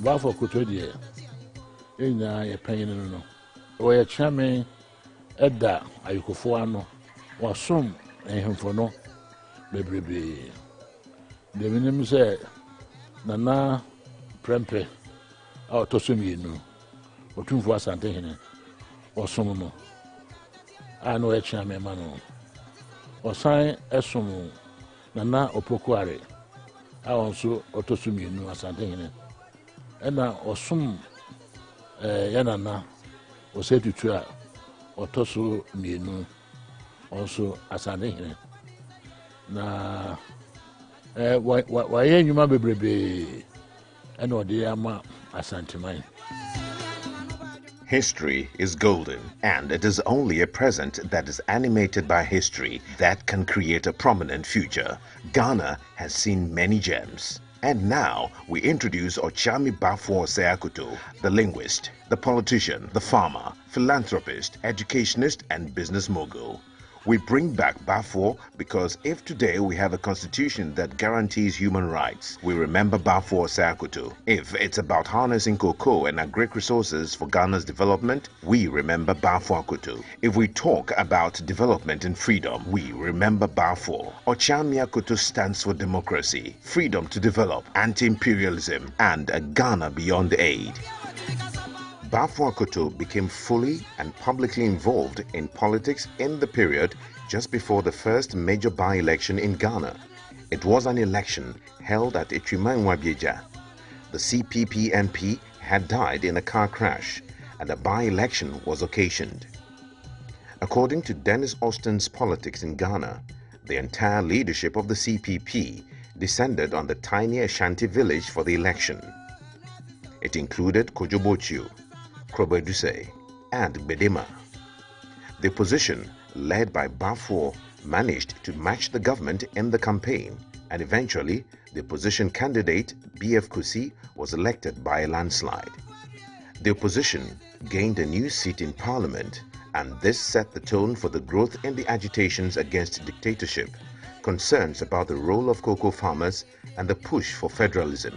Baffour Akoto deɛ ɛnyinaa yɛ panyin no wɔyɛ chairman ɛda ayikofoɔ ano wasom ahemfo no bebrebe deɛ menim sɛ nana prɛmpɛ a ɔtɔ so mmienu ɔtumfo asantehene ɔsom no a na ɔyɛ chairman ma no ɔsan ɛsom nana opokuare a ɔnso ɔtɔ so mmienu asantehene ɛna ɔsom yɛnana Osei tutu a ɔtɔ so mmienu ɔnso asantehene na wɔayɛ nnwuma bebrebe ɛna ɔde ama asanteman. History is golden, and it is only a present that is animated by history that can create a prominent future. Ghana has seen many gems. And now we introduce Ochami Baffour Akoto, the linguist, the politician, the farmer, philanthropist, educationist, and business mogul. We bring back Baffour because if today we have a constitution that guarantees human rights, we remember Baffour Akoto. If it's about harnessing cocoa and agric resources for Ghana's development, we remember Baffour Akoto. If we talk about development and freedom, we remember Baffour. Ochami Akoto stands for democracy, freedom to develop, anti-imperialism, and a Ghana beyond aid. Baffour Akoto became fully and publicly involved in politics in the period just before the first major by-election in Ghana. It was an election held at Etrimanwabieja. The CPP MP had died in a car crash and a by-election was occasioned. According to Dennis Austin's Politics in Ghana, the entire leadership of the CPP descended on the tiny Ashanti village for the election. It included Kojobochiu, Krobeduse, and Bedema. The opposition, led by Baffour, managed to match the government in the campaign, and eventually the opposition candidate B.F. Kusi was elected by a landslide. The opposition gained a new seat in parliament, and this set the tone for the growth in the agitations against dictatorship, concerns about the role of cocoa farmers, and the push for federalism.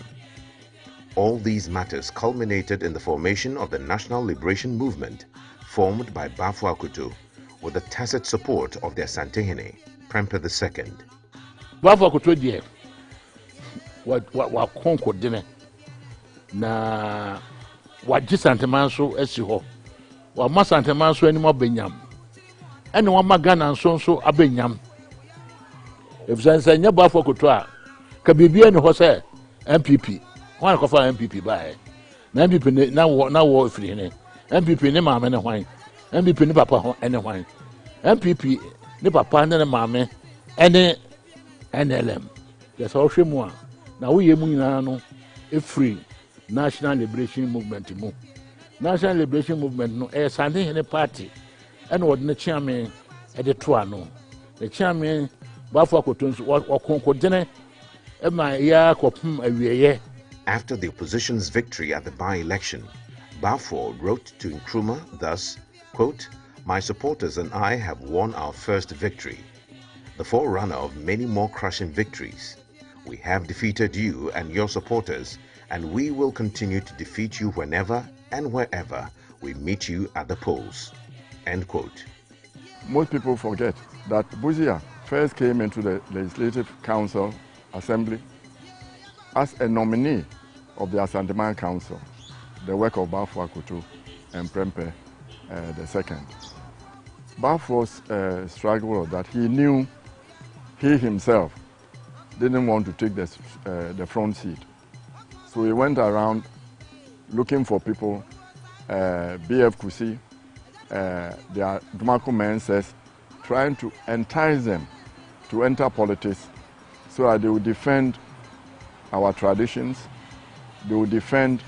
All these matters culminated in the formation of the National Liberation Movement, formed by Baffour Akoto, with the tacit support of their Santehene, Prempeh II. Baffour Akoto die wa konko dine na waji santeman so esi ho wa ma santeman so ani mo benyam ene wa magana nso abenyam efsansa nya Baffour Akoto a ka bibia ni ho se MPP wan ko fa MPP bae na MPP na wo firi ne MPP ne maame ne hwan MPP ne papa ho ene hwan MPP ne papa ne maame ene NLM yes all hwemu a na wo ye mu nyina no e free National Liberation Movement mu National Liberation Movement no e sande hene party ene wo de ne chairman e de to ano the chairman Baffour Akoto nso wo konko dene e ma ya kopum awieye. After the opposition's victory at the by-election, Baffour wrote to Nkrumah thus, quote, "My supporters and I have won our first victory, the forerunner of many more crushing victories. We have defeated you and your supporters, and we will continue to defeat you whenever and wherever we meet you at the polls." End quote. Most people forget that Busia first came into the Legislative Council Assembly as a nominee of the Asanteman Council, the work of Baffour Akoto and Prempeh II. Baffour's struggle was that he knew he himself didn't want to take the front seat. So he went around looking for people, BF Kusi, the Dumako men says, trying to entice them to enter politics so that they would defend our traditions, they will defend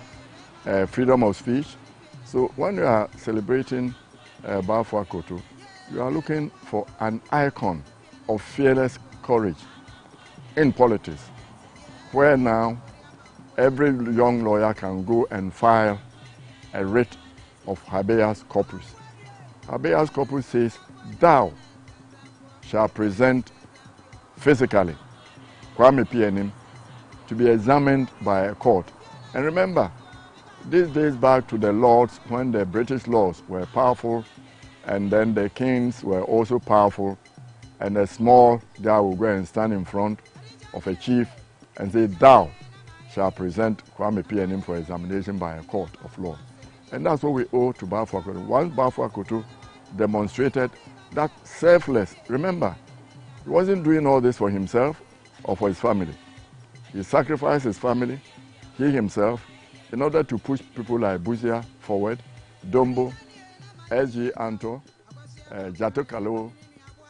freedom of speech. So when you are celebrating Baffour Akoto, you are looking for an icon of fearless courage in politics, where now every young lawyer can go and file a writ of habeas corpus. Habeas corpus says, "Thou shall present physically Kwame Pianim to be examined by a court." And remember, this days back to the lords when the British lords were powerful, and then the kings were also powerful, and a small guy will go and stand in front of a chief and say, "Thou shall present Kwame Pianim for examination by a court of law." And that's what we owe to Baffour Akoto. Once Baffour Akoto demonstrated that selfless, remember, he wasn't doing all this for himself or for his family. He sacrificed his family, he himself, in order to push people like Busia forward, Dombo, S.G. Anto, Jato Kalo,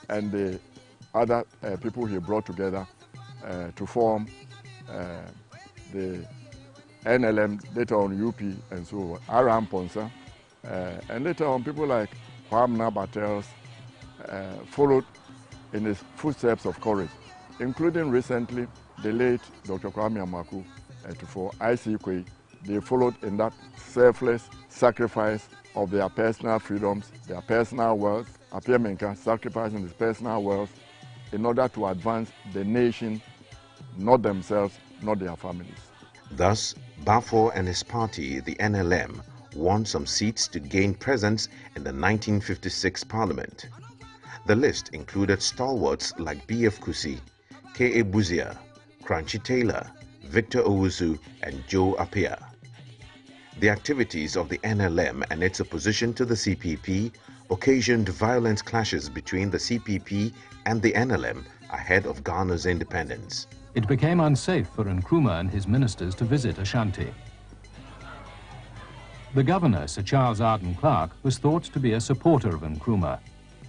and the other people he brought together to form the NLM, later on UP, and so on, Aram Ponsa, and later on people like Kwamna Battels followed in his footsteps of courage, including recently the late Dr. Kwame Amaku for IC Kwe. They followed in that selfless sacrifice of their personal freedoms, their personal wealth. Apia Menka sacrificing his personal wealth in order to advance the nation, not themselves, not their families. Thus, Baffour and his party, the NLM, won some seats to gain presence in the 1956 Parliament. The list included stalwarts like B.F. Kusi, K.A. Busia, Crunchy Taylor, Victor Owusu, and Joe Appiah. The activities of the NLM and its opposition to the CPP occasioned violent clashes between the CPP and the NLM ahead of Ghana's independence. It became unsafe for Nkrumah and his ministers to visit Ashanti. The governor, Sir Charles Arden Clark, was thought to be a supporter of Nkrumah,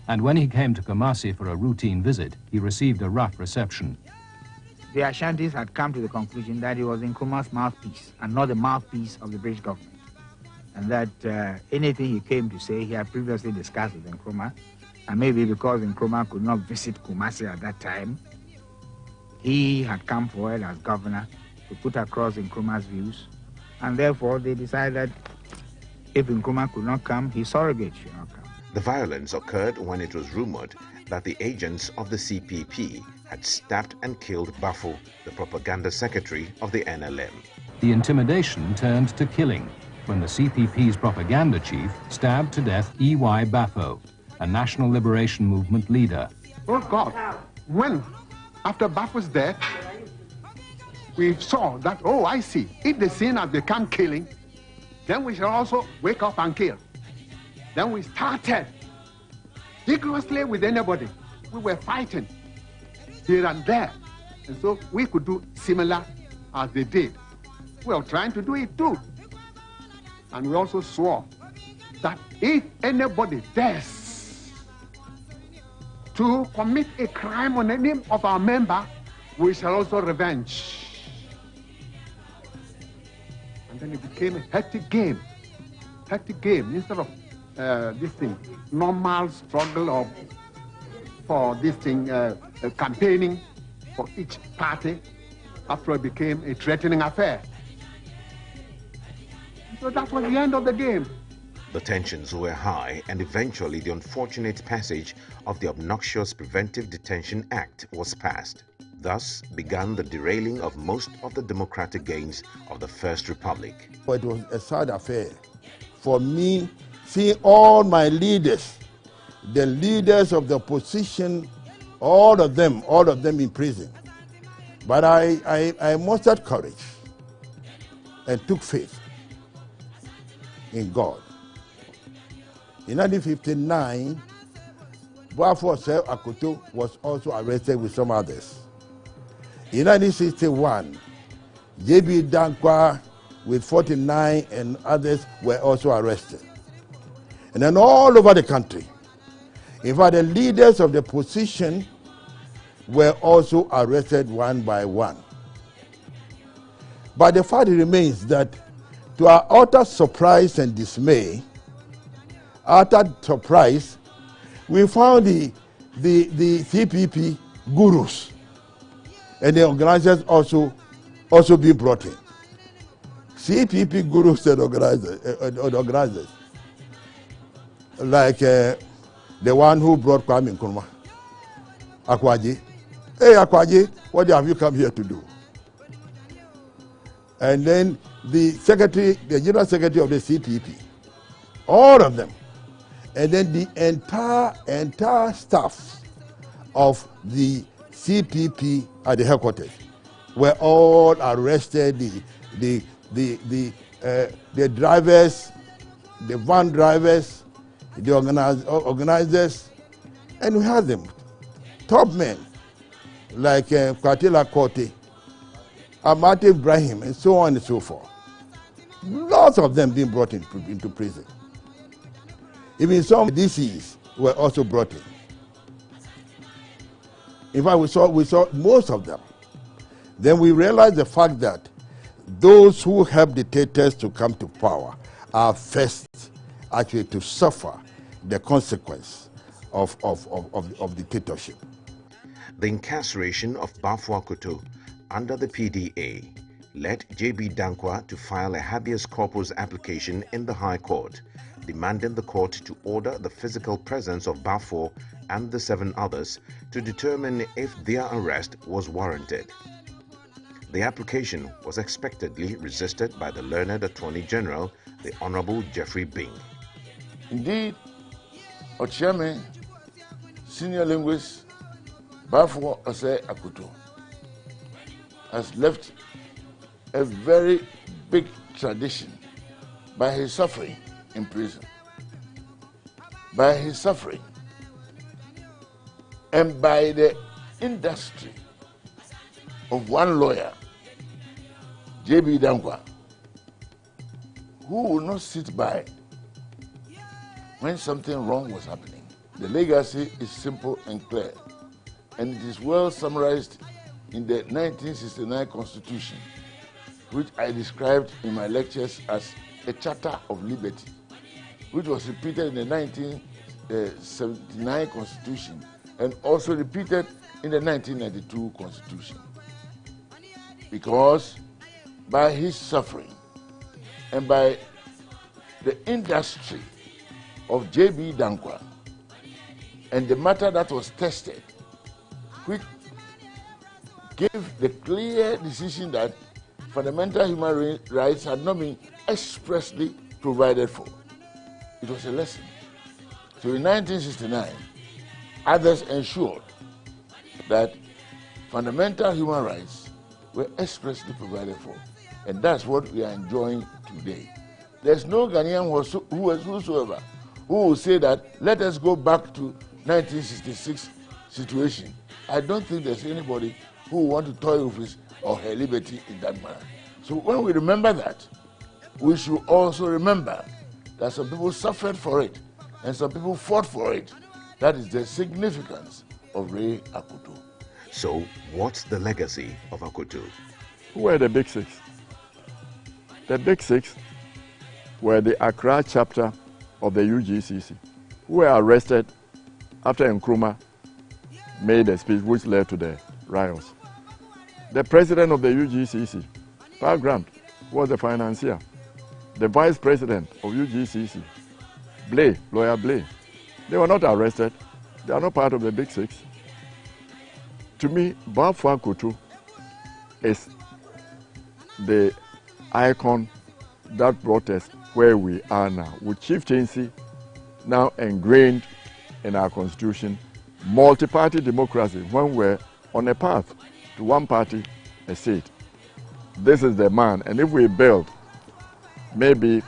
and when he came to Kumasi for a routine visit, he received a rough reception. The Ashantis had come to the conclusion that he was Nkrumah's mouthpiece and not the mouthpiece of the British government, and that anything he came to say he had previously discussed with Nkrumah, and maybe because Nkrumah could not visit Kumasi at that time, he had come forward as governor to put across Nkrumah's views, and therefore they decided if Nkrumah could not come, his surrogate should not come. The violence occurred when it was rumored that the agents of the CPP had stabbed and killed Baffour, the propaganda secretary of the NLM. the intimidation turned to killing when the CPP's propaganda chief stabbed to death E.Y. Baffour, a National Liberation Movement leader. Oh God, when, after Baffour's death, we saw that, oh, I see, if the sin has become killing, then we shall also wake up and kill. Then we started vigorously with anybody. We were fighting here and there. And so we could do similar as they did. We were trying to do it too. And we also swore that if anybody dares to commit a crime on any of our members, we shall also revenge. And then it became a hectic game. Hectic game. Instead of this thing, normal struggle of, for this thing, campaigning for each party, after it became a threatening affair. So that was the end of the game. The tensions were high, and eventually the unfortunate passage of the obnoxious Preventive Detention Act was passed. Thus began the derailing of most of the democratic gains of the First Republic. It was a sad affair for me, seeing all my leaders, the leaders of the opposition, all of them in prison. But I mustered courage and took faith in God. In 1959, Baffour Akoto was also arrested with some others. In 1961, J.B. Dankwa with 49 and others were also arrested. And then all over the country, in fact, the leaders of the opposition were also arrested one by one. But the fact remains that, to our utter surprise and dismay, we found the CPP gurus and the organizers also being brought in. CPP gurus and organizers like the one who brought Kwame Nkrumah, Akwaji. Hey Akwaji, what have you come here to do? And then the general secretary of the CPP, all of them. And then the entire staff of the CPP at the headquarters were all arrested. The drivers, the van drivers, the organizers, and we had them, top men like Kwatila Kote, Ahmad Ibrahim, and so on and so forth. Lots of them being brought into prison. Even some DCs were also brought in. In fact, we saw most of them. Then we realized the fact that those who help dictators to come to power are first actually to suffer the consequence of dictatorship. The incarceration of Baffour Akoto under the PDA led J.B. Dankwa to file a habeas corpus application in the High Court, demanding the court to order the physical presence of Baffour and the 7 others to determine if their arrest was warranted. The application was expectedly resisted by the learned Attorney General, the Honorable Jeffrey Bing. Indeed, Ochiame, senior linguist Baffour Osei Akoto, has left a very big tradition by his suffering in prison, by his suffering, and by the industry of one lawyer, J.B. Dankwa, who will not sit by when something wrong was happening. The legacy is simple and clear, and it is well summarized in the 1969 Constitution, which I described in my lectures as a Charter of Liberty, which was repeated in the 1979 Constitution and also repeated in the 1992 Constitution. Because by his suffering and by the industry of J.B. Dankwa and the matter that was tested, which gave the clear decision that fundamental human rights had not been expressly provided for. It was a lesson. So in 1969, others ensured that fundamental human rights were expressly provided for. And that's what we are enjoying today. There's no Ghanaian whosoever who will say that, let us go back to 1966 situation. I don't think there's anybody who will want to toy with his or her liberty in that manner. So when we remember that, we should also remember that some people suffered for it and some people fought for it. That is the significance of Ray Akoto. So what's the legacy of Akoto? Who were the Big Six? The Big Six were the Accra chapter of the UGCC, who were arrested after Nkrumah made a speech which led to the riots. The president of the UGCC, Pa Grant, was the financier. The vice president of UGCC, Lawyer Blay, they were not arrested. They are not part of the Big Six. To me, Baffour Akoto is the icon that brought us where we are now, with chieftaincy now ingrained in our constitution, multi-party democracy when we're on a path to one party, a seat. This is the man, and if we build maybe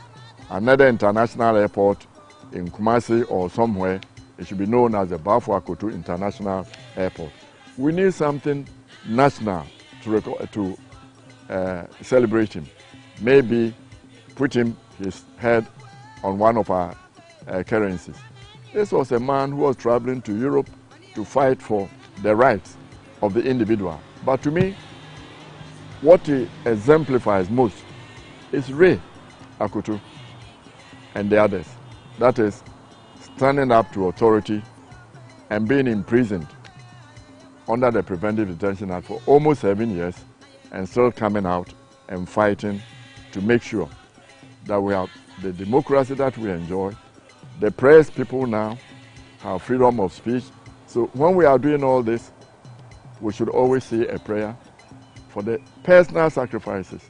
another international airport in Kumasi or somewhere, it should be known as the Baffour Akoto International Airport. We need something national to celebrate him. Maybe put his head on one of our currencies. This was a man who was traveling to Europe to fight for the rights of the individual. But to me, what he exemplifies most is Ray Akoto and the others. That is, standing up to authority and being imprisoned under the Preventive Detention Act for almost 7 years and still coming out and fighting to make sure that we have the democracy that we enjoy. The press people now have freedom of speech. So when we are doing all this, we should always say a prayer for the personal sacrifices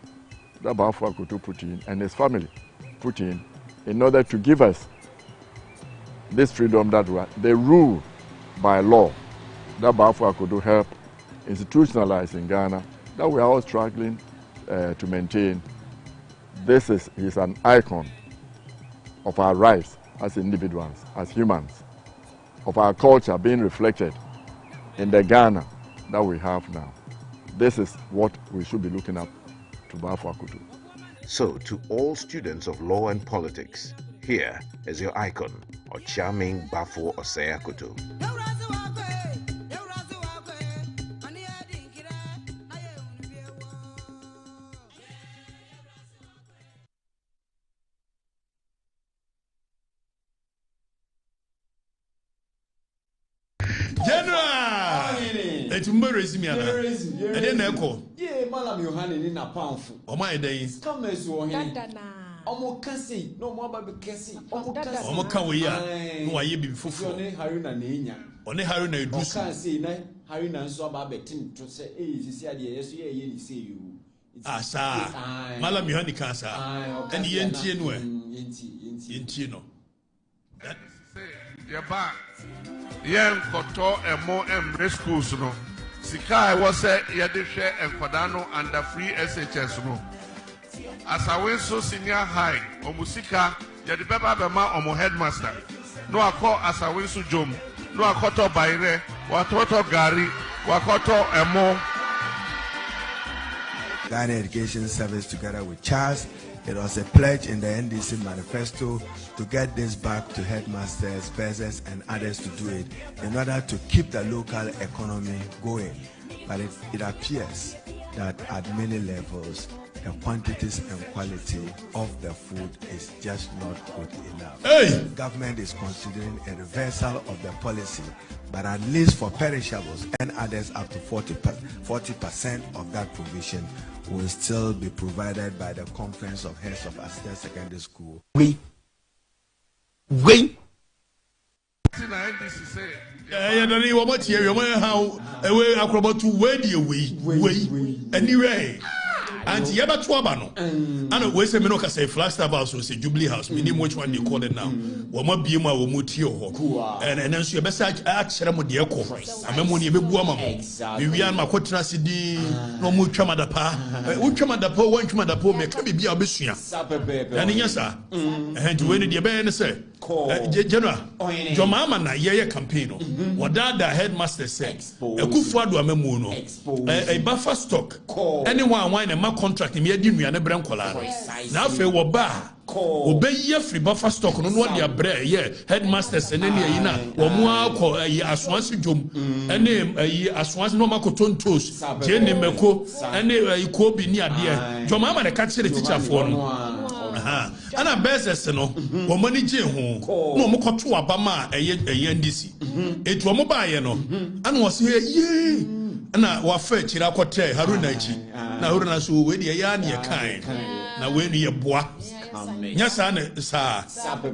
that Baffour Akoto put in and his family put in order to give us this freedom that we are, the rule by law that Baffour Akoto helped institutionalize in Ghana, that we are all struggling to maintain. He's an icon of our rights as individuals, as humans, of our culture being reflected in the Ghana that we have now. This is what we should be looking up to Baffour Akoto. So, to all students of law and politics, here is your icon, Charming Baffour Osei Akoto. It's embarrassing me. And then echo. Yeah, Malam Yohane in a pound. Oh, my days. Come as you are. Omo kasi no more baby kasi. Omo kawaya. No, I be before. Haruna Nina. Only Haruna do. Can't say, Haruna and so betting to say, is the idea, yes, you see you. Ah, sir. Malam Yohane Casa. And the Yentino. That your back. Yen koto emo emre schools no sika e wo se ye de hwe enkwada under free SHS no asawe so senior high omusika ye de beba bema omo headmaster no akọ asawe so jom no akoto bayre watoto gari wakoto emo. Ghana Education Service together with Charles, it was a pledge in the NDC manifesto to get this back to headmasters, bursars, and others to do it in order to keep the local economy going. But it appears that at many levels, the quantities and quality of the food is just not good enough. Hey! Government is considering a reversal of the policy, but at least for perishables and others up to 40% of that provision will still be provided by the Conference of Heads of Assistant Secondary School. We. I don't know what you how away acrobat to where do you we anyway. And Yaba Twabano. And we say Minoka say Flagstaff House or say Jubilee House. Minimum which one they call it now. Wama Bima or Mutio. And then she best ask Ramo Diako. I remember when you be woman. Vivian Makotra CD, no Muchamadapa. Uchamadapo, one Chamadapo, may be a Bishia. And yes, sir. And when the Ben say, General, your mama na ye campaign. What that headmaster said, a good father, a buffer stock. Anyone wine and my contract in Yadimi and a Brancola. Now, if you were bar, obey ye free buffer stock on what your bread, yeah, headmasters and any or more as once you jump, and name as once no Macoton toast, Jenny Meko, and a cobe near dear. Your mama, the catch the teacher for and a business, no, or money Jehu, no more to Abama, a NDC. It was mobile, no, and was here, yea. Na wa fetch ira kote haruna ichi na haruna so we de ya ne kan na we ne ye boa nya sa ne sa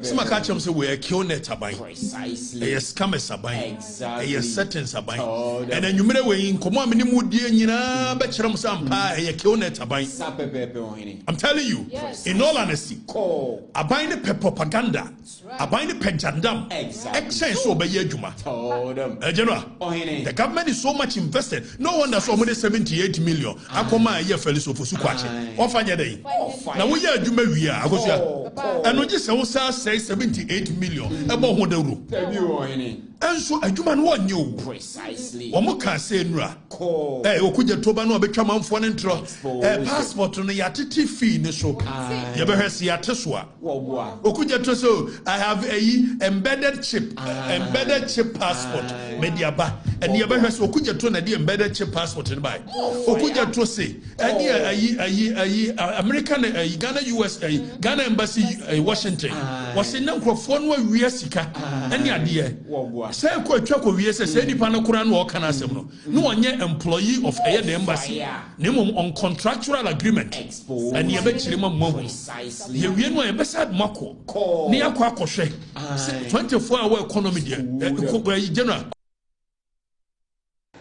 sima ka chem se we kill net aban e scam saban e certain saban and enwumere we nkomo amene mu die nyina be kire mo sampa e kill net aban I'm telling you in all honesty aban ne propaganda aban ne pejandam exchange so be ye adwuma general the government is so much invested. No wonder so many 78 million. Akoma ye feliso for sukwache. Ofanya dey. Na we ye adwuma wia akosia. And we just say 78 million. Ebo ho de ru. And so adwuma no wanyo. Precisely. Omo kan say nura. Okuja toba no obetwa manfo ne ntro. Passport no yatete fee ne so. Ye be hwese yateso a. Okuja to so I have a embedded chip passport. Mediaba. And ye be hwese okuja to na the embedded chip passport in by. Okuja to say American Ghana US Ghana embassy Washington. Was in nkrofo no wi sika. Any ade. Say ko atwa ko wie say nipa no kura no ka na asem no no onye employee of the embassy na mom on contractual agreement and ye be kire mo mo ye wie no ye be sad mako ne yakwa akohwe 24-hour economy there general.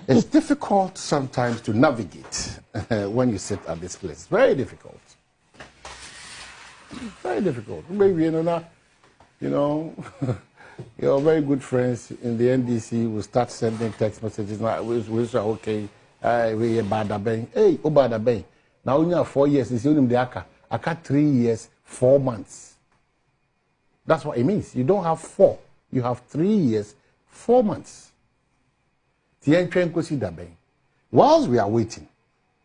It's difficult sometimes to navigate when you sit at this place. Very difficult. Very difficult. Maybe you know your very good friends in the NDC will start sending text messages. We say, okay, we bad bang. Hey, bad bang. Now you have 4 years. It's only the aka 3 years, 4 months. That's what it means. You don't have 4. You have 3 years, 4 months. Whilst we are waiting,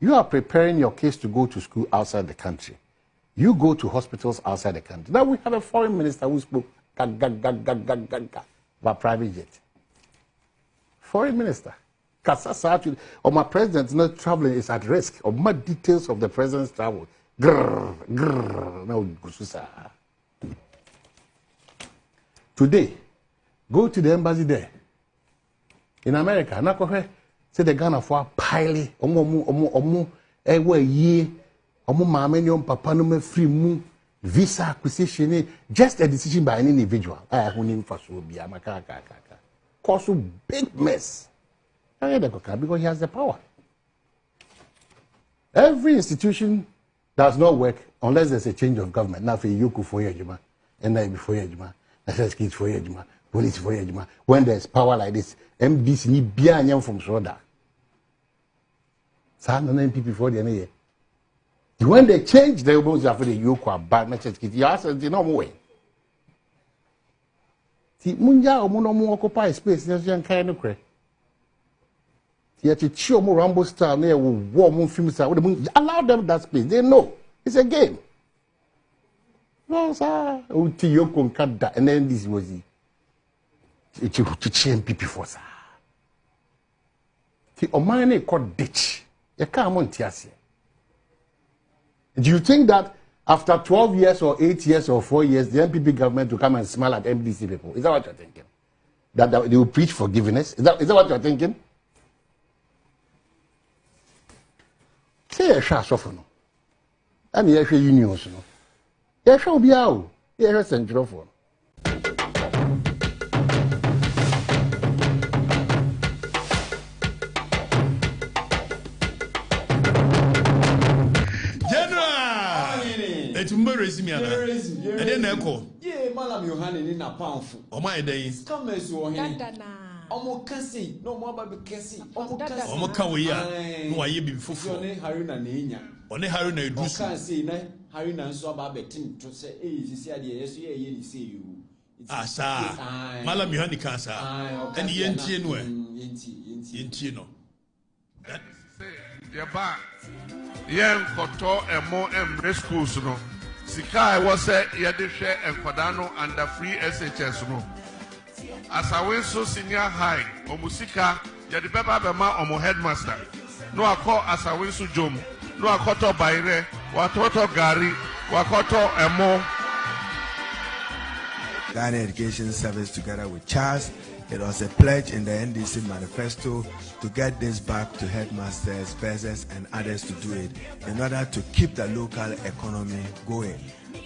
you are preparing your case to go to school outside the country. You go to hospitals outside the country. Now we have a foreign minister who spoke about private jet. Foreign minister. Or my president not traveling is at risk. Or more details of the president's travel. Today, go to the embassy there. In America, na say the Ghana for pile omu ye omu mama ni papa no me free mu visa acquisition just a decision by an individual. Cause a big mess. Because he has the power. Every institution does not work unless there's a change of government. Now for you for Yajima, and then before Yajima, national kids for Yajima, police for Yajima. When there's power like this, MDs need bianyam from Soda. NPP for the year. When they change, they will after the Yoko bad national kids. You ask them no way. See, Munja or Munomu occupy space, there's young kind of cray. Yet it's sure more Rambo style near warm films. Allow them that space. They know it's a game. No, sir. Yoko cut that, and then this was it. To change people for sir. The Omani called ditch. You can't want to see. Do you think that after 12 years or 8 years or 4 years, the NPP government will come and smile at MDC people? Is that what you're thinking? That they will preach forgiveness? Is that what you're thinking? Say a shot of no. I mean, a unions. No. A shall be out. A central phone. Tumbo resume ana. And then echo. Yeah, Malam Yohane ni na powerful. O my day. Come as you Omo kasi, no more baby kasi. Omo ka we ya. No aye bi fufu. One Haruna nenya. One Haruna edusu. Can say na Haruna nso aba betin to say sisi ade yeso ye ni say you. Asa. Malam Yohane ka sa. And yentie no e. Yentie no. Yeba yen koto emo emre schools no sika e wo se ye de hwe enkwada no under free SHS no asawe so senior high omusika ye de beba be ma omo headmaster no akọ asawe so jom no akoto bayre watoto gari wakoto emo. Ghana Education Service together with Charles. It was a pledge in the NDC manifesto to get this back to headmasters, bursars, and others to do it in order to keep the local economy going.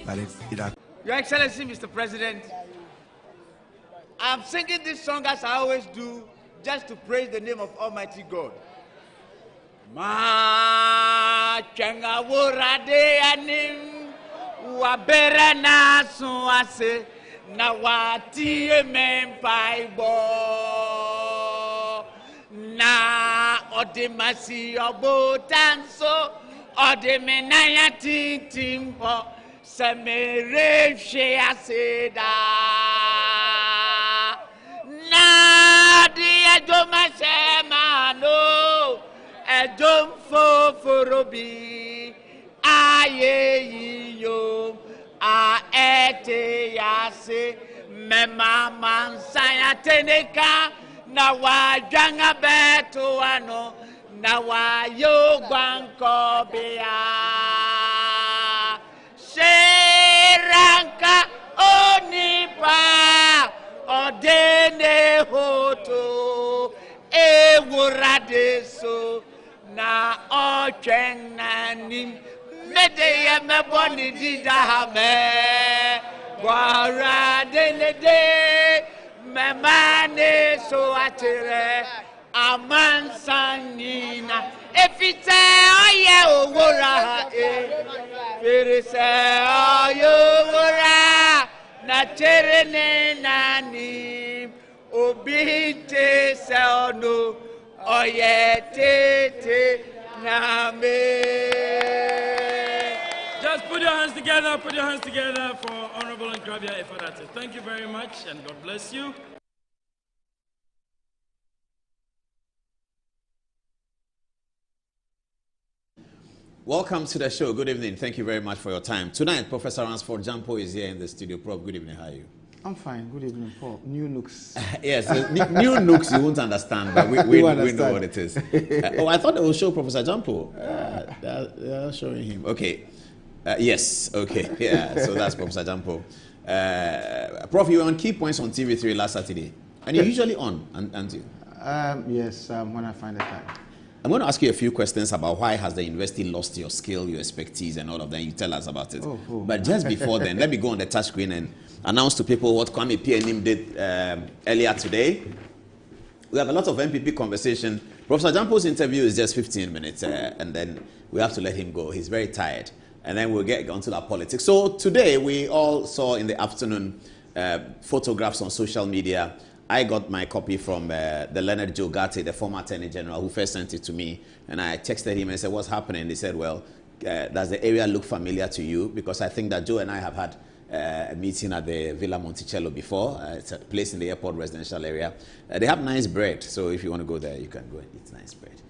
But Your Excellency, Mr. President, I'm singing this song as I always do, just to praise the name of Almighty God. Ma changa wurade anim wabera na suase. Na wati emempai bo na odemasi obotanso odemenaya tintimpo semere she aseda na di ejoma semano ejom foforobi aye yo a ete yase mema mansaya teneka na wa janga beto ano na wa yo gwanko bea seranka onipa odene hoto e wuradeso na ochenani Medeye me boni dida hame Gwara denede Me mane so atire Aman sangina Efite oye owora Firise oye owora Na cherene nani Obite se ono Oye tete name. Just put your hands together for Honorable Nkrabia Ifadate. Thank you very much, and God bless you. Welcome to the show. Good evening. Thank you very much for your time. Tonight, Professor Ransford Gyampo is here in the studio. Prof, good evening. How are you? I'm fine. Good evening, Paul. New looks. Yes, new looks you won't understand, but we know what it is. Oh, I thought it would show Professor Gyampo. They're showing him. Okay. Yes, okay. Yeah, so that's Professor Gyampo. Prof, you were on Key Points on TV3 last Saturday. And you're usually on, aren't you? Yes, when I find the time. I'm going to ask you a few questions about why has the university lost your skill, your expertise, and all of that. You tell us about it. But just before then, let me go on the touch screen and announce to people what Kwame PNM did earlier today. We have a lot of MPP conversation. Professor Gyampo's interview is just 15 minutes, and then we have to let him go. He's very tired. And then we'll get onto our politics. So today, we all saw in the afternoon photographs on social media. I got my copy from the Leonard Joe Gatti, the former Attorney General, who first sent it to me. And I texted him and said, what's happening? He said, well, does the area look familiar to you? Because I think that Joe and I have had a meeting at the Villa Monticello before. It's a place in the airport residential area. They have nice bread. So if you want to go there, you can go and eat nice bread.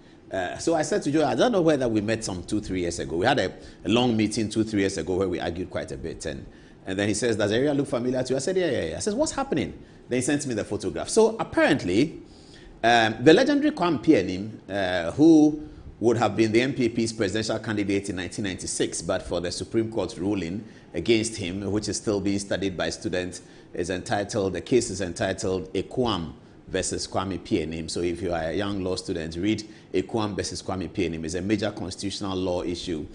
So I said to Joe, I don't know whether we met some 2-3 years ago. We had a long meeting 2-3 years ago where we argued quite a bit. And then he says, does the area look familiar to you? I said, yeah. I said, what's happening? Then he sent me the photograph. So apparently, the legendary Kwame PNM, who would have been the MPP's presidential candidate in 1996, but for the Supreme Court ruling against him, which is still being studied by students, the case is entitled Ekwam versus Kwame PNM. So if you are a young law student, read Ekwam versus Kwame PNM. It's a major constitutional law issue,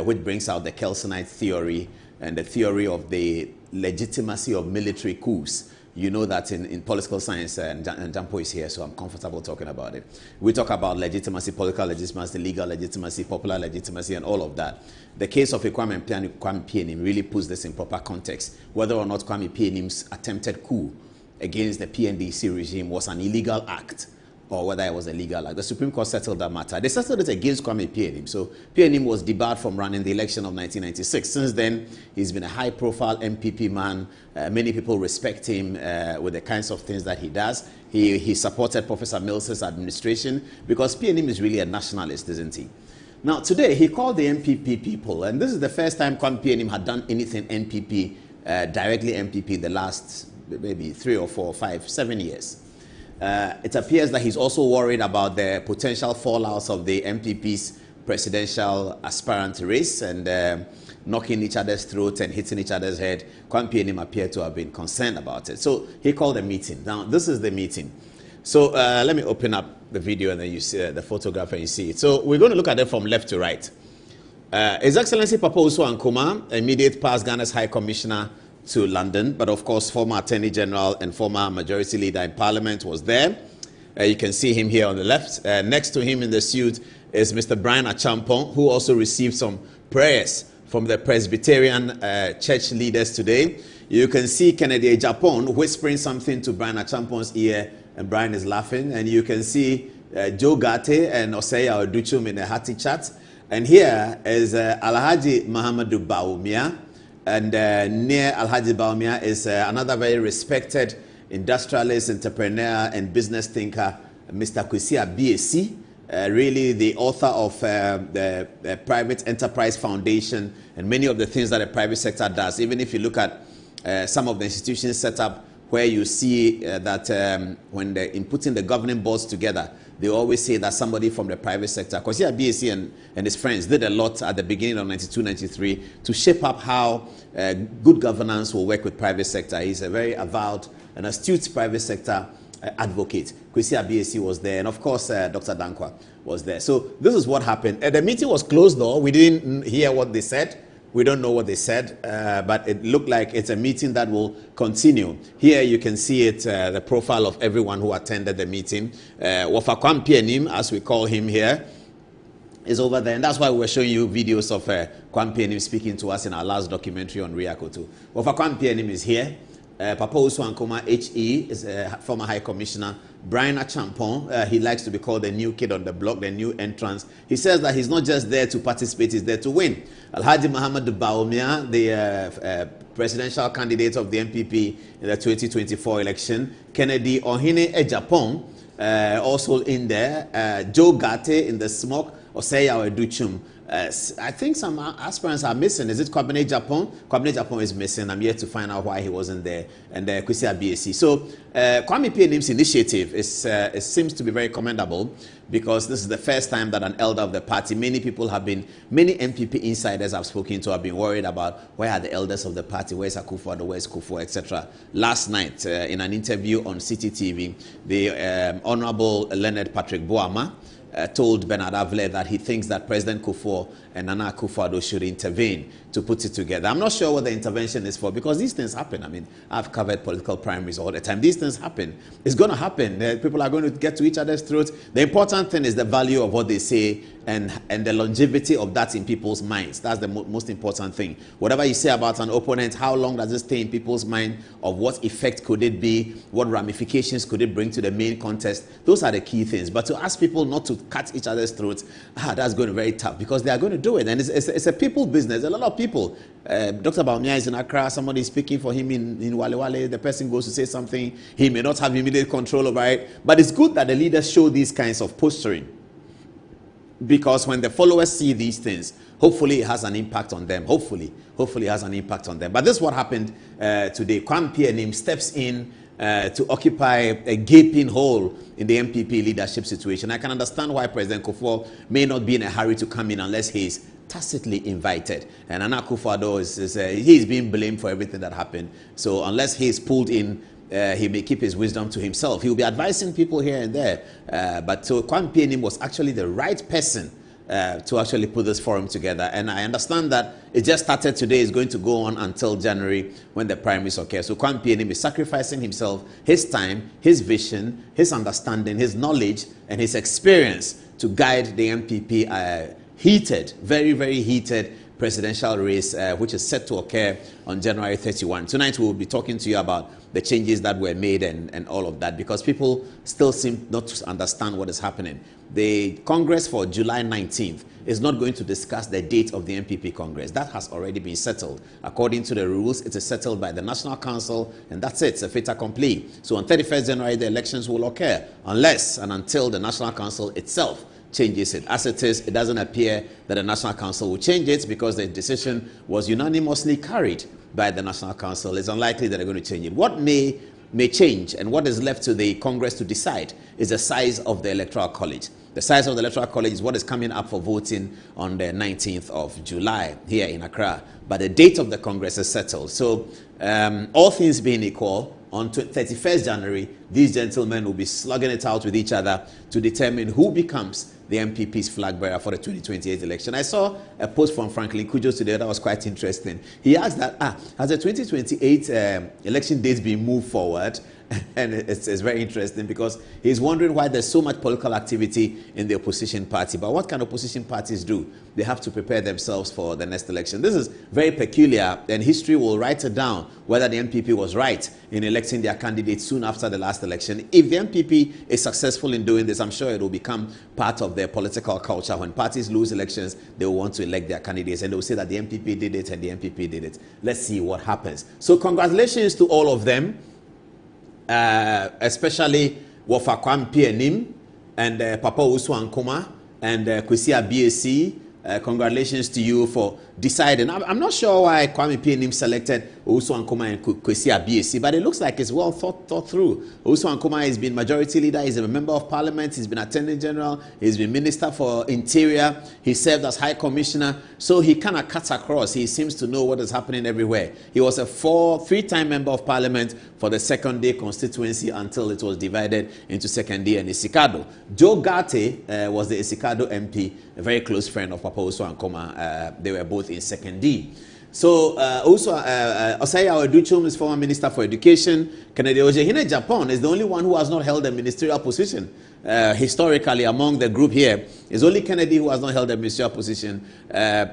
which brings out the Kelsonite theory and the theory of the legitimacy of military coups you know that in political science, and Gyampo is here, so I'm comfortable talking about it. We talk about legitimacy, political legitimacy, legal legitimacy, popular legitimacy, and all of that. The case of Kwame Nkrumah really puts this in proper context. Whether or not Kwame Nkrumah's attempted coup against the PNDC regime was an illegal act, or whether it was a legal act. The Supreme Court settled that matter. They settled it against Kwame Nkrumah. So Nkrumah was debarred from running the election of 1996. Since then, he's been a high-profile MPP man. Many people respect him with the kinds of things that he does. He supported Professor Mills's administration because Nkrumah is really a nationalist, isn't he? Now, today, he called the MPP people, and this is the first time Kwame Nkrumah had done anything MPP, directly MPP in the last maybe 3 or 4 or 5, 7 years. It appears that he's also worried about the potential fallouts of the MPP's presidential aspirant race and knocking each other's throats and hitting each other's head. Kwame Nkrumah appeared to have been concerned about it. So he called a meeting. Now, this is the meeting. So let me open up the video and then you see the photograph and you see it. So we're going to look at it from left to right. His Excellency Papa Osei Nkrumah, immediate past Ghana's High Commissioner to London, but of course former Attorney General and former Majority Leader in Parliament was there. You can see him here on the left. Next to him in the suit is Mr. Brian Achampong, who also received some prayers from the Presbyterian church leaders today. You can see Kennedy Ejapon whispering something to Brian Achampong's ear, and Brian is laughing. And you can see Joe Gate and Osei Oduchum in a hearty chat. And here is Alhaji Muhammadu Bawumia. And near Alhaji Bawumia is another very respected industrialist, entrepreneur, and business thinker, Mr. Kwesi Abiesi, really the author of the Private Enterprise Foundation and many of the things that the private sector does. Even if you look at some of the institutions set up where you see that when they're putting the governing boards together, they always say that somebody from the private sector. Kwesi Abiesi and his friends did a lot at the beginning of 92-93 to shape up how good governance will work with private sector. He's a very avowed and astute private sector advocate. Kwesi Abiesi was there, and of course Dr. Dankwa was there. So this is what happened. The meeting was closed door. We didn't hear what they said. We don't know what they said, but it looked like it's a meeting that will continue. Here you can see it, the profile of everyone who attended the meeting. Wafa Kwame Nkrumah, as we call him here, is over there. And that's why we're showing you videos of Kwame Nkrumah speaking to us in our last documentary on Akoto. Wafa Kwame Nkrumah is here. Papa Osei Nkrumah, HE, is a former High Commissioner. Brian Achampong, he likes to be called the new kid on the block, the new entrance. He says that he's not just there to participate, he's there to win. Alhaji Muhammadu Bawumia, the presidential candidate of the MPP in the 2024 election. Kennedy Ohene Ejapong, also in there. Joe Gate in the smoke. Osei Oduchum. I think some aspirants are missing. Is it Kwame Nkrumah? Kwame Nkrumah is missing. I'm yet to find out why he wasn't there. And Kwesi Abiesi. So Kwame Nkrumah's initiative it seems to be very commendable because this is the first time that an elder of the party, many MPP insiders I've spoken to have been worried about where are the elders of the party, where's Akufo-Addo, where's Kufuor, etc. Last night, in an interview on CTTV, the Honorable Leonard Patrick Boama told Bernard Avle that he thinks that President Kufuor and Nana Akufo-Addo should intervene to put it together. I'm not sure what the intervention is for because these things happen. I mean, I've covered political primaries all the time. These things happen. It's going to happen. People are going to get to each other's throats. The important thing is the value of what they say and the longevity of that in people's minds. That's the most important thing. Whatever you say about an opponent, how long does it stay in people's mind? Of what effect could it be? What ramifications could it bring to the main contest? Those are the key things. But to ask people not to cut each other's throats, that's going to be very tough because they are going to do it. And it's a people business. A lot of people. Dr. Bawumia is in Accra. Somebody is speaking for him in Wale Wale. The person goes to say something. He may not have immediate control over it. But it's good that the leaders show these kinds of posturing. Because when the followers see these things, hopefully it has an impact on them. Hopefully it has an impact on them. But this is what happened today. Kwame Nkrumah steps in to occupy a gaping hole in the MPP leadership situation. I can understand why President Kufuor may not be in a hurry to come in unless he is tacitly invited. And Nana Akufo-Addo he's being blamed for everything that happened. So unless he is pulled in, he may keep his wisdom to himself. He will be advising people here and there. But so Kwame Nkrumah was actually the right person to actually put this forum together. And I understand that it just started today. It's going to go on until January when the primaries occur. So Kwame Pianim is sacrificing himself, his time, his vision, his understanding, his knowledge, and his experience to guide the MPP heated, very, very heated presidential race, which is set to occur on January 31. Tonight we will be talking to you about the changes that were made and all of that, because people still seem not to understand what is happening. The Congress for July 19th is not going to discuss the date of the MPP Congress. That has already been settled. According to the rules, it is settled by the National Council, and that's it. It's a fait accompli. So on 31st January, the elections will occur, unless and until the National Council itself changes it. As it is, it doesn't appear that the National Council will change it, because the decision was unanimously carried by the National Council. It's unlikely that they're going to change it. What may change, and what is left to the Congress to decide, is the size of the Electoral College. The size of the Electoral College is what is coming up for voting on the 19th of July here in Accra. But the date of the Congress is settled. So all things being equal, on 31st January, these gentlemen will be slugging it out with each other to determine who becomes the MPP's flag bearer for the 2028 election. I saw a post from Franklin Kujos today that was quite interesting. He asked that, has the 2028 election dates been moved forward? And it's very interesting, because he's wondering why there's so much political activity in the opposition party. But what can opposition parties do? They have to prepare themselves for the next election. This is very peculiar, and history will write it down whether the MPP was right in electing their candidate soon after the last election. If the MPP is successful in doing this, I'm sure it will become part of their political culture. When parties lose elections, they will want to elect their candidates, and they will say that the MPP did it and the MPP did it. Let's see what happens. So congratulations to all of them. Especially Wofa Kwame Pianim and Papa Usu Ankoma and Kwesi Abiesi. Congratulations to you for deciding. I'm not sure why Kwame Pianim selected Usu Ankoma and Kwesi Abiesi, but it looks like it's well thought through. Usu Ankoma has been majority leader, he's a member of parliament, he's been attendant general, he's been minister for interior, he served as high commissioner, so he kind of cuts across. He seems to know what is happening everywhere. He was a three-time member of parliament for the Second Day constituency until it was divided into Second Day and Isikado. Joe Garte was the Isikado MP, a very close friend of Papa Usu Ankoma. They were both in Second D. So also Osei Aweduchum is former Minister for Education. Kennedy Ojehine Japan is the only one who has not held a ministerial position. Historically, among the group here, it's only Kennedy who has not held a ministerial position.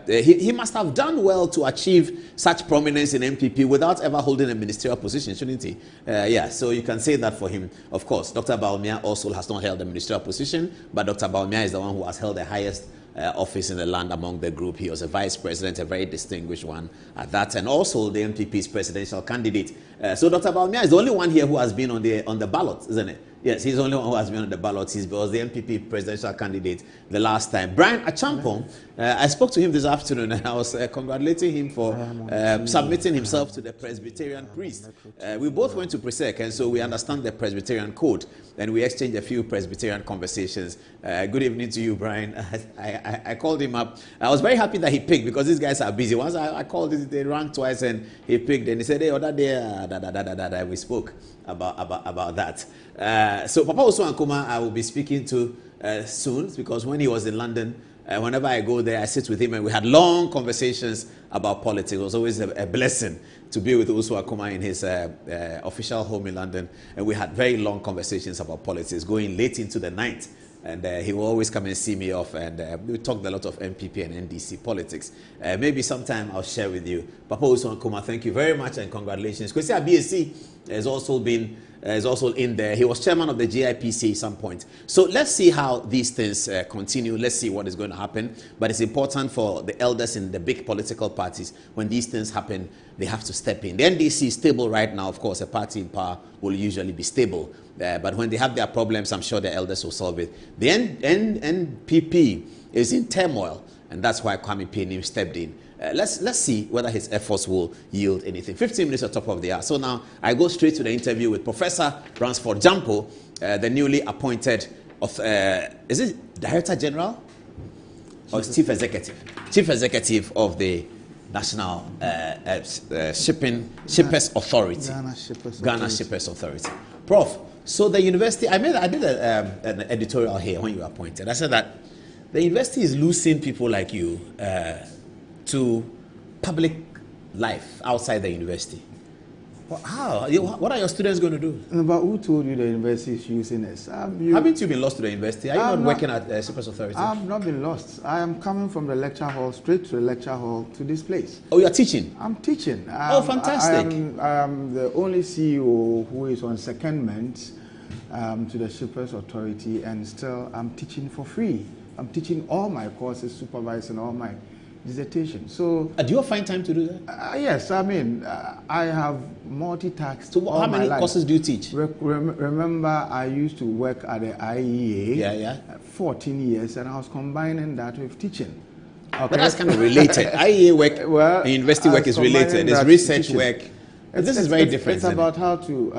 He must have done well to achieve such prominence in MPP without ever holding a ministerial position, shouldn't he? Yeah, so you can say that for him. Of course, Dr. Bawumia also has not held a ministerial position, but Dr. Bawumia is the one who has held the highest office in the land among the group. He was a vice president, a very distinguished one at that, and also the MPP's presidential candidate. So Dr. Bawumia is the only one here who has been on the ballot, isn't it? Yes, he's the only one who has been on the ballot. He was the MPP presidential candidate the last time. Brian Achampong, I spoke to him this afternoon, and I was congratulating him for submitting himself to the Presbyterian priest. We both went to Presec, and so we understand the Presbyterian code, and we exchanged a few Presbyterian conversations. Good evening to you, Brian. I called him up. I was very happy that he picked, because these guys are busy. Once I called, they ran twice, and he picked, and he said, hey, other day, we spoke about that. So Papa Usu Ankoma I will be speaking to soon, because when he was in London, whenever I go there, I sit with him, and we had long conversations about politics. It was always a blessing to be with Usu Ankoma in his official home in London, and we had very long conversations about politics, going late into the night. And he will always come and see me off, and we talked a lot of MPP and NDC politics. Maybe sometime I'll share with you. Papa Usu Ankoma, thank you very much, and congratulations. Kwesi Abiesi has also been is also in there. He was chairman of the GIPC at some point. So let's see how these things continue. Let's see what is going to happen. But it's important for the elders in the big political parties, when these things happen, they have to step in. The NDC is stable right now. Of course, a party in power will usually be stable. But when they have their problems, I'm sure the elders will solve it. The NPP is in turmoil, and that's why Kwame Pianim stepped in. Let's see whether his efforts will yield anything. 15 minutes at top of the hour. So now I go straight to the interview with Professor Ransford Gyampo, the newly appointed, is it Director General or Chief Executive? Chief Executive of the National Shippers Authority. Ghana Shippers Authority. Prof, so the university, I did an editorial here when you were appointed. I said that The university is losing people like you to public life outside the university. How? What are your students going to do? But who told you the university is using us? Haven't you been lost to the university? Are you not working at Super Authority? I've not been lost. I am coming from the lecture hall, straight to the lecture hall to this place. Oh, you are teaching? I'm teaching. Oh, fantastic. I am the only CEO who is on secondment to the Super Authority, and still I'm teaching for free. I'm teaching all my courses, supervising all my dissertation. So do you find time to do that? Yes, I mean, I have multitasked. So how many courses do you teach? Remember, I used to work at the IEA 14 years, and I was combining that with teaching. Okay. But that's kind of related. IEA work and university work is related. There's research work. This is very different. It's about how to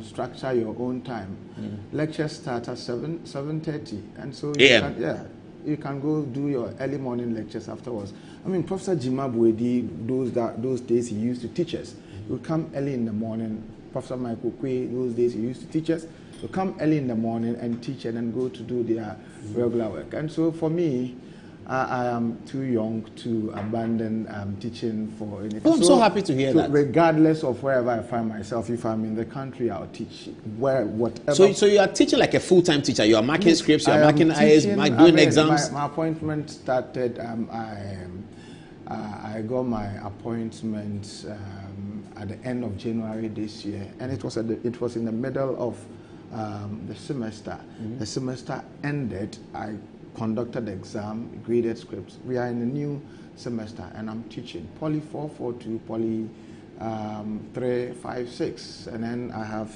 structure your own time. Lectures start at 7:30, and so you can go do your early morning lectures afterwards. I mean, Professor Gyampo, those days he used to teach us. He would come early in the morning. Professor Michael Kwe, those days he used to teach us. He would come early in the morning and teach and then go to do their regular work. And so for me, I am too young to abandon teaching for anything. Oh, I'm so happy to hear that. Regardless of wherever I find myself, if I'm in the country, I'll teach whatever. So you are teaching like a full-time teacher. You are marking scripts. You are marking IAs, doing exams. My appointment started. I got my appointment at the end of January this year, and it was in the middle of the semester. The semester ended. I conducted the exam, graded scripts. We are in a new semester, and I'm teaching Poly 442, Poly 356, and then I have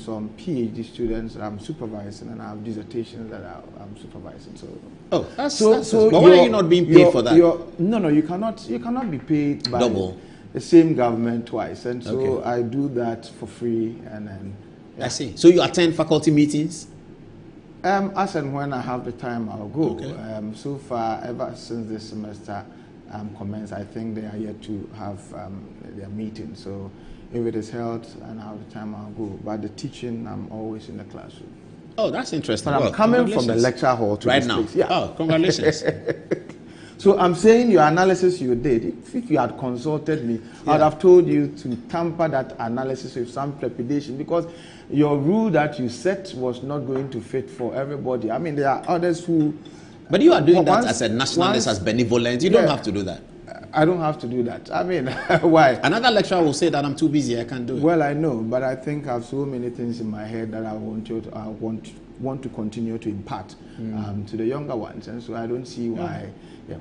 some PhD students that I'm supervising, and I have dissertations that I'm supervising. So, but why are you not being paid for that? No, you cannot be paid by double the same government twice, and so I do that for free, and then. I see. So you attend faculty meetings? As and when I have the time, I'll go. So far, ever since this semester commenced, I think they are yet to have their meeting. So if it is held and I have the time, I'll go. But the teaching, I'm always in the classroom. Oh, that's interesting. But I'm coming from the lecture hall to right this now. place. Yeah. Oh, congratulations. So I'm saying your analysis you did, if you had consulted me, I'd have told you to tamper that analysis with some trepidation, because your rule that you set was not going to fit for everybody. I mean, there are others who... But you are doing that as a nationalist, as benevolent. You don't have to do that. I don't have to do that. I mean, why? Another lecturer will say that I'm too busy, I can't do it. Well, I know, but I think I have so many things in my head that I want to continue to impart to the younger ones. And so I don't see why...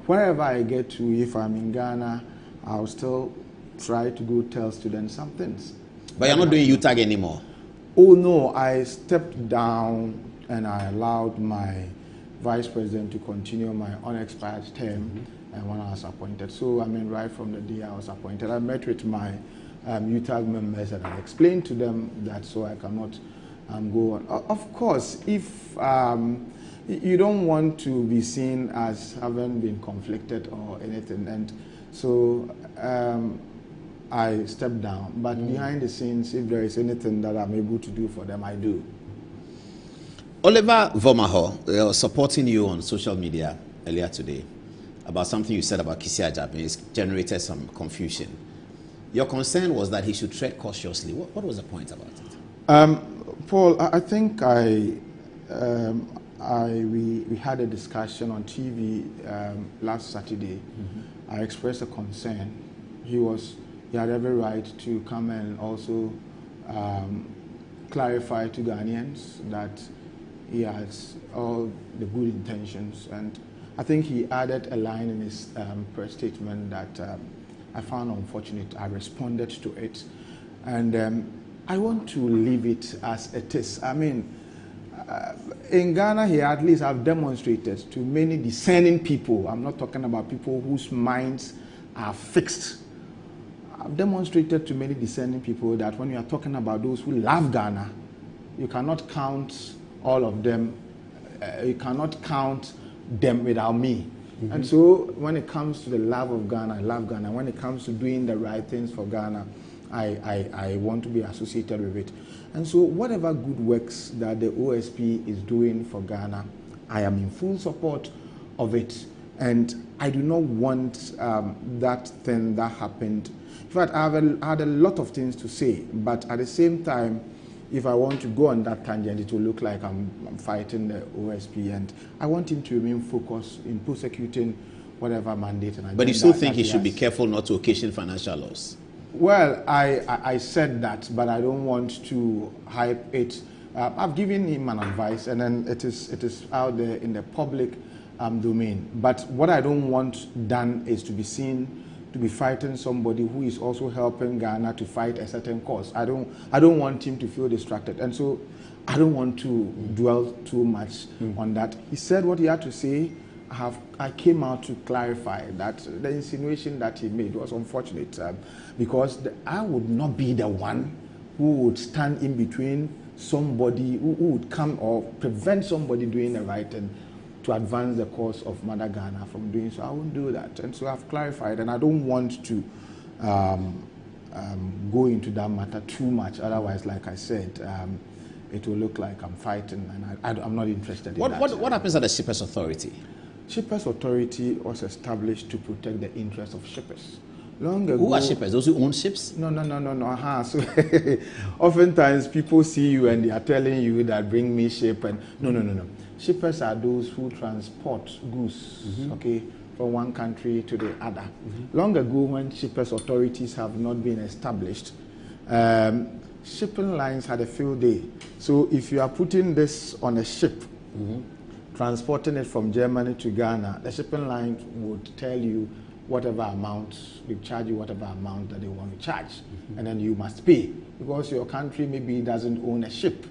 Wherever I get to, if I'm in Ghana, I'll still try to go tell students some things. But you're not doing UTAG anymore? Oh no, I stepped down and I allowed my vice president to continue my unexpired term and when I was appointed. So I mean, right from the day I was appointed, I met with my UTAG members and I explained to them that so I cannot go on. Of course, if you don't want to be seen as having been conflicted or anything, and so I stepped down. But behind the scenes, if there is anything that I'm able to do for them, I do. Oliver Vomaho was supporting you on social media earlier today about something you said about Kisi Ajabe. It's generated some confusion. Your concern was that he should tread cautiously. What was the point about it? Paul, I think we had a discussion on TV last Saturday. I expressed a concern. He had every right to come and also clarify to Ghanaians that he has all the good intentions. And I think he added a line in his press statement that I found unfortunate. I responded to it. And I want to leave it as it is. I mean, in Ghana here, at least I've demonstrated to many discerning people. I'm not talking about people whose minds are fixed. I've demonstrated to many discerning people that when you are talking about those who love Ghana, you cannot count all of them. You cannot count them without me. And so when it comes to the love of Ghana, I love Ghana. When it comes to doing the right things for Ghana, I want to be associated with it. And so whatever good works that the OSP is doing for Ghana, I am in full support of it, and I do not want that thing that happened. In fact, I had a lot of things to say, but at the same time, if I want to go on that tangent, it will look like I'm fighting the OSP, and I want him to remain focused in prosecuting whatever mandate. And but you still think he should be careful not to occasion financial loss? Well, I said that, but I don't want to hype it. I've given him an advice, and then it is out there in the public domain. But what I don't want done is to be seen to be fighting somebody who is also helping Ghana to fight a certain cause. I don't want him to feel distracted, and so I don't want to dwell too much on that. He said what he had to say. I came out to clarify that the insinuation that he made was unfortunate, because I would not be the one who would stand in between somebody who would come or prevent somebody doing the right thing to advance the cause of Mother Ghana from doing so. I won't do that. And so I've clarified, and I don't want to go into that matter too much. Otherwise, like I said, it will look like I'm fighting, and I'm not interested in that. What happens at the Shippers Authority? Shippers Authority was established to protect the interests of shippers. Long ago, who are shippers? Those who own ships? No. So oftentimes people see you and they are telling you that bring me ship, and no. Shippers are those who transport goods, okay, from one country to the other. Long ago, when shippers authorities have not been established, shipping lines had a field day. So if you are putting this on a ship, transporting it from Germany to Ghana, the shipping line would tell you whatever amount, they charge you whatever amount that they want to charge. And then you must pay, because your country maybe doesn't own a ship.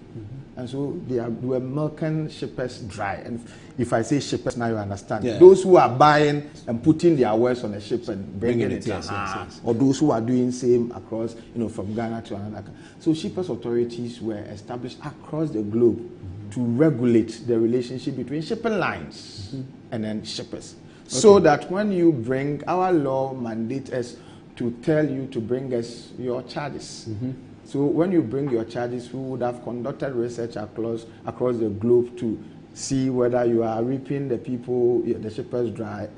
And so they were milking shippers dry. And if I say shippers, now you understand. Yeah. Those who are buying and putting their wares on a ship and bringing it, yes. Or those who are doing same across, from Ghana to another. So shippers authorities were established across the globe to regulate the relationship between shipping lines and then shippers. Okay. So that when you bring, our law mandates us to tell you to bring us your charges. So when you bring your charges, we would have conducted research across the globe to see whether you are reaping the people, the shippers dry,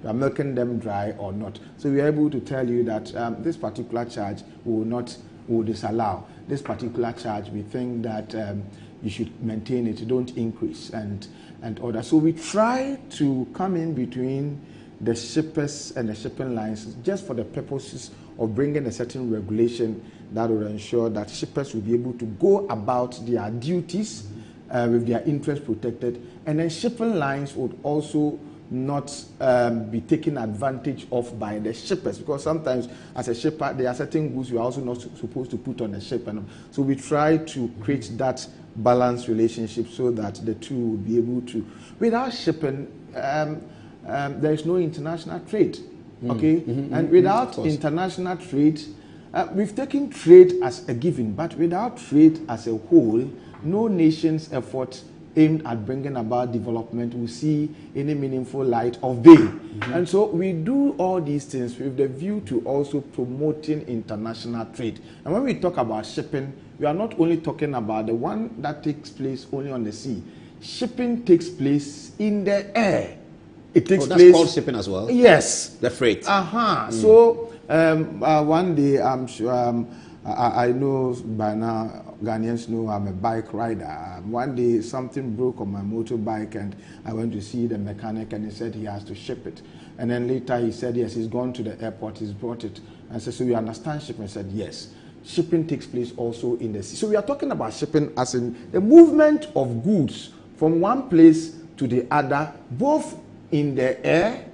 you are milking them dry or not. So we are able to tell you that this particular charge we will disallow. This particular charge, we think that you should maintain it, don't increase, and order. So we try to come in between the shippers and the shipping lines just for the purposes of bringing a certain regulation that will ensure that shippers will be able to go about their duties with their interests protected, and then shipping lines would also not be taken advantage of by the shippers, because sometimes as a shipper there are certain goods you are also not supposed to put on a ship, and so we try to create that balanced relationship so that the two will be able to. Without shipping, there is no international trade, okay? And without international trade, we've taken trade as a given, but without trade as a whole, no nation's effort aimed at bringing about development will see any meaningful light of day. And so we do all these things with the view to also promoting international trade. And when we talk about shipping, we are not only talking about the one that takes place only on the sea. Shipping takes place in the air. It takes place. That's called shipping as well? Yes. The freight. So one day, I'm sure, I know by now, Ghanaians know I'm a bike rider. One day something broke on my motorbike and I went to see the mechanic and he said he has to ship it. And then later he said, yes, he's gone to the airport, he's brought it. I said, so you understand shipping? I said, yes. Shipping takes place also in the sea. So we are talking about shipping as in the movement of goods from one place to the other, both in the air,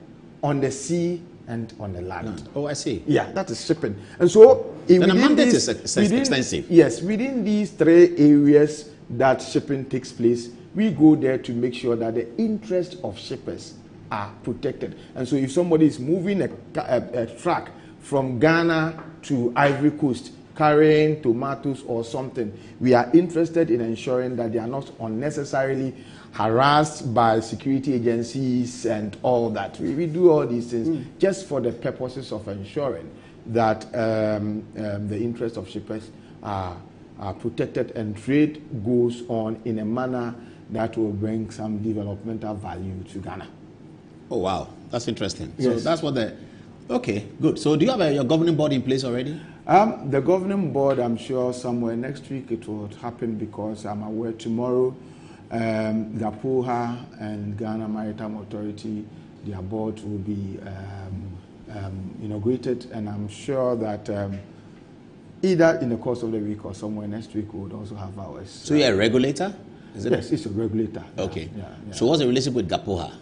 on the sea, and on the land. Oh, I see. Yeah, that is shipping. And so the mandate is extensive. Yes, within these three areas that shipping takes place, we go there to make sure that the interests of shippers are protected. And so if somebody is moving a truck from Ghana to Ivory Coast, carrying tomatoes or something, we are interested in ensuring that they are not unnecessarily harassed by security agencies and all that. We do all these things just for the purposes of ensuring that the interests of shippers are protected and trade goes on in a manner that will bring some developmental value to Ghana. Oh, wow. That's interesting. Yes. So that's what the... Okay, good. So do you have your governing board in place already? The governing board, I'm sure somewhere next week it will happen, because I'm aware tomorrow Gapoha and Ghana Maritime Authority, their board will be inaugurated, and I'm sure that either in the course of the week or somewhere next week we would also have ours. So you're a regulator? Is it? Yes, it's a regulator. Okay. Yeah. So what's the relationship with Gapoha?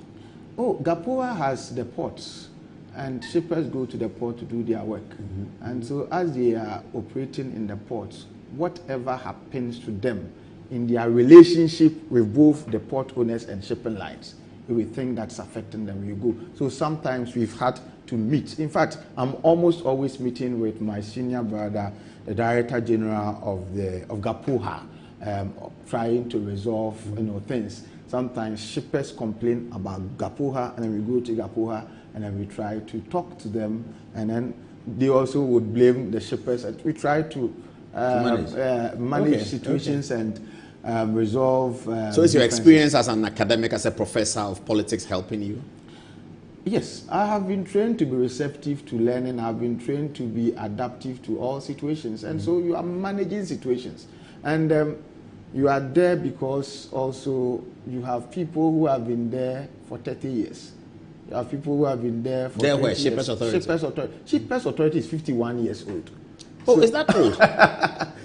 Oh, Gapoha has the ports, and shippers go to the port to do their work. And so as they are operating in the ports, whatever happens to them in their relationship with both the port owners and shipping lines, we think that's affecting them. We go. So sometimes we've had to meet. In fact, I'm almost always meeting with my senior brother, the Director General of Gapoha, trying to resolve things. Sometimes shippers complain about Gapoha, and then we go to Gapoha, and then we try to talk to them, and then they also would blame the shippers. And we try to manage situations and resolve. So is your experience as an academic, as a professor of politics, helping you? Yes, I have been trained to be receptive to learning. I've been trained to be adaptive to all situations. And so you are managing situations. And you are there because also you have people who have been there for 30 years. You have people who have been there for 30 years. Shippers Authority? Shippers Authority is 51 years old. Oh, is that old?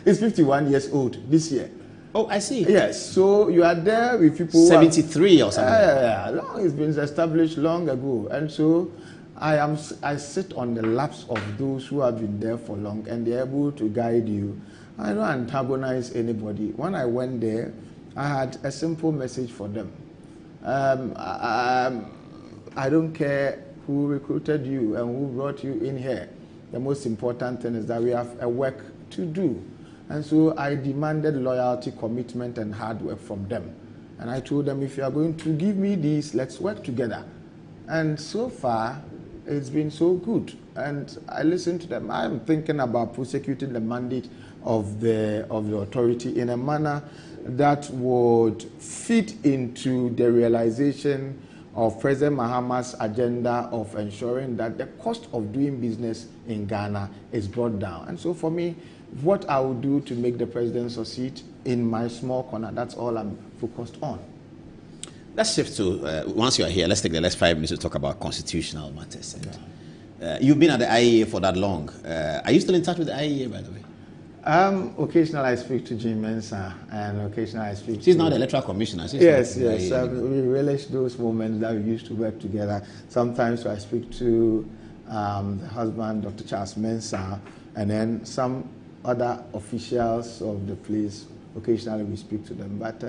It's 51 years old this year. Oh, I see. Yes, so you are there with people 73 or something. Long, it's been established long ago. And so I sit on the laps of those who have been there for long, and they're able to guide you. I don't antagonize anybody. When I went there, I had a simple message for them. I don't care who recruited you and who brought you in here. The most important thing is that we have a work to do. And so I demanded loyalty, commitment, and hard work from them. And I told them, if you are going to give me this, let's work together. And so far, it's been so good. And I listened to them. I'm thinking about prosecuting the mandate of the authority in a manner that would fit into the realization of President Mahama's agenda of ensuring that the cost of doing business in Ghana is brought down. And so for me, what I will do to make the president succeed in my small corner, that's all I'm focused on. Let's shift to, once you're here, let's take the next 5 minutes to talk about constitutional matters. You've been at the IEA for that long. Are you still in touch with the IEA, by the way? Occasionally I speak to Jim Mensah, and occasionally I speak She's now the electoral commissioner. Yes. We relish those moments that we used to work together. Sometimes I speak to the husband, Dr. Charles Mensah, and then some other officials of the place. Occasionally we speak to them. But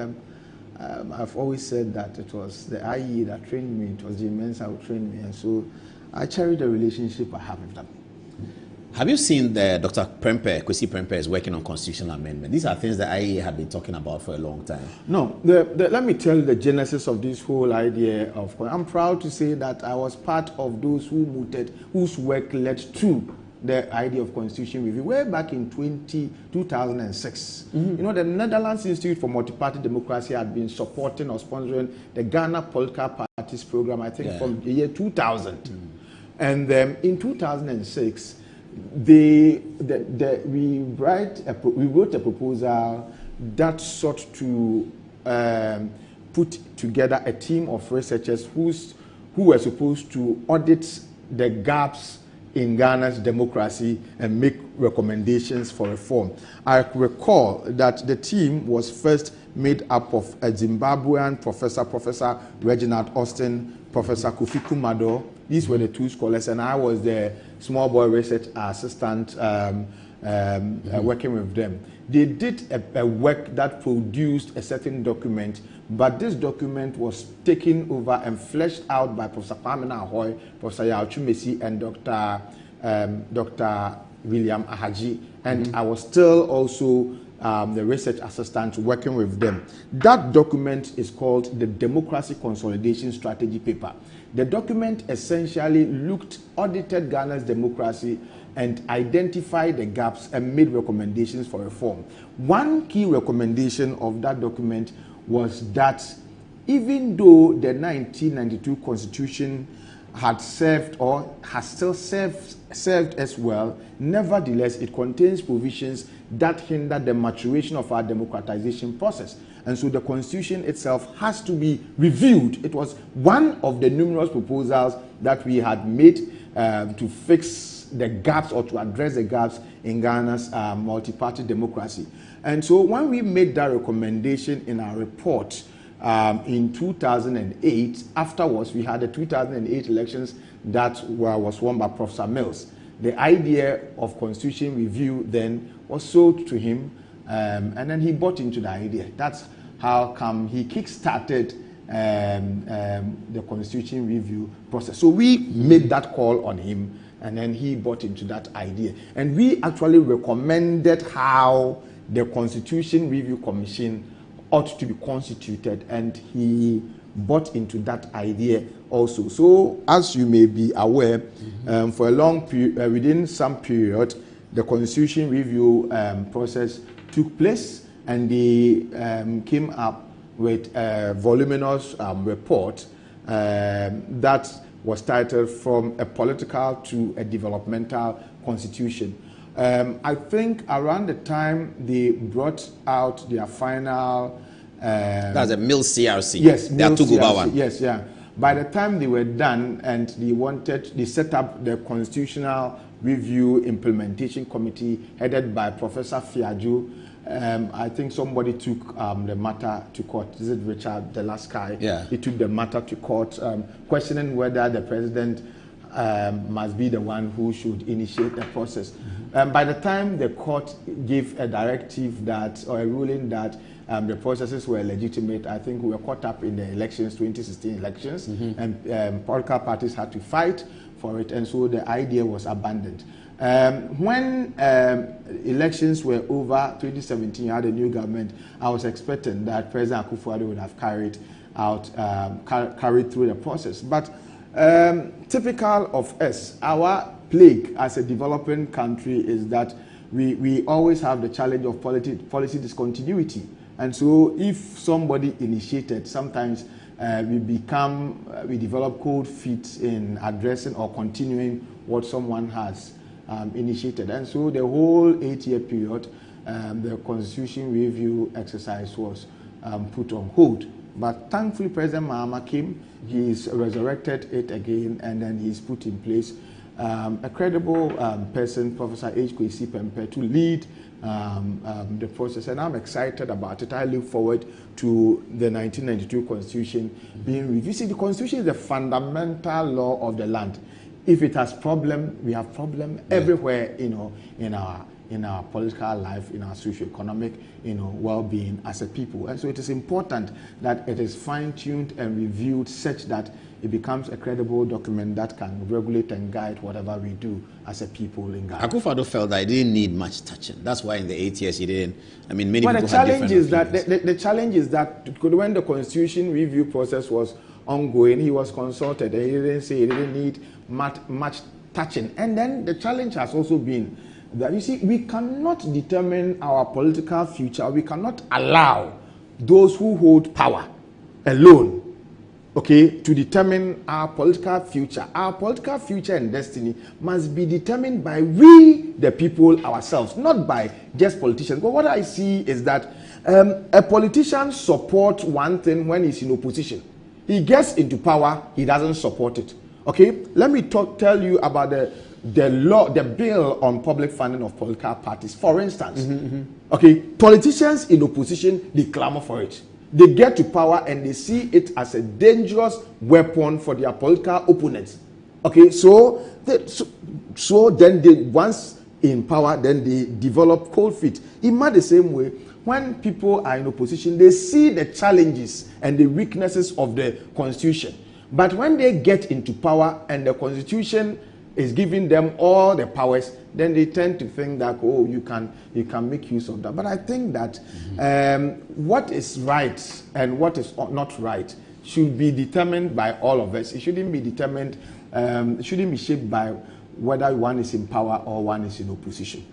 I've always said that it was the IE that trained me. It was Jim Mensah who trained me. And so I cherish the relationship I have with them. Have you seen the Dr. Prempeh, Kwesi Prempeh is working on constitutional amendment? These are things that IEA had been talking about for a long time. No, let me tell you the genesis of this whole idea of, I'm proud to say that I was part of those who mooted, whose work led to the idea of constitution review way back in 2006. You know, the Netherlands Institute for Multi-Party Democracy had been supporting or sponsoring the Ghana Political Parties program, I think, from the year 2000. And in 2006, we wrote a proposal that sought to put together a team of researchers who were supposed to audit the gaps in Ghana's democracy and make recommendations for reform. I recall that the team was first made up of a Zimbabwean professor, Professor Reginald Austin, Professor Kofi Kumado. These were the two scholars, and I was the small boy research assistant working with them. They did a work that produced a certain document, but this document was taken over and fleshed out by Professor Kwame Nahoy, Professor Yao Chumesi, and Dr. William Ahaji. And I was still also the research assistant working with them. That document is called the Democracy Consolidation Strategy Paper. The document essentially audited Ghana's democracy and identified the gaps and made recommendations for reform. One key recommendation of that document was that even though the 1992 Constitution had served or has still served as well, nevertheless, it contains provisions that hinder the maturation of our democratization process. And so the Constitution itself has to be reviewed. It was one of the numerous proposals that we had made to fix the gaps or to address the gaps in Ghana's multi-party democracy. And so when we made that recommendation in our report in 2008, afterwards we had the 2008 elections that was won by Professor Mills. The idea of constitution review then was sold to him, and then he bought into the idea. That's how come he kick-started the constitution review process. So we made that call on him, and then he bought into that idea. And we actually recommended how the Constitution Review Commission ought to be constituted, and he bought into that idea also. So as you may be aware, for a long period, within some period, the Constitution Review process took place, and they came up with a voluminous report that was titled From a Political to a Developmental Constitution. I think around the time they brought out their final... That's a Mills CRC. Yes, Mills CRC. Yes, yeah. By the time they were done and they set up the Constitutional Review Implementation Committee headed by Professor Fiaju. I think somebody took the matter to court. Is it Richard the last guy? Yeah. He took the matter to court, questioning whether the president must be the one who should initiate the process. By the time the court gave a directive that, or a ruling that the processes were legitimate, I think we were caught up in the elections, 2016 elections, and political parties had to fight for it, and so the idea was abandoned. When elections were over, 2017, you had a new government, I was expecting that President Akufo-Addo would have carried through the process. But typical of us, our plague as a developing country is that we always have the challenge of policy discontinuity. And so if somebody initiated, sometimes we develop cold feet in addressing or continuing what someone has initiated. And so the whole 8-year period, the Constitution Review exercise was put on hold. But thankfully, President Mahama came, he's resurrected it again, and then he's put in place a credible person, Professor H. Kwesi Pempe, to lead the process. And I'm excited about it. I look forward to the 1992 Constitution being reviewed. You see, the Constitution is the fundamental law of the land. If it has problem, we have problem everywhere, in our political life, in our socio-economic, well-being as a people. And so it is important that it is fine-tuned and reviewed such that it becomes a credible document that can regulate and guide whatever we do as a people in Ghana. Akufo-Addo felt that it didn't need much touching. That's why in the 8 years he didn't. I mean, many people had different opinions. The challenge is that when the Constitution review process was ongoing, he was consulted and he didn't say he didn't need much touching. And then the challenge has also been that, you see, we cannot determine our political future. We cannot allow those who hold power alone, okay, to determine our political future. Our political future and destiny must be determined by we, the people, ourselves, not by just politicians. But what I see is that a politician supports one thing when he's in opposition. He gets into power, he doesn't support it. Okay, let me tell you about the bill on public funding of political parties. For instance, okay, politicians in opposition, they clamor for it. They get to power and they see it as a dangerous weapon for their political opponents. Okay, so then they, once in power, then they develop cold feet. In much the same way, when people are in opposition, they see the challenges and the weaknesses of the Constitution. But when they get into power and the Constitution is giving them all the powers, then they tend to think that, oh, you can make use of that. But I think that what is right and what is not right should be determined by all of us. It shouldn't be determined, it shouldn't be shaped by whether one is in power or one is in opposition.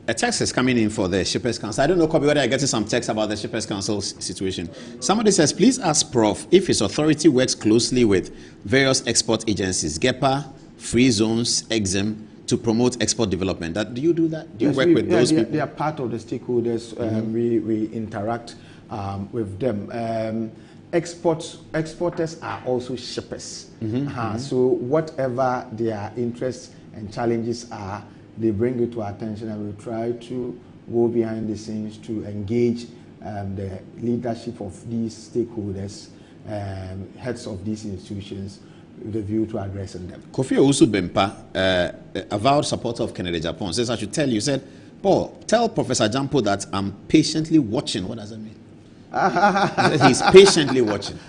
A text is coming in for the Shippers Council. I don't know, Kobe, whether I'm getting some text about the Shippers Council situation. Somebody says, please ask Prof if his authority works closely with various export agencies, GEPA, Free Zones, EXIM, to promote export development. Do you do that? Do you work with those people? They are part of the stakeholders. We interact with them. Exporters are also shippers. So whatever their interests and challenges are, they bring it to our attention, and we try to go behind the scenes to engage the leadership of these stakeholders, heads of these institutions, with a view to addressing them. Kofi Owusu Bempah, avowed supporter of Kennedy Japan, says, I should tell you, said, Paul, tell Professor Gyampo that I'm patiently watching. What does that mean? He said he's patiently watching.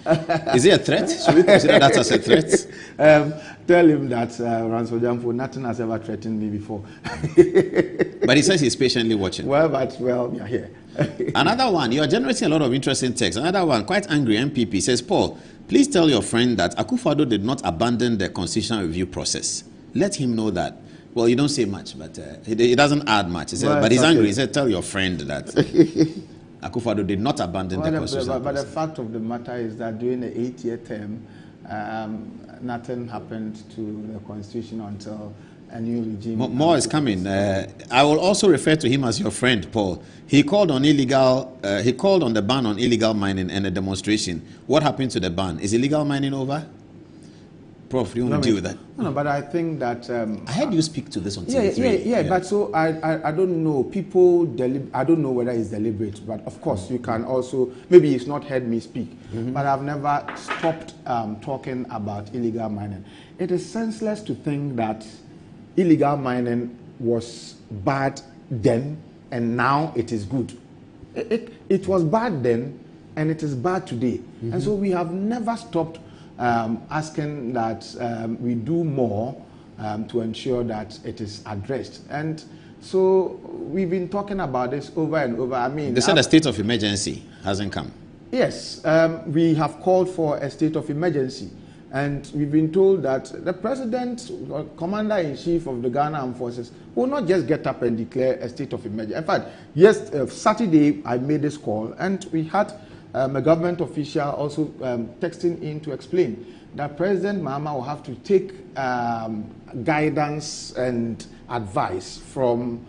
Is it a threat? Should we consider that as a threat? Tell him that, Ranso Gyampo, nothing has ever threatened me before. But he says he's patiently watching. Well, we are here. Another one, you are generating a lot of interesting text. Another one, quite angry MPP, says, Paul, please tell your friend that Akufo-Addo did not abandon the constitutional review process. Let him know that. Well, you don't say much, but he doesn't add much. He said, but he's angry. He said, tell your friend that Akufo-Addo did not abandon the constitutional process. But the fact of the matter is that during the 8-year term, nothing happened to the constitution until a new regime. More is coming. I will also refer to him as your friend, Paul. He called on the ban on illegal mining and a demonstration. What happened to the ban? Is illegal mining over? Prof, do you want to deal with that? No, but I think that I heard you speak to this on TV3. Yeah. But so I don't know. I don't know whether it's deliberate, but of course you can also, maybe he's not heard me speak, but I've never stopped talking about illegal mining. It is senseless to think that illegal mining was bad then and now it is good. It was bad then and it is bad today. And so we have never stopped asking that we do more to ensure that it is addressed. And so we've been talking about this over and over. I mean, they said a state of emergency hasn't come. Yes, we have called for a state of emergency. And we've been told that the president, commander-in-chief of the Ghana Armed Forces, will not just get up and declare a state of emergency. In fact, yes, Saturday I made this call, and we had a government official also texting in to explain that President Mahama will have to take guidance and advice from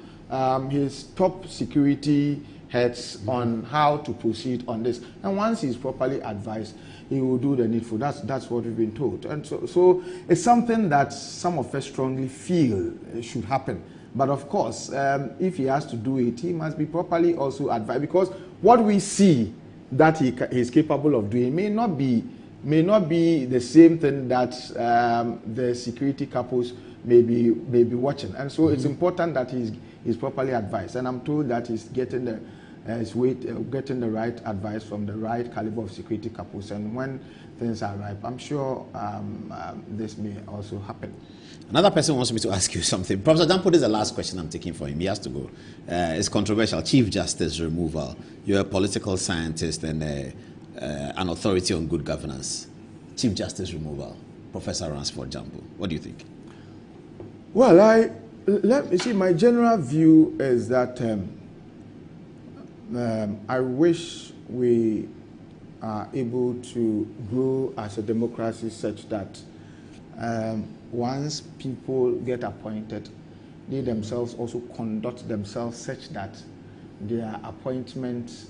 his top security heads on how to proceed on this. And once he's properly advised, he will do the needful. That's what we've been told. And so it's something that some of us strongly feel should happen. But of course, if he has to do it, he must be properly also advised, because what we see that he is capable of doing may not be the same thing that the security couples may be watching. And so it's important that he's properly advised. And I'm told that he's getting the right advice from the right caliber of security couples. And when things are ripe, I'm sure this may also happen. Another person wants me to ask you something. Professor Gyampo, this is the last question I'm taking for him. He has to go. It's controversial. Chief Justice removal. You're a political scientist and an authority on good governance. Chief Justice removal. Professor Ransford Gyampo. What do you think? Well, let me see. My general view is that I wish we are able to grow as a democracy such that once people get appointed, they themselves also conduct themselves such that their appointment,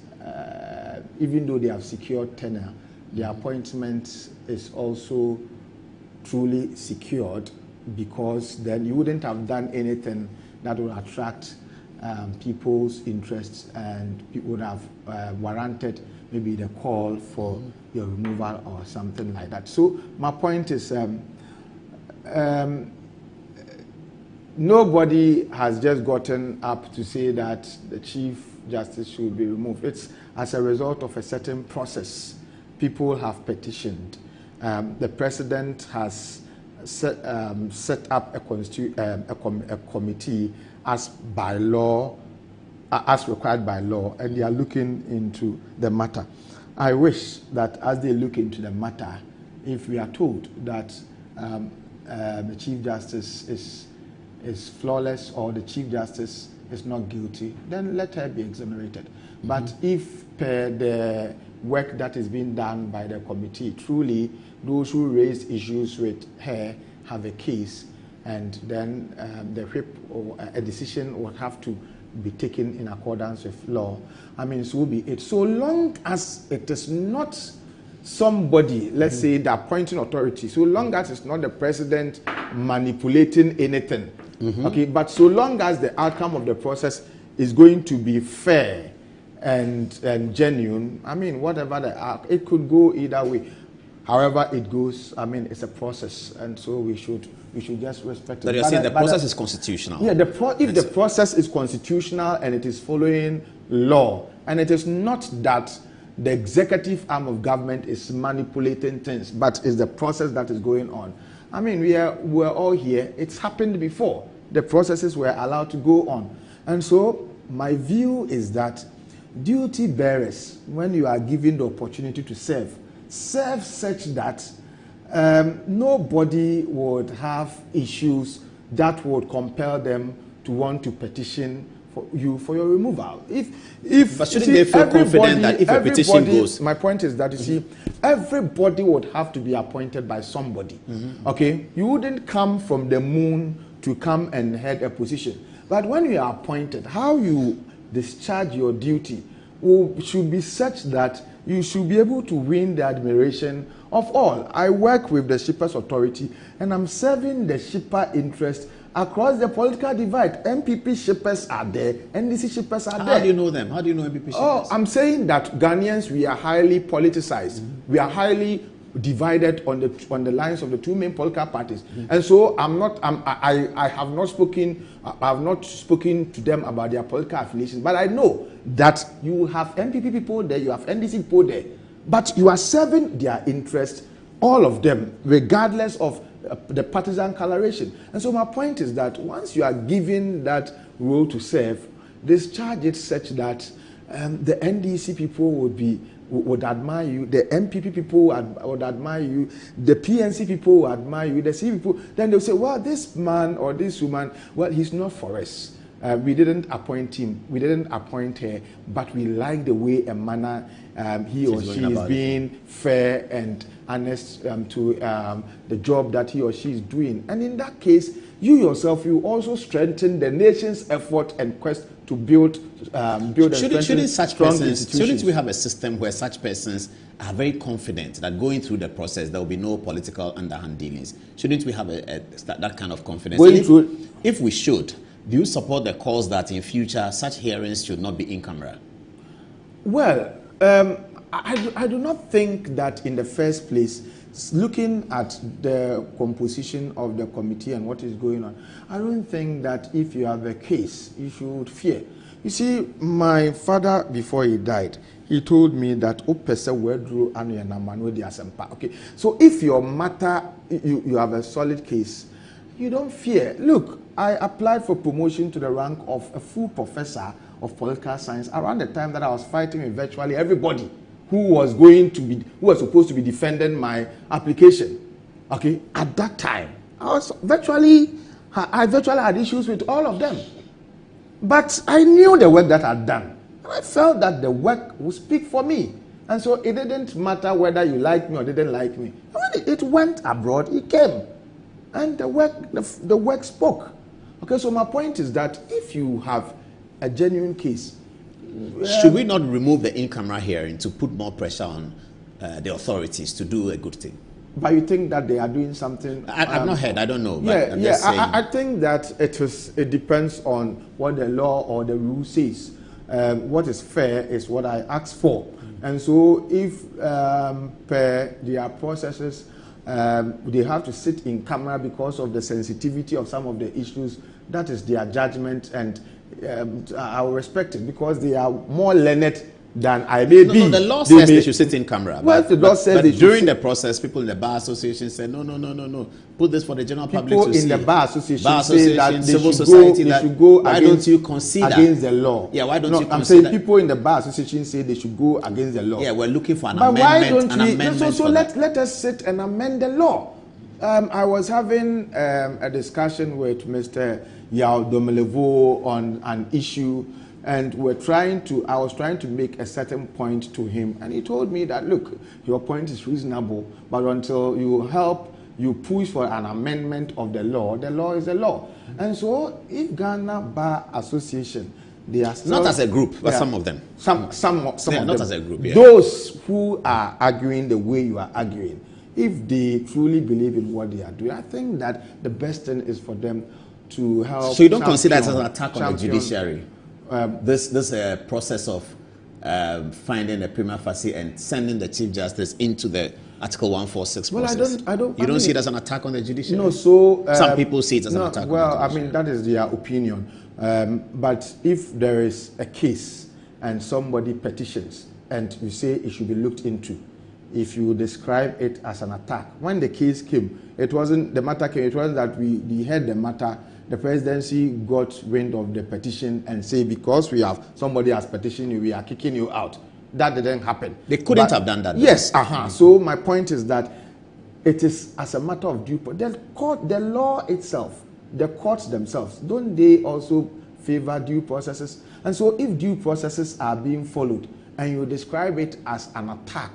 even though they have secured tenure, their appointment is also truly secured, because then you wouldn't have done anything that would attract people's interests, and people would have warranted maybe the call for your removal or something like that. So my point is, nobody has just gotten up to say that the Chief Justice should be removed. It's as a result of a certain process. People have petitioned. The President has set up a committee as by law, as required by law, and they are looking into the matter. I wish that as they look into the matter, if we are told that the Chief Justice is flawless, or the Chief Justice is not guilty, then let her be exonerated. But if per the work that is being done by the committee, truly those who raised issues with her have a case, and then the whip or a decision will have to be taken in accordance with law. I mean, so will be it. So long as it is not somebody, let's say the appointing authority, so long as it's not the president manipulating anything, okay, but so long as the outcome of the process is going to be fair and genuine, I mean, whatever it could go either way. However it goes, I mean, it's a process, and so we should just respect it. But you're saying the process is constitutional. Yeah, if the process is constitutional and it is following law, and it is not that the executive arm of government is manipulating things, but it's the process that is going on. I mean, we're all here. It's happened before. The processes were allowed to go on. And so my view is that duty bearers, when you are given the opportunity to serve such that nobody would have issues that would compel them to want to petition for your removal. But shouldn't they feel confident that if a petition goes? My point is that, you see, everybody would have to be appointed by somebody. Okay? You wouldn't come from the moon to come and head a position. But when you are appointed, how you discharge your duty should be such that you should be able to win the admiration of all. I work with the Shippers Authority, and I'm serving the shipper interest across the political divide. MPP shippers are there, NDC shippers are there. How do you know them? How do you know MPP shippers? Oh, I'm saying that Ghanaians, we are highly politicized. We are highly divided on the lines of the two main political parties, and so I have not spoken to them about their political affiliations. But I know that you have MPP people there, you have NDC people there, but you are serving their interest, all of them, regardless of the partisan coloration. And so my point is that once you are given that role to serve, discharge it such that the NDC people would admire you, the MPP people would admire you, the PNC people would admire you, the C people, then they'll say, well, this man or this woman, well, he's not for us. We didn't appoint him, we didn't appoint her, but we like the way and manner he or she is being fair and honest to the job that he or she is doing. And in that case, you yourself, you also strengthen the nation's effort and quest to build shouldn't such persons, shouldn't we have a system where such persons are very confident that going through the process there will be no political underhand dealings? Shouldn't we have that kind of confidence? If we should, do you support the cause that in future such hearings should not be in camera? Well, I do not think that in the first place, looking at the composition of the committee and what is going on, I don't think that if you have a case, you should fear. You see, my father, before he died, he told me that okay, so if your matter, you have a solid case, you don't fear. Look, I applied for promotion to the rank of a full professor of political science around the time that I was fighting with virtually everybody who was supposed to be defending my application. Okay, at that time, I virtually had issues with all of them. But I knew the work that I'd done. And I felt that the work would speak for me. And so it didn't matter whether you liked me or didn't like me. When it went abroad, it came. And the work spoke. Okay, so my point is that if you have a genuine case, should we not remove the in-camera hearing to put more pressure on the authorities to do a good thing? But you think that they are doing something? I've not heard. I don't know. But I think that it depends on what the law or the rule says. What is fair is what I asked for. And so if per their processes, they have to sit in camera because of the sensitivity of some of the issues, that is their judgment, and I will respect it because they are more learned than I may be. No, the law says they should sit in camera. Well, the law says they should. During the process, people in the Bar Association said, no. Put this for the general public to see. People in the Bar Association say that civil society, they should go why don't you consider against the law? Yeah, why don't you consider? I'm saying people in the Bar Association say they should go against the law. Yeah, we're looking for an amendment. But why don't we? So let us sit and amend the law. I was having a discussion with Mr. Yao Domelevo on an issue, and I was trying to make a certain point to him, and he told me that, look, your point is reasonable, but until you push for an amendment of the law is the law. And so if Ghana Bar Association, they are still, not as a group, but some of them. Some of them. Not as a group, yeah. Those who are arguing the way you are arguing, if they truly believe in what they are doing, I think that the best thing is for them to help. So you don't consider it as an attack on the judiciary? This process of finding a prima facie and sending the Chief Justice into the Article 146 process. I don't. You don't see it as an attack on the judiciary? No, so some people see it as an attack. Well, on the I mean, that is their opinion. But if there is a case and somebody petitions and you say it should be looked into, if you describe it as an attack, when the case came, it wasn't that we heard the matter. The presidency got wind of the petition and say, because somebody has petitioned you, we are kicking you out. That didn't happen. They couldn't have done that. Yes. So my point is that it is as a matter of due process. The law itself, the courts themselves, don't they also favor due processes? And so if due processes are being followed and you describe it as an attack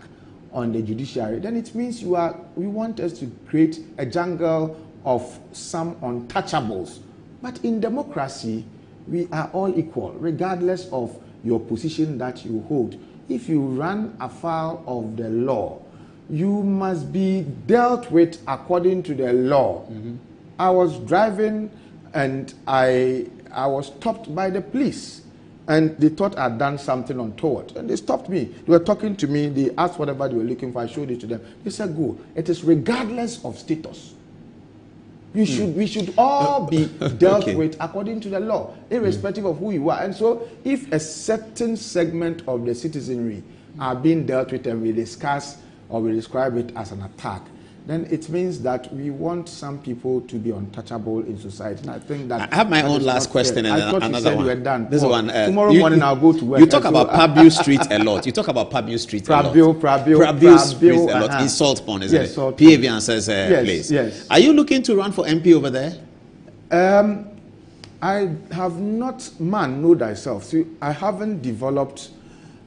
on the judiciary, then it means we want us to create a jungle of some untouchables. But in democracy, we are all equal, regardless of your position that you hold. If you run afoul of the law, you must be dealt with according to the law. I was driving and I was stopped by the police, and they thought I'd done something untoward, and they stopped me. They were talking to me, they asked whatever they were looking for, I showed it to them. They said, go. It is regardless of status. We should all be dealt with according to the law, irrespective of who you are. And so if a certain segment of the citizenry are being dealt with and we discuss or we describe it as an attack, then it means that we want some people to be untouchable in society. And I think that I have my own last question and another one. You were done. This one. Tomorrow morning I'll go to work. You talk about Pabio Street a lot. You talk about Pabio Street a lot. Pabio Street a lot. In Salt Pond, isn't it? PAV answers place. Yes. Are you looking to run for MP over there? I have not, know thyself. See, I haven't developed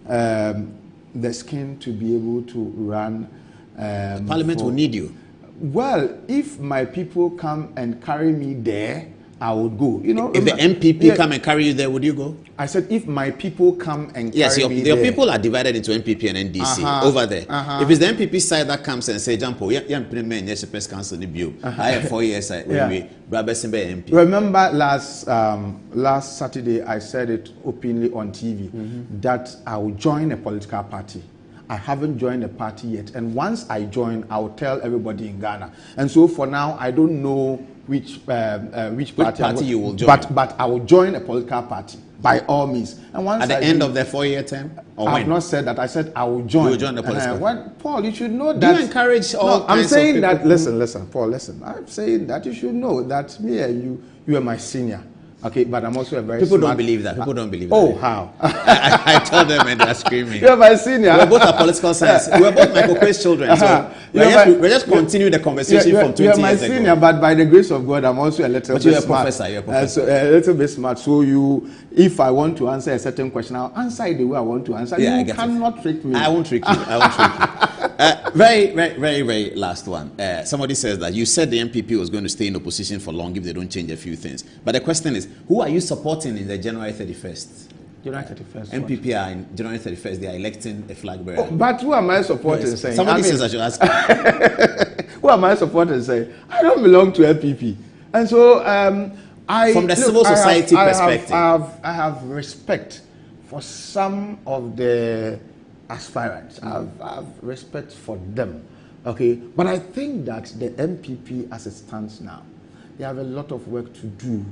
the skin to be able to run. Parliament will need you. Well, if my people come and carry me there, I would go. If the MPP come and carry you there, would you go? I said, if my people come and carry me there. Yes, your people are divided into MPP and NDC over there. If it's the MPP side that comes and say, Gyampo, yes, press council I have 4 years. Remember last Saturday, I said it openly on TV that I will join a political party. I haven't joined a party yet, and once I join, I will tell everybody in Ghana. And so for now, I don't know which party you will join. But I will join a political party by all means. And once at the end of the 4-year term, or I have not said that. I said I will join. You will join the political party. Paul, you should know that. Do you encourage all? I'm saying that. Listen, Paul. Listen. I'm saying that you should know that me and you are my senior. Okay, but I'm also a very People don't believe that. People don't believe that. Oh, how? I tell them and they're screaming. You're my senior. We're both at political science. We're both Michael Quay's children. So we're just continuing the conversation from 20 years ago. You're my senior, but by the grace of God, I'm also a little bit smart. You're a professor. You're a professor. So a little bit smart. So if I want to answer a certain question, I'll answer it the way I want to answer. Yeah, you cannot trick me. I won't trick you. I won't trick you. Very last one. Somebody says that you said the MPP was going to stay in opposition for long if they don't change a few things. But the question is, who are you supporting in the January 31st? January 31st. MPP are in January 31st. They are electing a flag bearer. But who am I supporting? Yes. Saying? Somebody says I should ask. Who am I supporting? Saying I don't belong to MPP, and so from the civil society perspective, I have respect for some of the aspirants. I have respect for them. Okay, but I think that the MPP, as it stands now, they have a lot of work to do.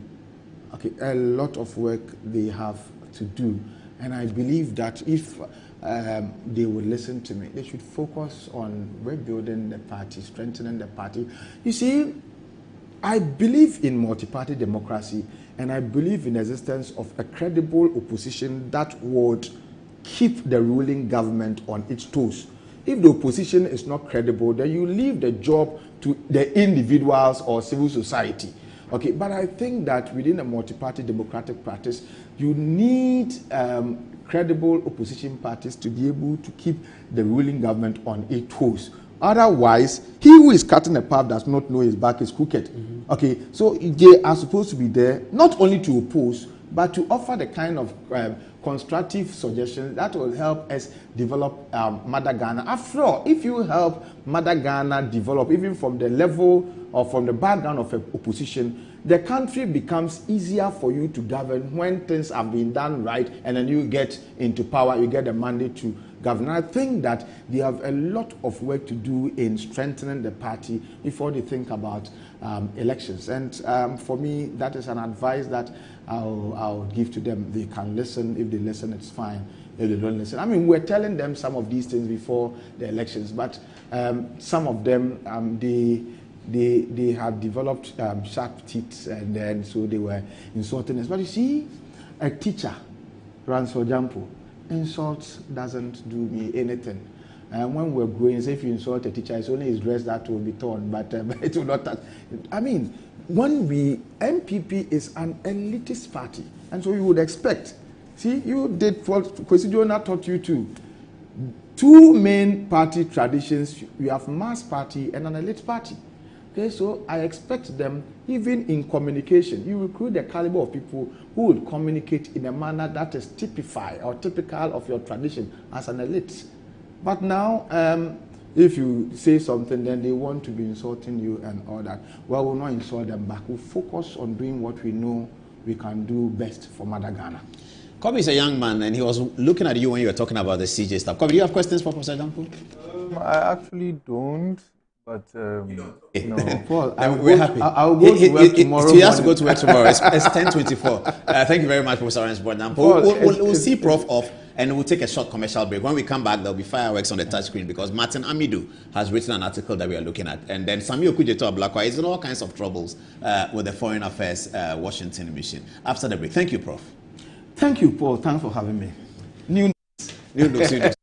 Okay, a lot of work they have to do, and I believe that if they would listen to me, they should focus on rebuilding the party, strengthening the party. You see, I believe in multi-party democracy, and I believe in the existence of a credible opposition that would keep the ruling government on its toes. If the opposition is not credible, then you leave the job to the individuals or civil society. Okay, but I think that within a multi-party democratic practice, you need credible opposition parties to be able to keep the ruling government on its toes. Otherwise, he who is cutting a path does not know his back is crooked. Okay, so they are supposed to be there not only to oppose, but to offer the kind of constructive suggestions that will help us develop Mother Ghana. After all, if you help Mother Ghana develop, even from the level or from the background of opposition, the country becomes easier for you to govern when things have been done right, and then you get into power, you get the mandate to govern. I think that they have a lot of work to do in strengthening the party before they think about elections. And for me, that is an advice that I'll give to them. They can listen. If they listen, it's fine. If they don't listen, I mean, we're telling them some of these things before the elections, but some of them, they have developed sharp teeth, and then so they were insulting us. But you see, a teacher runs for Gyampo. Insult doesn't do me anything. And when we're growing, if you insult a teacher, it's only his dress that will be torn, but it will not touch. I mean, NPP is an elitist party, and so you would expect. See, you did what Kwesi Jonah taught you to. Two main party traditions: you have mass party and an elite party. Okay, so I expect them, even in communication, you recruit the caliber of people who will communicate in a manner that is typified or typical of your tradition as an elite. But now, if you say something, then they want to be insulting you and all that. Well, we'll not insult them back. We'll focus on doing what we know we can do best for Mother Ghana. Kobe is a young man, and he was looking at you when you were talking about the CJ stuff. Kobe, do you have questions for Professor Gyampo? I actually don't. But no, Paul, we're happy. I'll go to work tomorrow. He has to go to work tomorrow. It's 10:24. Thank you very much, Professor Gyampo. We'll see Prof off, and we'll take a short commercial break. When we come back, there'll be fireworks on the touch screen because Martin Amidu has written an article that we are looking at, and then Samuel Kujeto Ablakwa is in all kinds of troubles with the Foreign Affairs Washington mission. After the break, thank you, Prof. Thank you, Paul. Thanks for having me. New looks.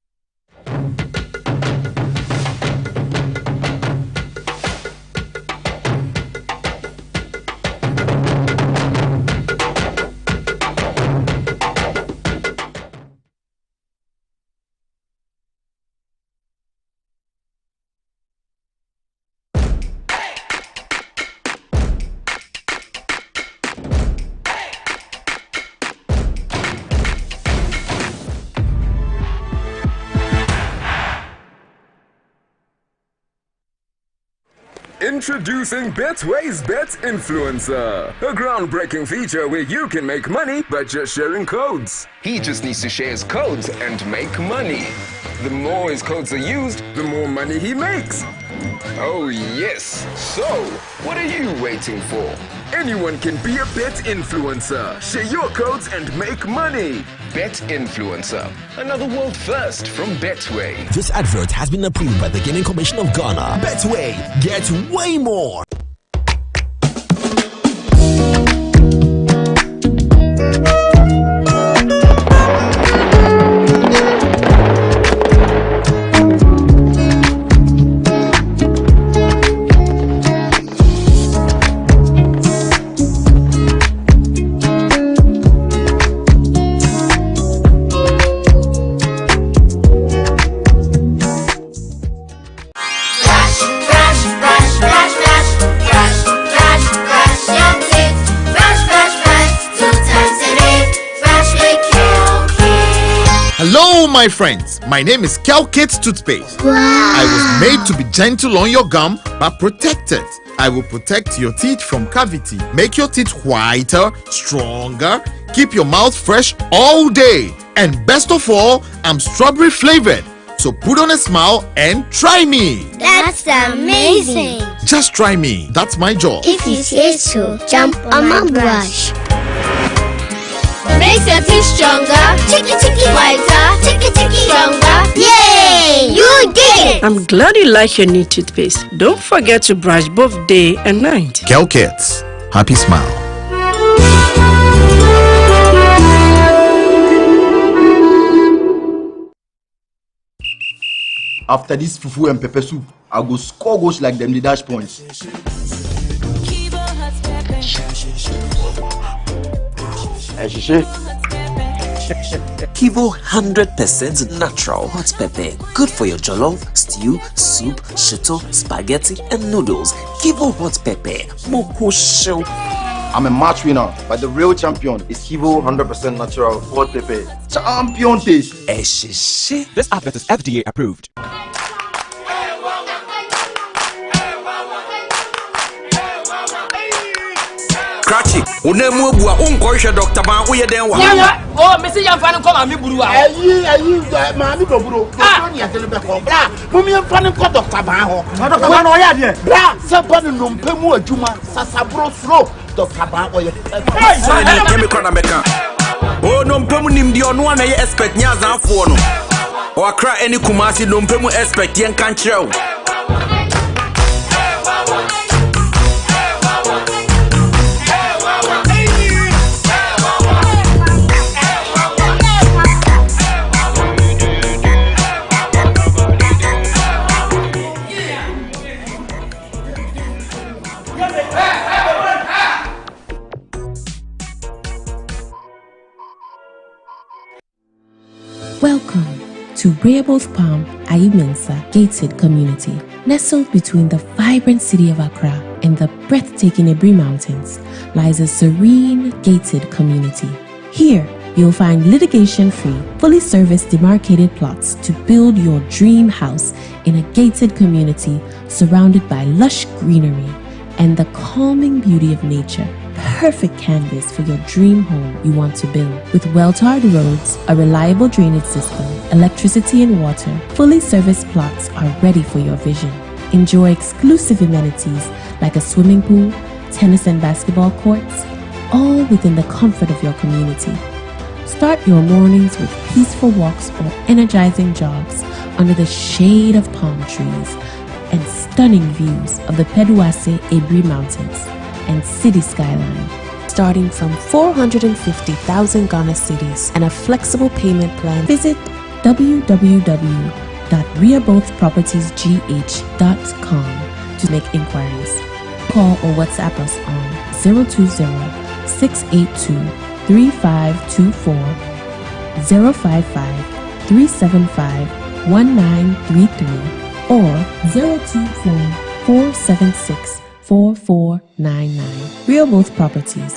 Introducing Betway's Bet Influencer, a groundbreaking feature where you can make money by just sharing codes. He just needs to share his codes and make money. The more his codes are used, the more money he makes. Oh yes, so what are you waiting for? Anyone can be a bet influencer. Share your codes and make money. Bet Influencer, another world first from Betway. This advert has been approved by the Gaming Commission of Ghana. Betway, get way more. Hello, my friends. My name is Kelkit Toothpaste. Wow. I was made to be gentle on your gum, but protected. I will protect your teeth from cavity, make your teeth whiter, stronger, keep your mouth fresh all day. And best of all, I'm strawberry flavored. So put on a smile and try me. That's amazing. Just try me. That's my job. If you say so, jump on my brush. Makes your teeth stronger, chicky whiter, chicky stronger. Yay! You did it! I'm glad you like your new toothpaste. Don't forget to brush both day and night. Kelkits, happy smile. After this fufu and pepper soup, I go score goals like them the dash points. Kivo 100% natural hot pepper. Good for your jollof, stew, soup, shito, spaghetti, and noodles. Kivo hot pepper. Moko show. I'm a match winner, but the real champion is Kivo 100% natural hot pepper. Champion taste. This advert is FDA approved. Cratchy, unemu bua unkoisha Dr. Ban uye denwa. Oh, Mr. Yamfani come and me buru wa. Mami do buru. Ni atele be ko. Bra, mumi Yamfani ko Dr. Ban ho. Dr. Ban o ya de. Bra, se ba no mpemu adwuma, sasabro slow. Dr. Ban o ye. Hey, let me call America. Oh, no mpemu nimdi onu na ye expect nya zanfo no. O akra any Kumasi no mpemu expect yen kan kire. Welcome to Rehoboth Palm Ayumensa Gated Community. Nestled between the vibrant city of Accra and the breathtaking Ebri Mountains lies a serene gated community. Here, you'll find litigation-free, fully serviced demarcated plots to build your dream house in a gated community surrounded by lush greenery and the calming beauty of nature. Perfect canvas for your dream home you want to build. With well-tarred roads, a reliable drainage system, electricity and water, fully serviced plots are ready for your vision. Enjoy exclusive amenities like a swimming pool, tennis and basketball courts, all within the comfort of your community. Start your mornings with peaceful walks or energizing jogs under the shade of palm trees and stunning views of the Peduase Ebri Mountains and city skyline. Starting from 450,000 Ghana cedis and a flexible payment plan, visit www.rehobothpropertiesgh.com to make inquiries. Call or WhatsApp us on 020-682-3524, 055-375-1933, or 024-476-4499. Rehoboth Properties,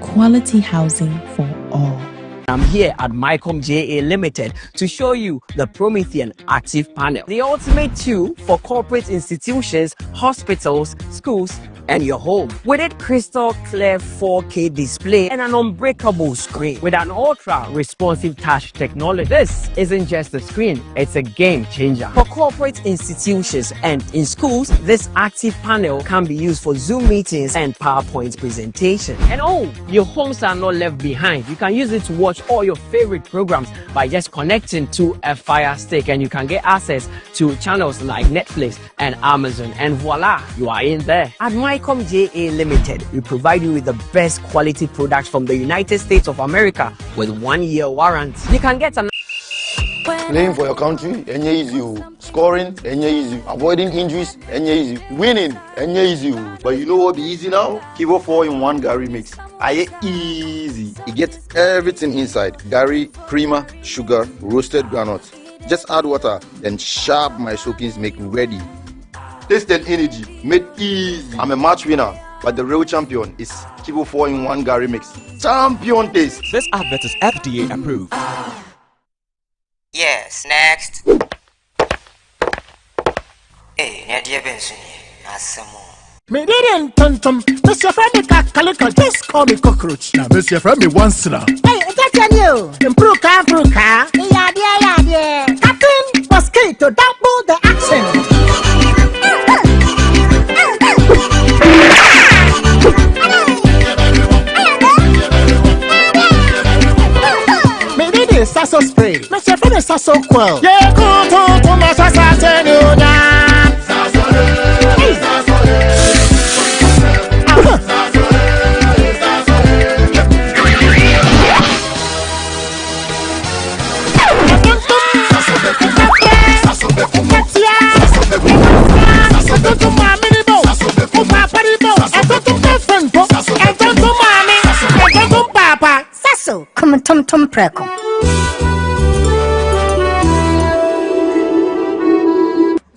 quality housing for all. I'm here at Mycom JA Limited to show you the Promethean Active Panel, the ultimate tool for corporate institutions, hospitals, schools, and your home. With its crystal clear 4K display and an unbreakable screen with an ultra responsive touch technology. This isn't just a screen, it's a game changer. For corporate institutions and in schools, this active panel can be used for Zoom meetings and PowerPoint presentation. And oh, your homes are not left behind. You can use it to watch all your favorite programs by just connecting to a Fire Stick, and you can get access to channels like Netflix and Amazon, and voila, you are in there. At Mycom JA Limited, we provide you with the best quality products from the United States of America with 1-year warranty. You can get an Playing for your country, easy. Scoring, easy. Avoiding injuries, easy. Winning, easy. But you know what be easy now? Kivo 4-in-1 Gary mix. Easy. It gets everything inside. Gary, creamer, sugar, roasted granules. Just add water, then sharp my soakings make ready. Taste and energy, made easy. I'm a match winner, but the real champion is Kivo 4-in-1 Gary mix. Champion taste. This advert is FDA approved. Yes, next. Hey, Nadia Benson, Asamo. Me didn't tontum. Mr. Freddy Calico, just call me cockroach. Now, Mr. Freddy once now. Hey, that's you. Improve car. Yeah. Captain Mosquito, double the action. Sasso spray. Mr. Freddy Sasso quell. Yeah, go to my Sasso. Tom Preko.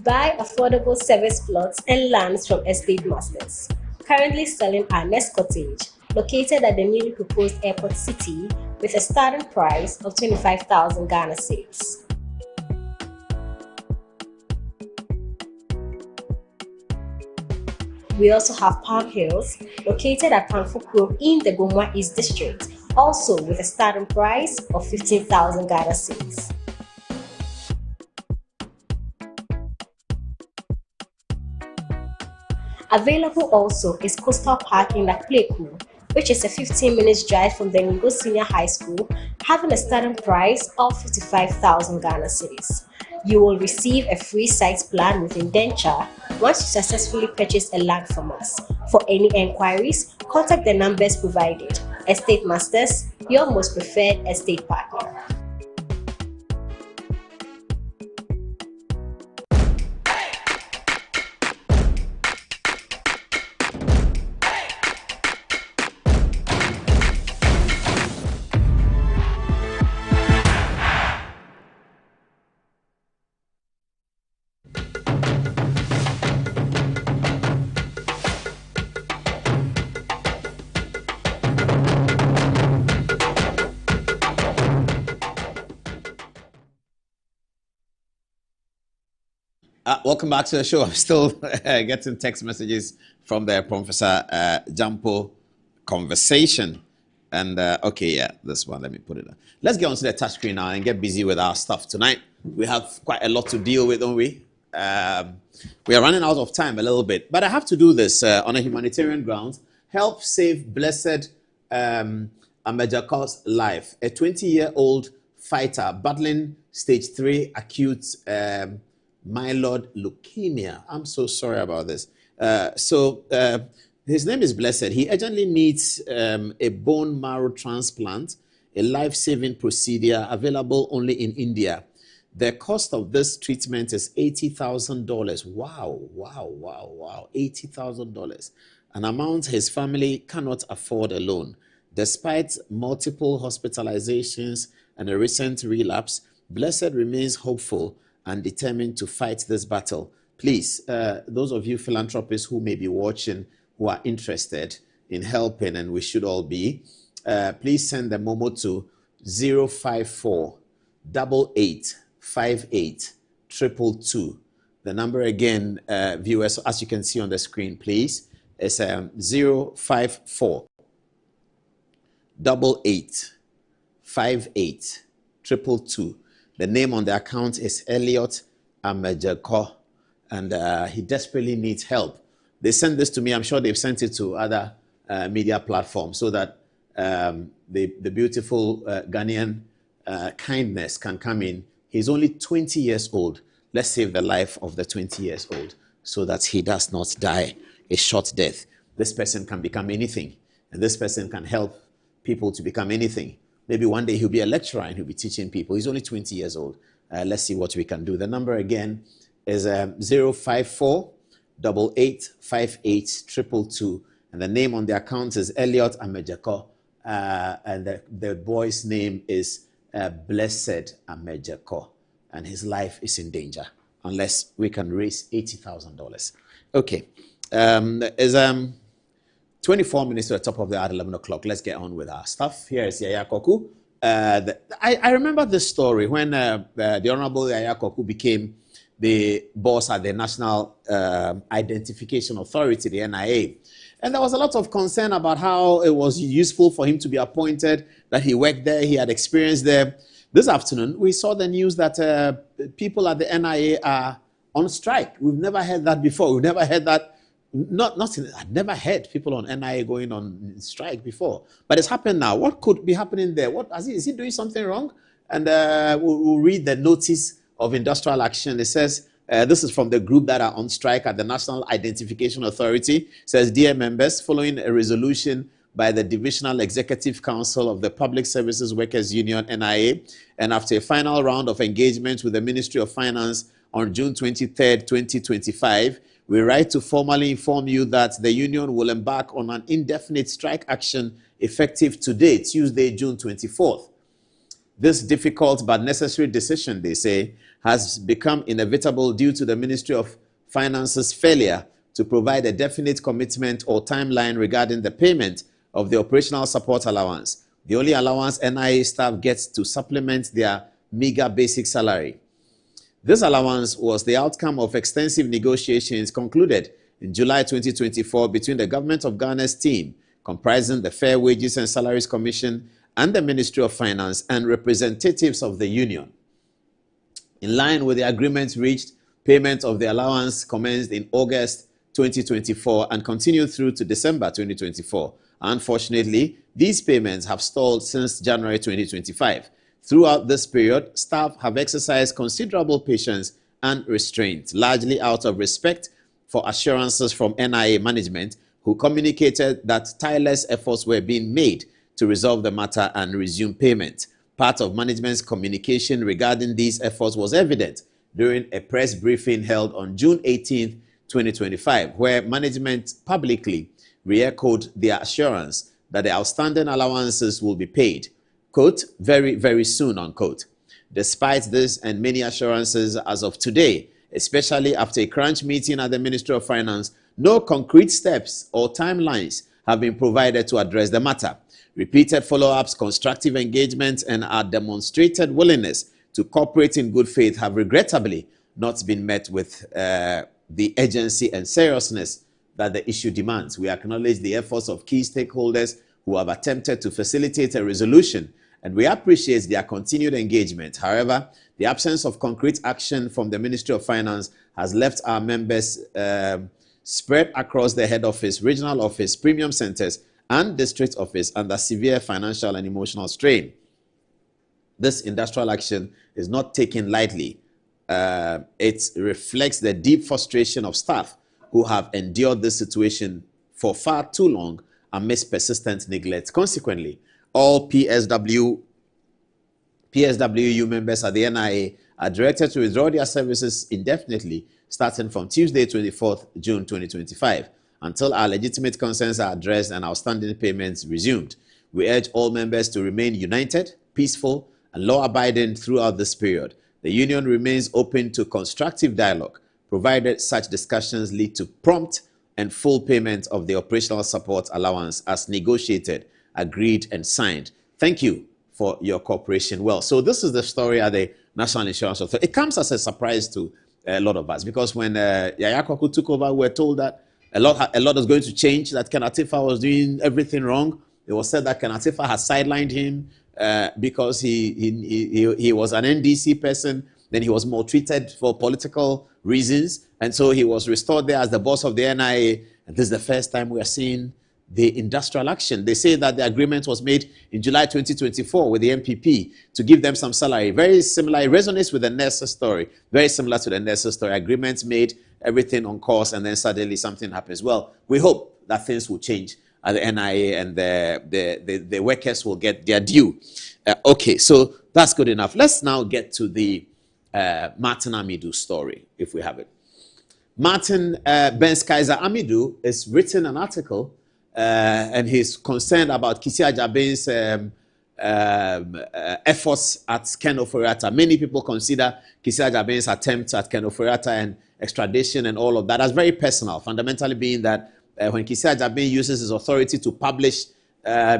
Buy affordable service plots and lands from estate masters. Currently selling our next cottage, located at the newly proposed airport city, with a starting price of 25,000 Ghana cedis. We also have Palm Hills, located at Panfukuro in the Gomwa East District, also with a starting price of 15,000 Ghana cedis. Available also is Coastal Park in Lakpleku, which is a 15-minute drive from the Ningo Senior High School, having a starting price of 55,000 Ghana cedis. You will receive a free site plan with indenture once you successfully purchase a land from us. For any enquiries, contact the numbers provided. Estate Masters, your most preferred estate partner. Welcome back to the show. I'm still getting text messages from the Professor Gyampo conversation. And okay, yeah, this one, let me put it on. Let's get onto the touch screen now and get busy with our stuff tonight. We have quite a lot to deal with, don't we? We are running out of time a little bit, but I have to do this on a humanitarian grounds. Help save blessed Amejako's life. A 20-year-old fighter battling stage 3 acute myeloid leukemia. I'm so sorry about this. His name is Blessed. He urgently needs a bone marrow transplant, a life-saving procedure available only in India. The cost of this treatment is $80,000. Wow. $80,000. An amount his family cannot afford alone. Despite multiple hospitalizations and a recent relapse, Blessed remains hopeful and determined to fight this battle. Please, those of you philanthropists who may be watching, who are interested in helping, and we should all be, please send the Momo to 054 88 58 222. The number again, viewers, as you can see on the screen, please, is 054 88 58 222. The name on the account is Elliot Amejako, and he desperately needs help. They sent this to me. I'm sure they've sent it to other media platforms so that the beautiful Ghanaian kindness can come in. He's only 20 years old. Let's save the life of the 20 years old so that he does not die a short death. This person can become anything, and this person can help people to become anything. Maybe one day he'll be a lecturer and he'll be teaching people. He's only 20 years old. Let's see what we can do. The number again is 054 88 58 222. And the name on the account is Elliot Amejako. And the boy's name is Blessed Amejako. And his life is in danger unless we can raise $80,000. Okay. Is 24 minutes to the top of the hour, 11 o'clock. Let's get on with our stuff. Here is Yaya Koku. I remember this story when the Honorable Yaya Koku became the boss at the National Identification Authority, the NIA. And there was a lot of concern about how it was useful for him to be appointed, that he worked there, he had experience there. This afternoon, we saw the news that people at the NIA are on strike. We've never heard that before. We've never heard that. I've never heard people on NIA going on strike before, but it's happened now. What could be happening there? Is he doing something wrong? And we'll read the notice of industrial action. It says, this is from the group that are on strike at the National Identification Authority. It says, dear members, following a resolution by the Divisional Executive Council of the Public Services Workers Union, NIA, and after a final round of engagement with the Ministry of Finance on June 23rd, 2025, we write to formally inform you that the union will embark on an indefinite strike action effective today, Tuesday, June 24th. This difficult but necessary decision, they say, has become inevitable due to the Ministry of Finance's failure to provide a definite commitment or timeline regarding the payment of the operational support allowance, the only allowance NIA staff gets to supplement their meager basic salary. This allowance was the outcome of extensive negotiations concluded in July 2024 between the Government of Ghana's team, comprising the Fair Wages and Salaries Commission and the Ministry of Finance and representatives of the union. In line with the agreement reached, payment of the allowance commenced in August 2024 and continued through to December 2024. Unfortunately, these payments have stalled since January 2025. Throughout this period, staff have exercised considerable patience and restraint, largely out of respect for assurances from NIA management, who communicated that tireless efforts were being made to resolve the matter and resume payment. Part of management's communication regarding these efforts was evident during a press briefing held on June 18, 2025, where management publicly re-echoed their assurance that the outstanding allowances will be paid, quote, very, very soon, unquote. Despite this and many assurances as of today, especially after a crunch meeting at the Ministry of Finance, no concrete steps or timelines have been provided to address the matter. Repeated follow-ups, constructive engagement, and our demonstrated willingness to cooperate in good faith have regrettably not been met with the urgency and seriousness that the issue demands. We acknowledge the efforts of key stakeholders who have attempted to facilitate a resolution, and we appreciate their continued engagement. However, the absence of concrete action from the Ministry of Finance has left our members spread across the head office, regional office, premium centers, and district office under severe financial and emotional strain. This industrial action is not taken lightly. It reflects the deep frustration of staff who have endured this situation for far too long amidst persistent neglect. Consequently, all PSWU members at the NIA are directed to withdraw their services indefinitely starting from Tuesday, 24th June 2025, until our legitimate concerns are addressed and outstanding payments resumed. We urge all members to remain united, peaceful, and law-abiding throughout this period. The union remains open to constructive dialogue, provided such discussions lead to prompt and full payment of the operational support allowance as negotiated, agreed, and signed. Thank you for your cooperation. Well, so this is the story at the National Insurance Authority. It comes as a surprise to a lot of us because when Yaya Kwaku took over, we were told that a lot is going to change, that Ken Atifa was doing everything wrong. It was said that Ken Atifa had sidelined him because he was an NDC person. Then he was maltreated for political reasons. And so he was restored there as the boss of the NIA. And this is the first time we are seeing the industrial action. They say that the agreement was made in July 2024 with the MPP to give them some salary. Very similar. It resonates with the nurses story. Very similar to the nurses story. Agreements made, everything on course, and then suddenly something happens. Well, we hope that things will change at the NIA and the workers will get their due. Okay, so that's good enough. Let's now get to the Martin Amidu story, if we have it. Martin Benskiser Amidu has written an article and he's concerned about Kisi Ajaben's efforts at Ken Ofori-Atta. Many people consider Kisi Ajaben's attempts at Ken Ofori-Atta and extradition and all of that as very personal, fundamentally being that when Kisi Ajaben uses his authority to publish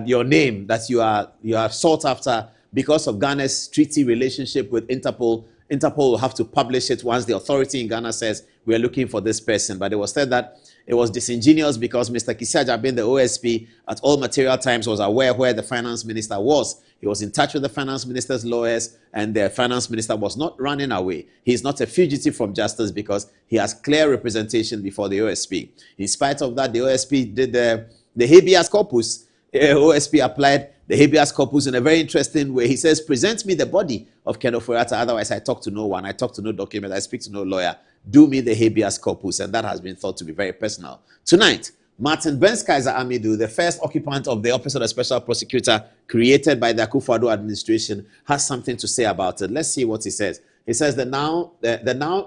your name, that you are sought after because of Ghana's treaty relationship with Interpol. Interpol will have to publish it once the authority in Ghana says we are looking for this person. But it was said that it was disingenuous because Mr. Kisi Ajaben, the OSP, at all material times was aware where the finance minister was. He was in touch with the finance minister's lawyers, and the finance minister was not running away. He is not a fugitive from justice because he has clear representation before the OSP. In spite of that, the OSP did the habeas corpus. OSP applied the habeas corpus in a very interesting way. He says, present me the body of Ken Ofori-Atta, otherwise I talk to no one, I talk to no document, I speak to no lawyer. Do me the habeas corpus, and that has been thought to be very personal. Tonight, Martin Benskiser Amidu, the first occupant of the Office of the Special Prosecutor created by the Akufo-Addo administration, has something to say about it. Let's see what he says. He says the now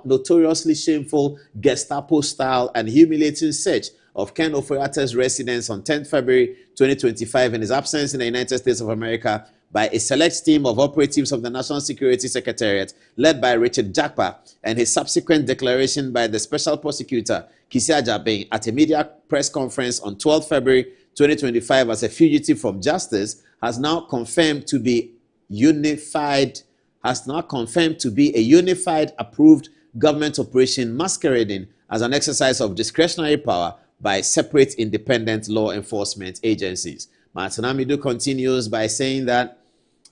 notoriously shameful Gestapo-style and humiliating search of Ken Ofori-Atta's residence on 10th February 2025 in his absence in the United States of America by a select team of operatives of the National Security Secretariat led by Richard Jakpa, and his subsequent declaration by the Special Prosecutor Kisia Jabeng at a media press conference on 12 February 2025 as a fugitive from justice has now confirmed to be a unified approved government operation masquerading as an exercise of discretionary power by separate independent law enforcement agencies. Martin Amidu continues by saying that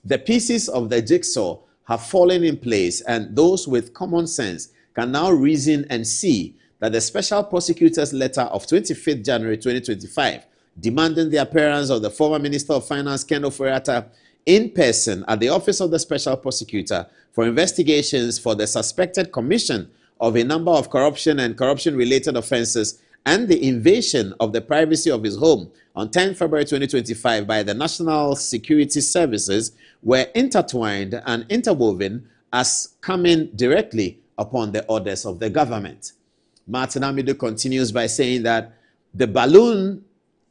the pieces of the jigsaw have fallen in place, and those with common sense can now reason and see that the Special Prosecutor's letter of 25th January 2025 demanding the appearance of the former Minister of Finance Ken Ofori-Atta in person at the office of the Special Prosecutor for investigations for the suspected commission of a number of corruption and corruption-related offenses and the invasion of the privacy of his home on 10 February 2025 by the National Security Services were intertwined and interwoven as coming directly upon the orders of the government. Martin Amidu continues by saying that the balloon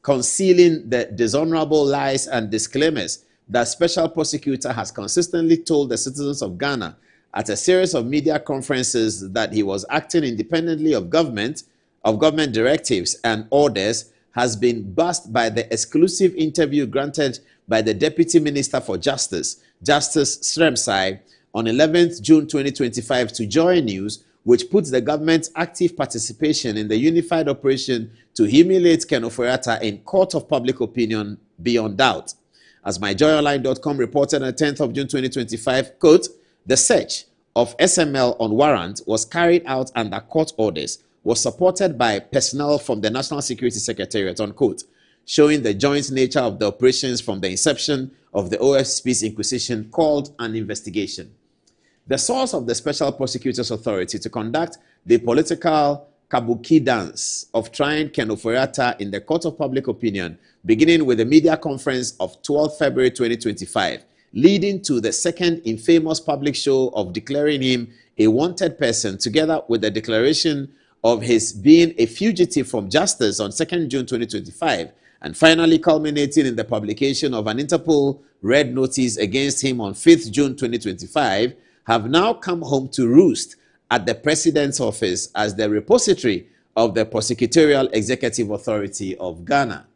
concealing the dishonorable lies and disclaimers that Special Prosecutor has consistently told the citizens of Ghana at a series of media conferences that he was acting independently of government directives and orders has been burst by the exclusive interview granted by the Deputy Minister for Justice, Justice Sremsai, on 11th June 2025 to Joy News, which puts the government's active participation in the unified operation to humiliate Ken Ofori-Atta in court of public opinion beyond doubt. As myjoyonline.com reported on the 10th of June 2025, quote, the search of SML on warrant was carried out under court orders, was supported by personnel from the National Security Secretariat, unquote, showing the joint nature of the operations from the inception of the OSP's inquisition called an investigation. The source of the Special Prosecutor's authority to conduct the political kabuki dance of trying Ken Ofori-Atta in the court of public opinion, beginning with the media conference of 12 February 2025, leading to the second infamous public show of declaring him a wanted person, together with the declaration of his being a fugitive from justice on 2nd June 2025, and finally culminating in the publication of an Interpol red notice against him on 5th June 2025, have now come home to roost at the President's office as the repository of the prosecutorial executive authority of Ghana.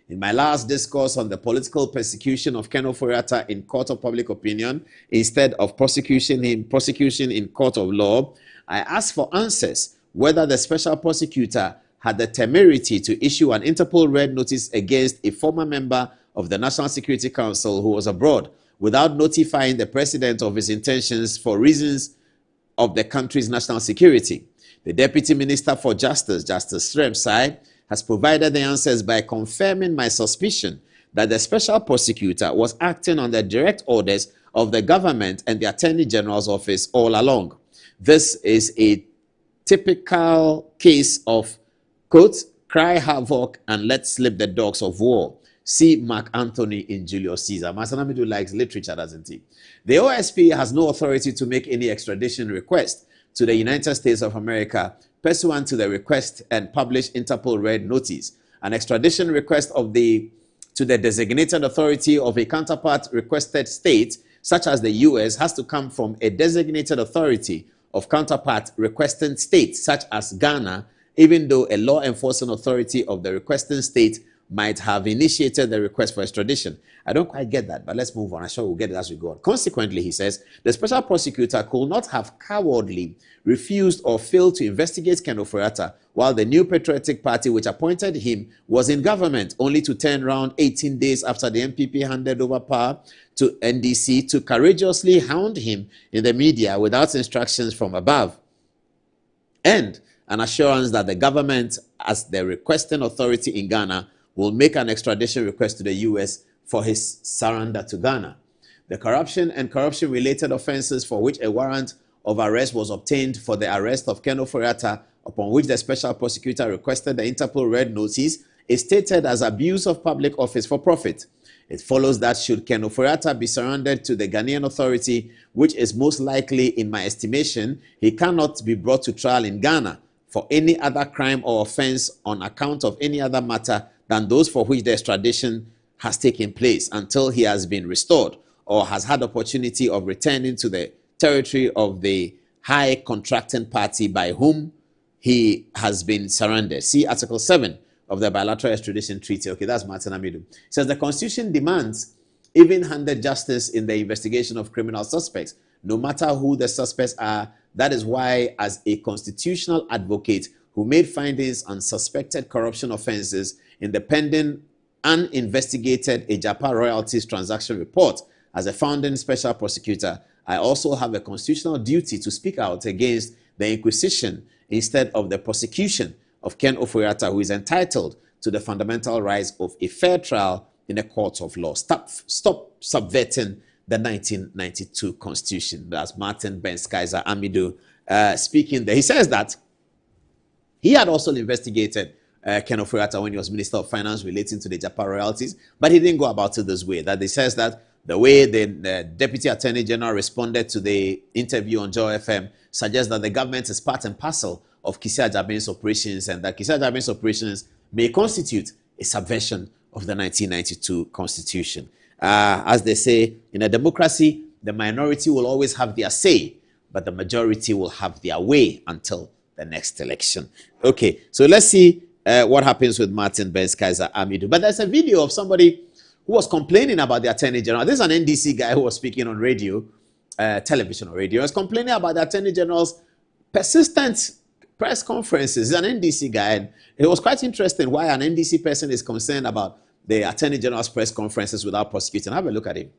In my last discourse on the political persecution of Ken Ofori-Atta in court of public opinion, instead of prosecution in court of law, I asked for answers whether the Special Prosecutor had the temerity to issue an Interpol red notice against a former member of the National Security Council who was abroad without notifying the President of his intentions for reasons of the country's national security. The Deputy Minister for Justice, Justice Sremsai, has provided the answers by confirming my suspicion that the Special Prosecutor was acting on the direct orders of the government and the Attorney General's office all along. This is a typical case of, quote, cry havoc and let slip the dogs of war. See Mark Antony in Julius Caesar. Master Amidu likes literature, doesn't he? The OSP has no authority to make any extradition request to the United States of America pursuant to the request and published Interpol red notice. An extradition request to the designated authority of a counterpart requested state, such as the U.S., has to come from a designated authority of counterpart requesting state, such as Ghana, even though a law enforcing authority of the requesting state might have initiated the request for extradition. I don't quite get that, but let's move on. I'm sure we'll get it as we go on. Consequently, he says, the Special Prosecutor could not have cowardly refused or failed to investigate Ken Ofori-Atta while the New Patriotic Party, which appointed him, was in government, only to turn around 18 days after the MPP handed over power to NDC to courageously hound him in the media without instructions from above, and an assurance that the government, as the requesting authority in Ghana, will make an extradition request to the U.S. for his surrender to Ghana. The corruption and corruption-related offenses for which a warrant of arrest was obtained for the arrest of Ken Ofori-Atta, upon which the Special Prosecutor requested the Interpol red notice, is stated as abuse of public office for profit. It follows that should Ken Ofori-Atta be surrendered to the Ghanaian authority, which is most likely, in my estimation, he cannot be brought to trial in Ghana for any other crime or offense on account of any other matter than those for which the extradition has taken place until he has been restored or has had opportunity of returning to the territory of the high contracting party by whom he has been surrendered. See Article 7 of the Bilateral Extradition Treaty. Okay, that's Martin Amidu. It says the Constitution demands even-handed justice in the investigation of criminal suspects, no matter who the suspects are. That is why, as a constitutional advocate who made findings on suspected corruption offenses in the pending uninvestigated Gyampo royalties transaction report, as a founding special prosecutor, I also have a constitutional duty to speak out against the inquisition instead of the prosecution of Ken Ofori-Atta, who is entitled to the fundamental rights of a fair trial in a court of law. Stop subverting the 1992 Constitution. That's Martin Benskiser Amidu speaking there. He says that he had also investigated Ken Ofori-Atta when he was Minister of Finance relating to the Gyampo royalties, but he didn't go about it this way. That he says that the way the Deputy Attorney General responded to the interview on Joy FM suggests that the government is part and parcel of Kisia Jaben's operations, and that Kisia Jaben's operations may constitute a subversion of the 1992 Constitution. As they say, in a democracy, the minority will always have their say, but the majority will have their way until the next election. Okay, so let's see what happens with Martin Benskiser Amidu. But there's a video of somebody who was complaining about the Attorney General. This is an NDC guy who was speaking on radio, television or radio. He was complaining about the Attorney General's persistent press conferences. He's an NDC guy, and it was quite interesting why an NDC person is concerned about the Attorney General's press conferences without prosecuting. Have a look at him.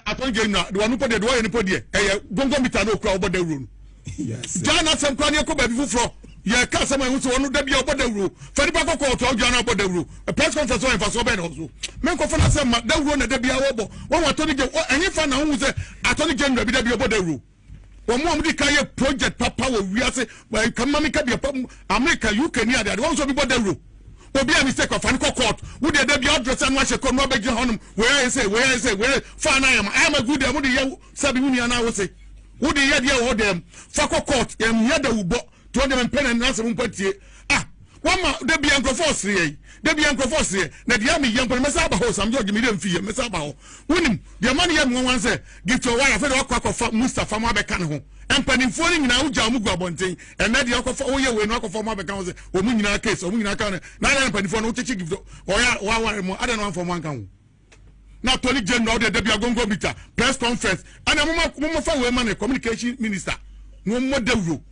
Attorney General, the one who put the door in the podium, Gongo Mitano crowd about the room. Yes. Jana some crania ko baby fufro. Yeah, can't who so no debi about the room. Fedipa ko to Jana about the room. A press conference on for so ben also. Men ko fana say ma that room na debi awobo. One Attorney General, any fan na who say Attorney General be debi about the room. One more the kind project papa we are say well come America be America UK near that one so be about the room. Obi a mistake of Fanco court. Would the debi address and watch a come no be honum. Where I say where fan I am a good am the sabi uni na wo say. Who the year hold them? Fako court, yada ubo, to them and pen and answer umpatie. Ah, one ma, they be Uncle Fossy, they be Uncle Fossy, that the army young Messaba house, I'm judging million fee, Messaba. Winning, the money young one say, give to a wife, a quack of Mustafa Mabecan, and penny falling now, Jamuga Bonting, and that the uncle for all year when Uncle for Mabecan, or Munina case, or Munina County, 9 penny for no teaching, or I don't know for one count. Now, Attorney General, the Gongo Mita, press conference, and a woman, communication minister. No more the rule.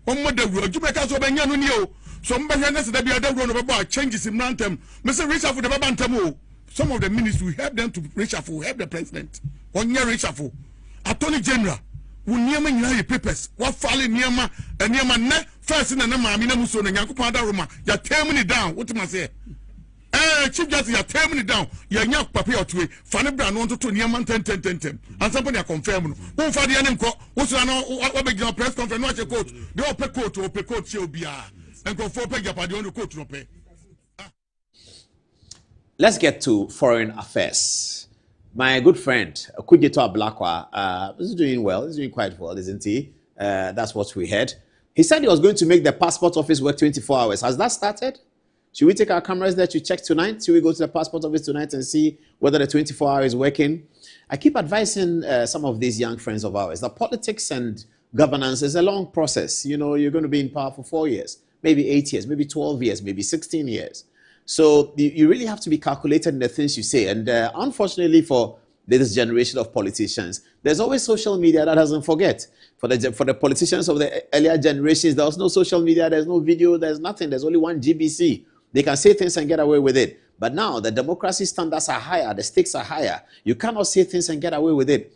One more the rule. You make us obey you. Somebody has the other run about changes in Rantem. Mr. Richard for the Babantamo. Some of the ministers will help them to reshuffle, help the president. On your reshuffle. Attorney General, who near me in papers, what falling near ma, and near my neck, first in the Namina Muson and Yakupada Roma. You're tearing it down. What am I say? Chief Justice, you're tearing it down. You're not paper or two. Fanny Brown wanted to near man 10. And somebody are confirmed. Who for the enemy court? What's what big press conference? Watch a court. The open court or open court shall be and go for pay up at the only court to pay. Let's get to foreign affairs. My good friend, Kujito Ablakwa, is doing well. He's doing quite well, isn't he? That's what we heard. He said he was going to make the passport office work 24 hours. Has that started? Should we take our cameras there to check tonight? Should we go to the passport office tonight and see whether the 24-hour is working? I keep advising some of these young friends of ours that politics and governance is a long process. You know, you're going to be in power for 4 years, maybe 8 years, maybe 12 years, maybe 16 years. So you really have to be calculated in the things you say. And unfortunately for this generation of politicians, there's always social media that doesn't forget. For the politicians of the earlier generations, there was no social media, there's no video, there's nothing. There's only one GBC. They can say things and get away with it. But now the democracy standards are higher, the stakes are higher. You cannot say things and get away with it.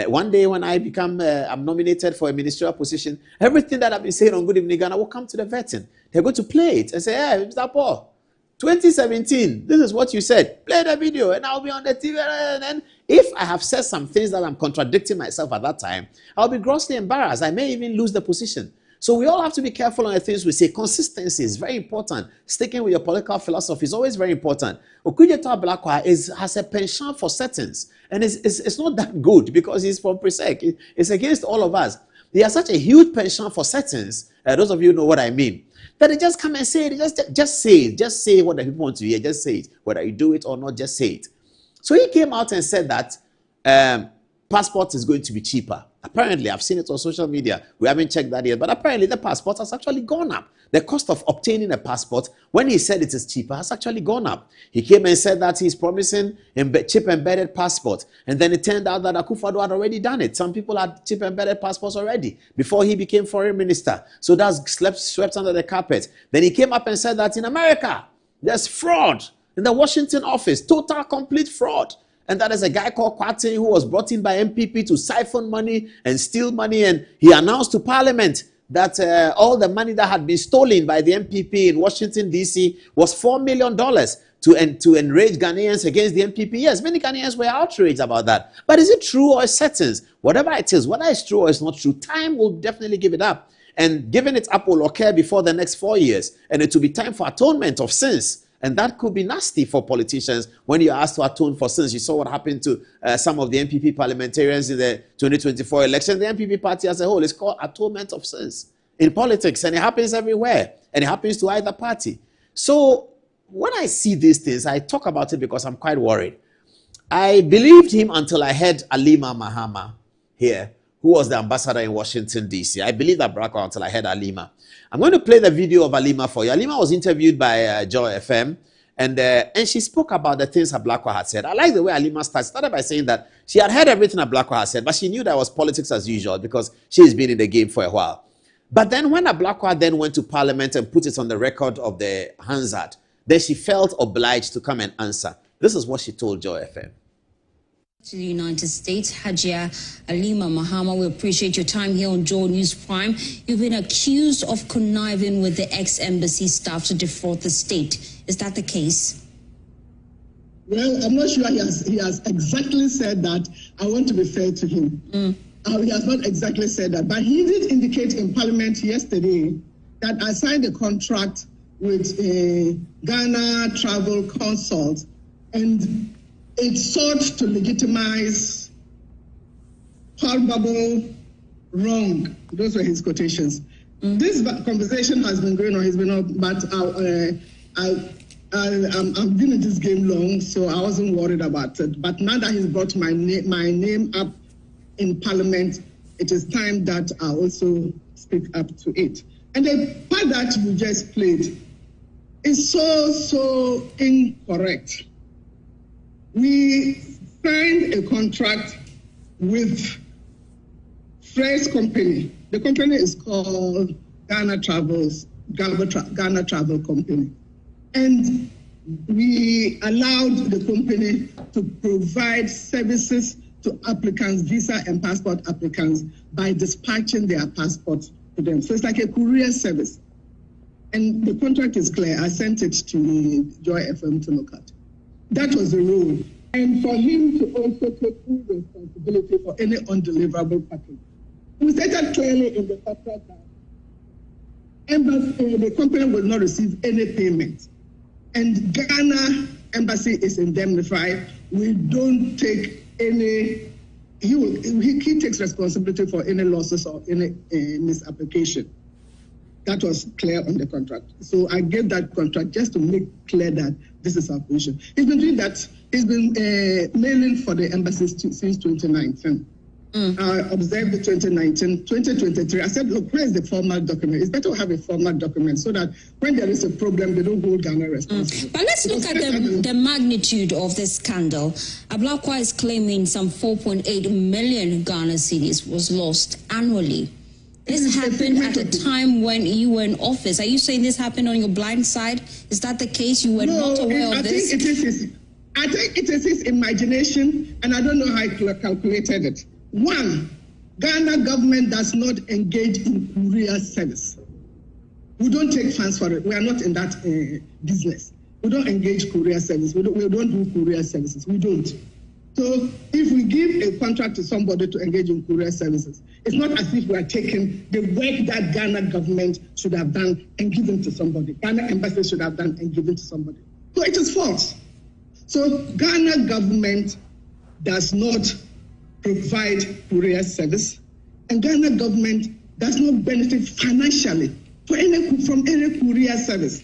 One day when I become, I'm nominated for a ministerial position, everything that I've been saying on Good Evening Ghana will come to the vetting. They're going to play it and say, hey, Mr. Paul, 2017, this is what you said. Play the video and I'll be on the TV. And then if I have said some things that I'm contradicting myself at that time, I'll be grossly embarrassed. I may even lose the position. So we all have to be careful on the things we say. Consistency is very important. Sticking with your political philosophy is always very important. Okudzeto Ablakwa has a penchant for settings. And it's not that good because he's from Presec. It's against all of us. He has such a huge penchant for settings Those of you know what I mean. That they just come and say it. Just say it. Just say what the people want to hear. Just say it. Whether you do it or not, just say it. So he came out and said that passport is going to be cheaper. Apparently, I've seen it on social media. We haven't checked that yet, but apparently the passport has actually gone up. The cost of obtaining a passport, when he said it is cheaper, has actually gone up. He came and said that he's promising chip embedded passport, and then it turned out that Akufo-Addo had already done it. Some people had chip embedded passports already before he became foreign minister. So that's swept under the carpet. Then he came up and said that in America, there's fraud in the Washington office, total complete fraud. And that is a guy called Kwate who was brought in by MPP to siphon money and steal money. And he announced to Parliament that all the money that had been stolen by the MPP in Washington, D.C. was $4 million to enrage Ghanaians against the MPP. Yes, many Ghanaians were outraged about that. But is it true or settings? Whatever it is, whether it's true or it's not true, time will definitely give it up. And giving it up will occur before the next 4 years. And it will be time for atonement of sins. And that could be nasty for politicians when you're asked to atone for sins. You saw what happened to some of the MPP parliamentarians in the 2024 election. The MPP party as a whole is called atonement of sins in politics. And it happens everywhere. And it happens to either party. So when I see these things, I talk about it because I'm quite worried. I believed him until I heard Alima Mahama here, who was the ambassador in Washington, D.C. I believed that Barack until I heard Alima. I'm going to play the video of Alima for you. Alima was interviewed by Joy FM, and she spoke about the things Ablakwa had said. I like the way Alima started by saying that she had heard everything Ablakwa had said, but she knew that was politics as usual because she's been in the game for a while. But then when Ablakwa then went to Parliament and put it on the record of the Hansard, then she felt obliged to come and answer. This is what she told Joy FM. To the United States, Hajia Alima Mahama, we appreciate your time here on Joy News Prime. You've been accused of conniving with the ex-embassy staff to defraud the state. Is that the case? Well, I'm not sure he has exactly said that. I want to be fair to him. He has not exactly said that, but he did indicate in Parliament yesterday that I signed a contract with a Ghana Travel Consult, and it sought to legitimize palpable wrong. Those were his quotations. This conversation has been going on. He's been on, but I've been in this game long, so I wasn't worried about it. But now that he's brought my name up in Parliament, it is time that I also speak up to it. And the part that you just played is so incorrect. We signed a contract with Fresh Company. The company is called Ghana Travel Company. And we allowed the company to provide services to applicants, visa and passport applicants, by dispatching their passports to them. So it's like a courier service. And the contract is clear. I sent it to Joy FM to look at. That was the rule. And for him to also take full responsibility for any undeliverable package. We stated clearly in the contract that the company will not receive any payment. And Ghana embassy is indemnified. We don't take any, he takes responsibility for any losses or any misapplication. That was clear on the contract. So I gave that contract just to make clear that this is our position. He's been doing that. He's been mailing for the embassies since 2019. I observed the 2019, 2023. I said, look, where is the formal document? It's better to have a formal document so that when there is a problem, they don't hold Ghana responsible. But let's look at the magnitude of this scandal. Ablakwa is claiming some 4.8 million Ghana cedis was lost annually. This happened at a time when you were in office. Are you saying this happened on your blind side? Is that the case? You were not aware of this? I think it is his imagination, and I don't know how he calculated it. One, Ghana government does not engage in courier service. We don't take funds for it. We are not in that business. We don't engage courier service. We don't do courier services. We don't. So if we give a contract to somebody to engage in courier services, it's not as if we are taking the work that Ghana government should have done and given to somebody. Ghana embassy should have done and given to somebody. So it is false. So Ghana government does not provide courier service, and Ghana government does not benefit financially from any courier service.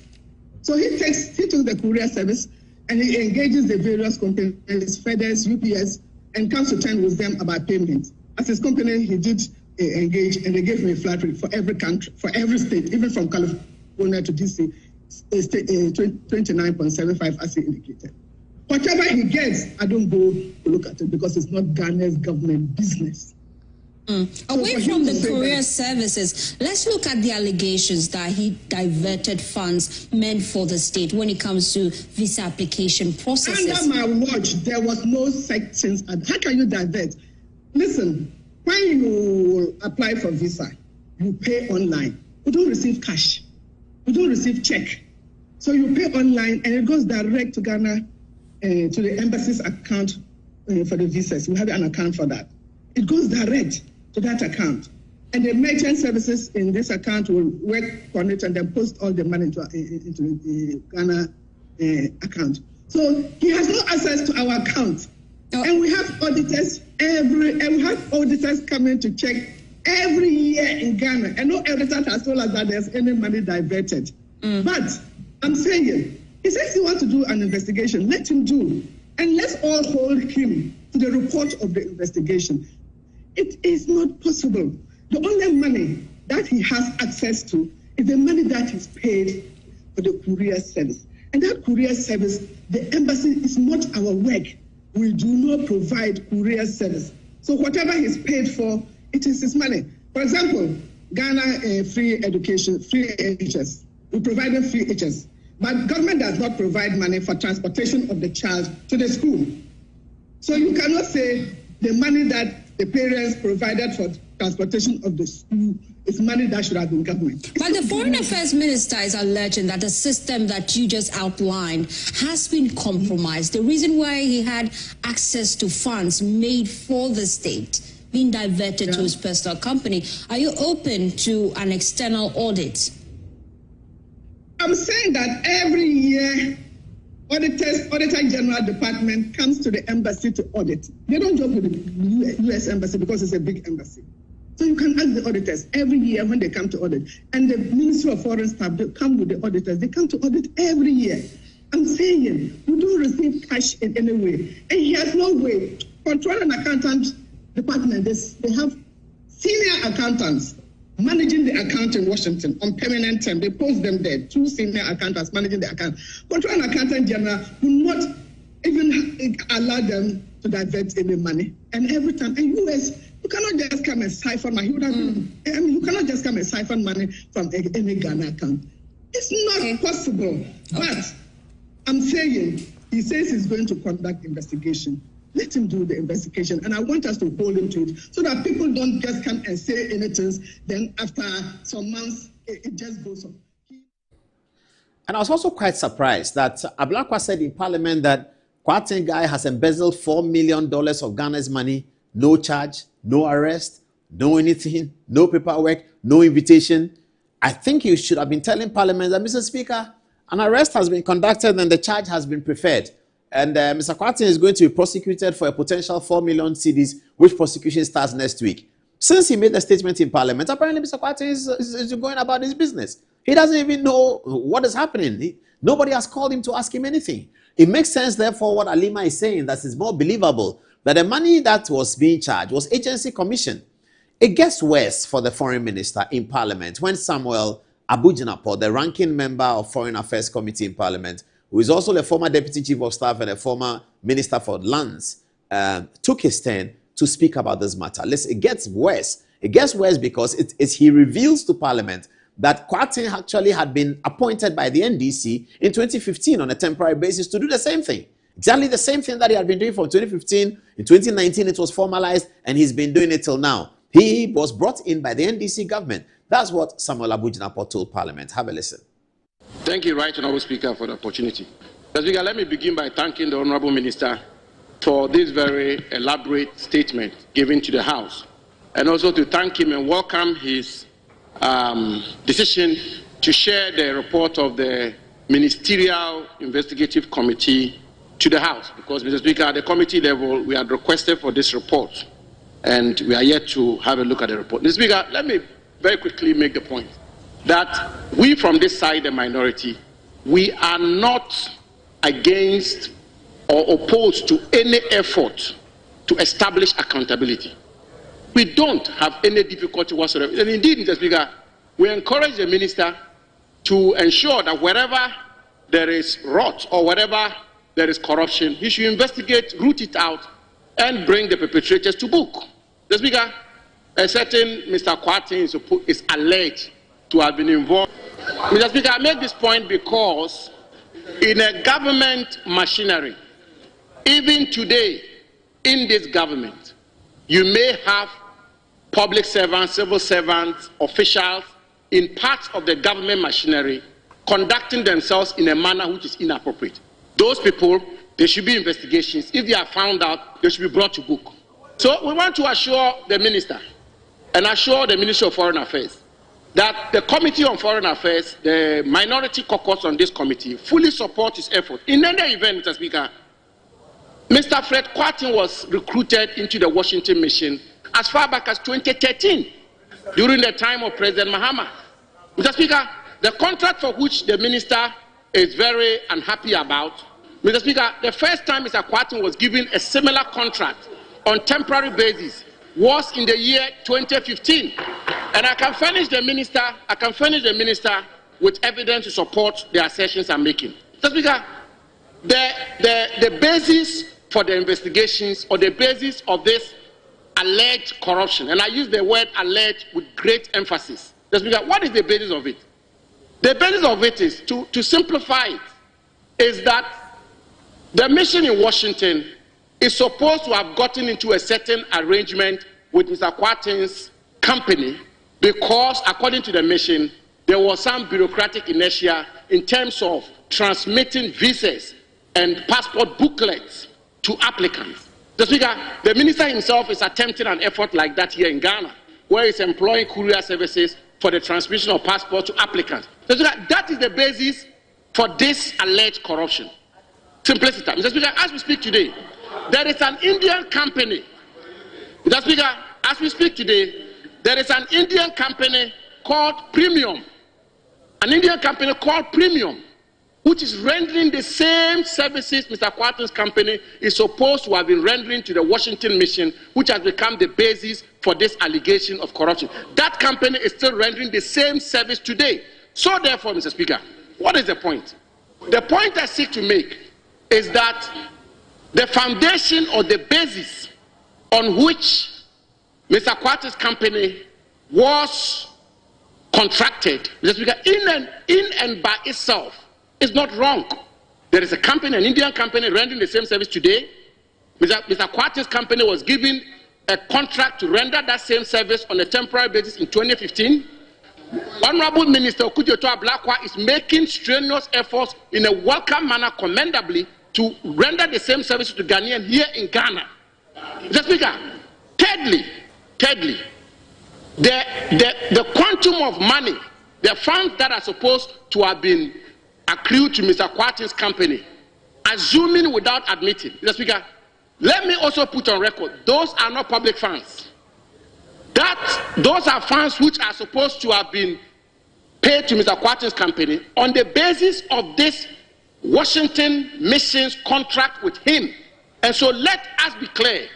So he took the courier service and he engages the various companies, FedEx, UPS, and comes to terms with them about payment. As his company, he did engage, and they gave him a flat rate for every country, for every state, even from California to DC, 29.75 as he indicated. Whatever he gets, I don't go to look at it because it's not Ghana's government business. Away from the courier services, let's look at the allegations that he diverted funds meant for the state when it comes to visa application processes. Under my watch, there was no sections. How can you divert? Listen, when you apply for visa, you pay online. You don't receive cash. You don't receive check. So you pay online and it goes direct to Ghana, to the embassy's account for the visas. We have an account for that. It goes direct to that account. And the merchant services in this account will work on it and then post all the money into the Ghana account. So he has no access to our account. And we have auditors coming to check every year in Ghana. And no auditor has told us that there's any money diverted. But I'm saying, he says he wants to do an investigation. Let him do. And let's all hold him to the report of the investigation. It is not possible. The only money that he has access to is the money that is paid for the courier service. And that courier service, the embassy is not our work. We do not provide courier service. So whatever he's paid for, it is his money. For example, Ghana free education, free HS. We provided free HS. But government does not provide money for transportation of the child to the school. So you cannot say the money that the parents provided for transportation of the school is money that should have been government. But the Foreign Affairs Minister is alleging that the system that you just outlined has been compromised. The reason why he had access to funds made for the state being diverted to his personal company. Are you open to an external audit? I'm saying that every year, Auditor General Department comes to the embassy to audit. They don't joke with the U.S. embassy because it's a big embassy. So you can ask the auditors every year when they come to audit. And the Ministry of Foreign Staff, they come with the auditors. They come to audit every year. I'm saying we don't receive cash in any way. And he has no way. Control and Accountant Department, they have senior accountants managing the account in Washington on permanent term. They post them there, 2 senior accountants managing the account. Control and Accountant General will not even allow them to divert any money. And every time, and US, you cannot just come and siphon money. You cannot just come and siphon money from any Ghana account. It's not possible. But I'm saying, he says he's going to conduct investigation. Let him do the investigation, and I want us to hold him to it so that people don't just come and say anything, then after some months, it just goes on. And I was also quite surprised that Ablakwa said in Parliament that Kwarteng guy has embezzled $4 million of Ghana's money, no charge, no arrest, no anything, no paperwork, no invitation. I think you should have been telling Parliament that, Mr. Speaker, an arrest has been conducted and the charge has been preferred. And Mr. Kwarteng is going to be prosecuted for a potential 4 million cedis, which prosecution starts next week. Since he made the statement in Parliament, apparently Mr. Kwarteng is going about his business. He doesn't even know what is happening. Nobody has called him to ask him anything. It makes sense, therefore, what Alima is saying, that is more believable, that the money that was being charged was agency commission. It gets worse for the foreign minister in Parliament when Samuel Abu-Gyampo, the ranking member of Foreign Affairs Committee in Parliament, who is also the former Deputy Chief of Staff and a former Minister for Lands, took his turn to speak about this matter. Listen, it gets worse. It gets worse because he reveals to Parliament that Kwarteng actually had been appointed by the NDC in 2015 on a temporary basis to do the same thing. Exactly the same thing that he had been doing from 2015. In 2019, it was formalized, and he's been doing it till now. He was brought in by the NDC government. That's what Samuel Abu-Gyampo told Parliament. Have a listen. Thank you, Right Honourable Speaker, for the opportunity. Mr. Speaker, let me begin by thanking the Honourable Minister for this very elaborate statement given to the House, and also to thank him and welcome his decision to share the report of the Ministerial Investigative Committee to the House, because, Mr. Speaker, at the committee level, we had requested for this report, and we are yet to have a look at the report. Mr. Speaker, let me very quickly make the point that we from this side, the minority, we are not against or opposed to any effort to establish accountability. We don't have any difficulty whatsoever. And indeed, Mr. Speaker, we encourage the minister to ensure that wherever there is rot or wherever there is corruption, he should investigate, root it out, and bring the perpetrators to book. Mr. Speaker, a certain Mr. Kwarteng is alleged to have been involved. Mr. Speaker, I make this point because in a government machinery, even today in this government, you may have public servants, civil servants, officials in parts of the government machinery conducting themselves in a manner which is inappropriate. Those people, there should be investigations. If they are found out, they should be brought to book. So we want to assure the minister and assure the Ministry of Foreign Affairs that the Committee on Foreign Affairs, the minority caucus on this committee, fully support his effort. In any event, Mr. Speaker, Mr. Fred Kwarteng was recruited into the Washington mission as far back as 2013, during the time of President Mahama. Mr. Speaker, the contract for which the minister is very unhappy about, Mr. Speaker, the first time Mr. Kwarteng was given a similar contract on temporary basis was in the year 2015. And I can furnish the minister with evidence to support the assertions I'm making. Mr. Speaker, the basis for the investigations or the basis of this alleged corruption, and I use the word alleged with great emphasis. Mr. Speaker, what is the basis of it? The basis of it is, to simplify it, is that the mission in Washington is supposed to have gotten into a certain arrangement with Mr. Kwarteng's company because, according to the mission, there was some bureaucratic inertia in terms of transmitting visas and passport booklets to applicants. Mr. Speaker, the minister himself is attempting an effort like that here in Ghana, where he's employing courier services for the transmission of passports to applicants. Mr. Speaker, that is the basis for this alleged corruption. Simplicity. Mr. Speaker, as we speak today, there is an Indian company. Mr. Speaker, as we speak today, there is an Indian company called Premium. An Indian company called Premium, which is rendering the same services Mr. Kwarteng's company is supposed to have been rendering to the Washington mission, which has become the basis for this allegation of corruption. That company is still rendering the same service today. So therefore, Mr. Speaker, what is the point? The point I seek to make is that the foundation or the basis on which Mr. Kwarteng's company was contracted, Mr. Speaker, in and by itself is not wrong. There is a company, an Indian company, rendering the same service today. Mr. Kwarteng's company was given a contract to render that same service on a temporary basis in 2015. Honorable Minister Okujeto-Ablakwa is making strenuous efforts in a welcome manner, commendably, to render the same service to Ghanaians here in Ghana. Mr. Speaker, thirdly, the quantum of money, the funds that are supposed to have been accrued to Mr. Kwarteng's company, assuming without admitting, Mr. Speaker, let me also put on record, those are not public funds. Those are funds which are supposed to have been paid to Mr. Kwarteng's company on the basis of this Washington mission's contract with him. And so let us be clear,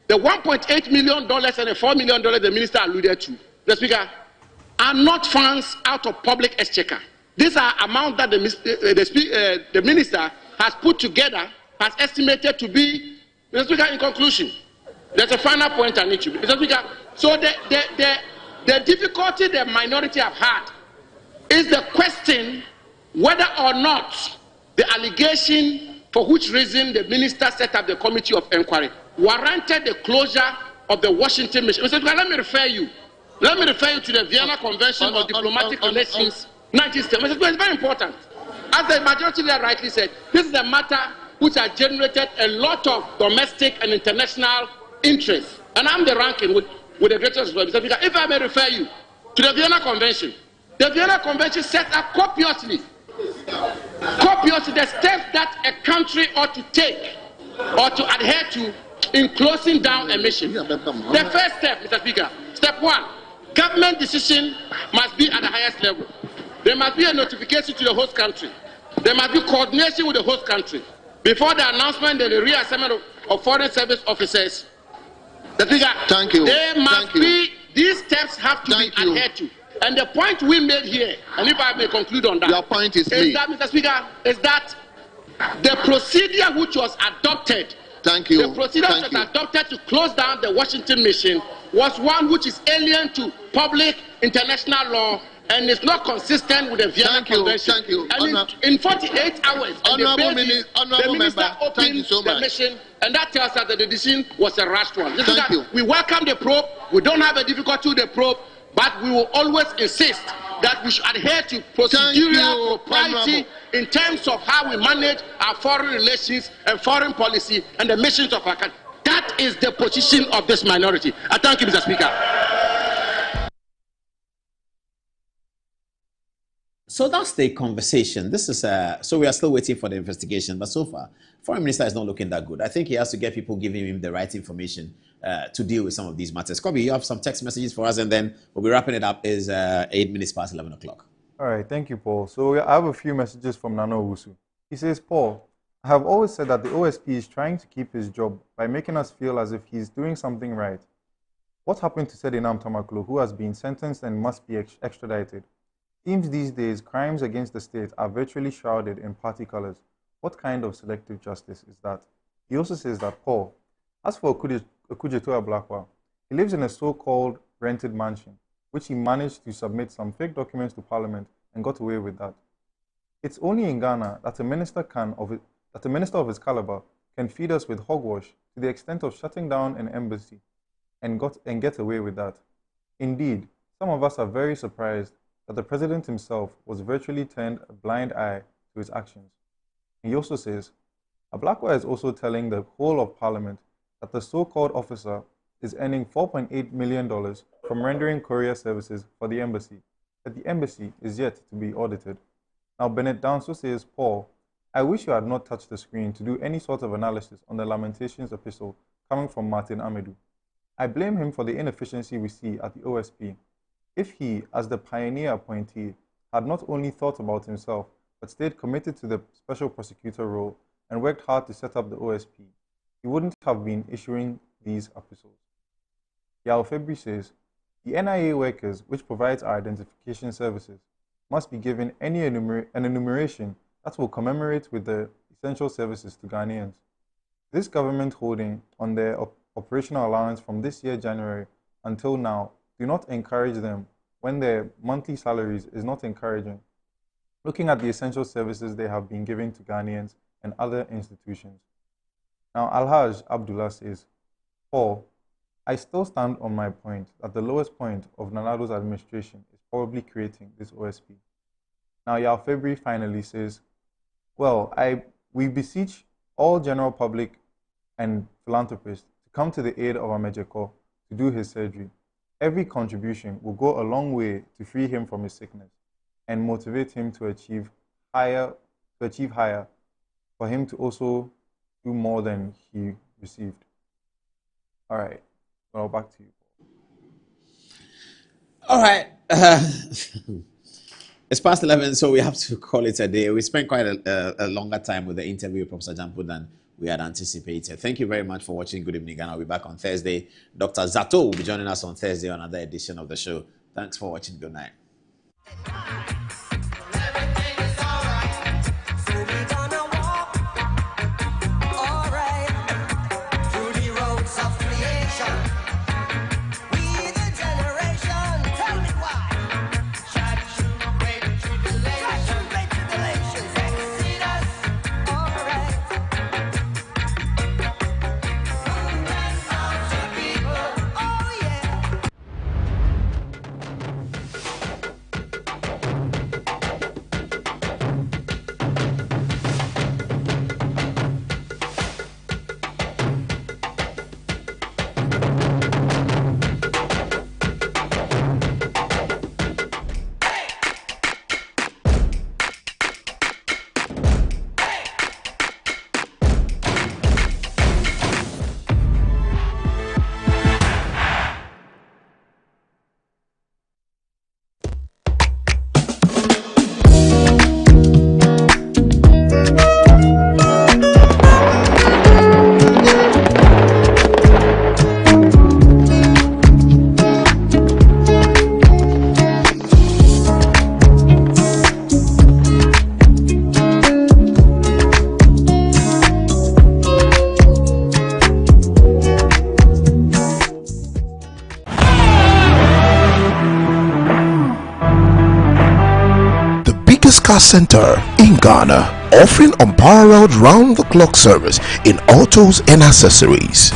the $1.8 million and the $4 million the minister alluded to, Mr. Speaker, are not funds out of public exchequer. These are amounts that the minister has put together, has estimated to be, Mr. Speaker, in conclusion, there's a final point I need to make. Mr. Speaker, so the difficulty the minority have had is the question whether or not the allegation for which reason the minister set up the committee of inquiry warranted the closure of the Washington mission. Mr. Speaker, let me refer you to the Vienna Convention on Diplomatic Relations, 1970. Mr. Speaker, it's very important. As the majority leader rightly said, this is a matter which has generated a lot of domestic and international interest. And I'm the ranking with the greatest respect. Mr. Speaker, if I may refer you to the Vienna Convention set up copiously the steps that a country ought to take or to adhere to in closing down a mission. The first step, Mr. Speaker, step one, government decision must be at the highest level. There must be a notification to the host country. There must be coordination with the host country. Before the announcement and the reassignment of foreign service officers, the figure, there must be, these steps have to be adhered to. And the point we made here, and if I may conclude on that, your point is that, Mr. Speaker, is that the procedure which was adopted, the procedure which was adopted to close down the Washington mission was one which is alien to public international law and is not consistent with the Vienna Convention. And in 48 hours, the minister opened the mission, and that tells us that the decision was a rushed one. We welcome the probe. We don't have a difficulty with the probe, but we will always insist that we should adhere to procedural propriety in terms of how we manage our foreign relations and foreign policy and the missions of our country. That is the position of this minority. I thank you, Mr. Speaker. So that's the conversation. This is so we are still waiting for the investigation, but so far, Foreign Minister is not looking that good. I think he has to get people giving him the right information to deal with some of these matters. Kobe, you have some text messages for us, and then we'll be wrapping it up. Is 8 minutes past 11 o'clock. All right, thank you, Paul. So I have a few messages from Nano Owusu. He says, Paul, I have always said that the OSP is trying to keep his job by making us feel as if he's doing something right. What happened to Sedinam Tamaklo, who has been sentenced and must be extradited? Seems these days crimes against the state are virtually shrouded in party colors. What kind of selective justice is that? He also says that, Paul, as for Okujeto Ablakwa, he lives in a so-called rented mansion, which he managed to submit some fake documents to Parliament and got away with that. It's only in Ghana that a minister of his caliber can feed us with hogwash to the extent of shutting down an embassy and get away with that. Indeed, some of us are very surprised that the president himself was virtually turned a blind eye to his actions. He also says, Ablakwa is also telling the whole of Parliament that the so-called officer is earning $4.8 million from rendering courier services for the embassy, that the embassy is yet to be audited. Now, Bennett Danso says, Paul, I wish you had not touched the screen to do any sort of analysis on the Lamentations epistle coming from Martin Amidu. I blame him for the inefficiency we see at the OSP. If he, as the pioneer appointee, had not only thought about himself, but stayed committed to the special prosecutor role and worked hard to set up the OSP, he wouldn't have been issuing these epistles. Yao Febri says, the NIA workers, which provides our identification services, must be given an enumeration that will commemorate with the essential services to Ghanaians. This government holding on their operational allowance from this year January until now do not encourage them when their monthly salaries is not encouraging. Looking at the essential services they have been giving to Ghanaians and other institutions. Now, Alhaj Abdullah says, Paul, I still stand on my point that the lowest point of Nanado's administration is probably creating this OSP. Now, Yao Febri finally says, well, we beseech all general public and philanthropists to come to the aid of Amejeko to do his surgery. Every contribution will go a long way to free him from his sickness and motivate him to achieve higher, for him to also do more than he received. All right. Well, back to you. All right. It's past 11, so we have to call it a day. We spent quite a longer time with the interview with Professor Gyampo than we had anticipated. Thank you very much for watching Good Evening Ghana. I'll be back on Thursday. Dr. Zato will be joining us on Thursday on another edition of the show. Thanks for watching. Good night. biggest car center in Ghana, offering unparalleled round-the-clock service in autos and accessories.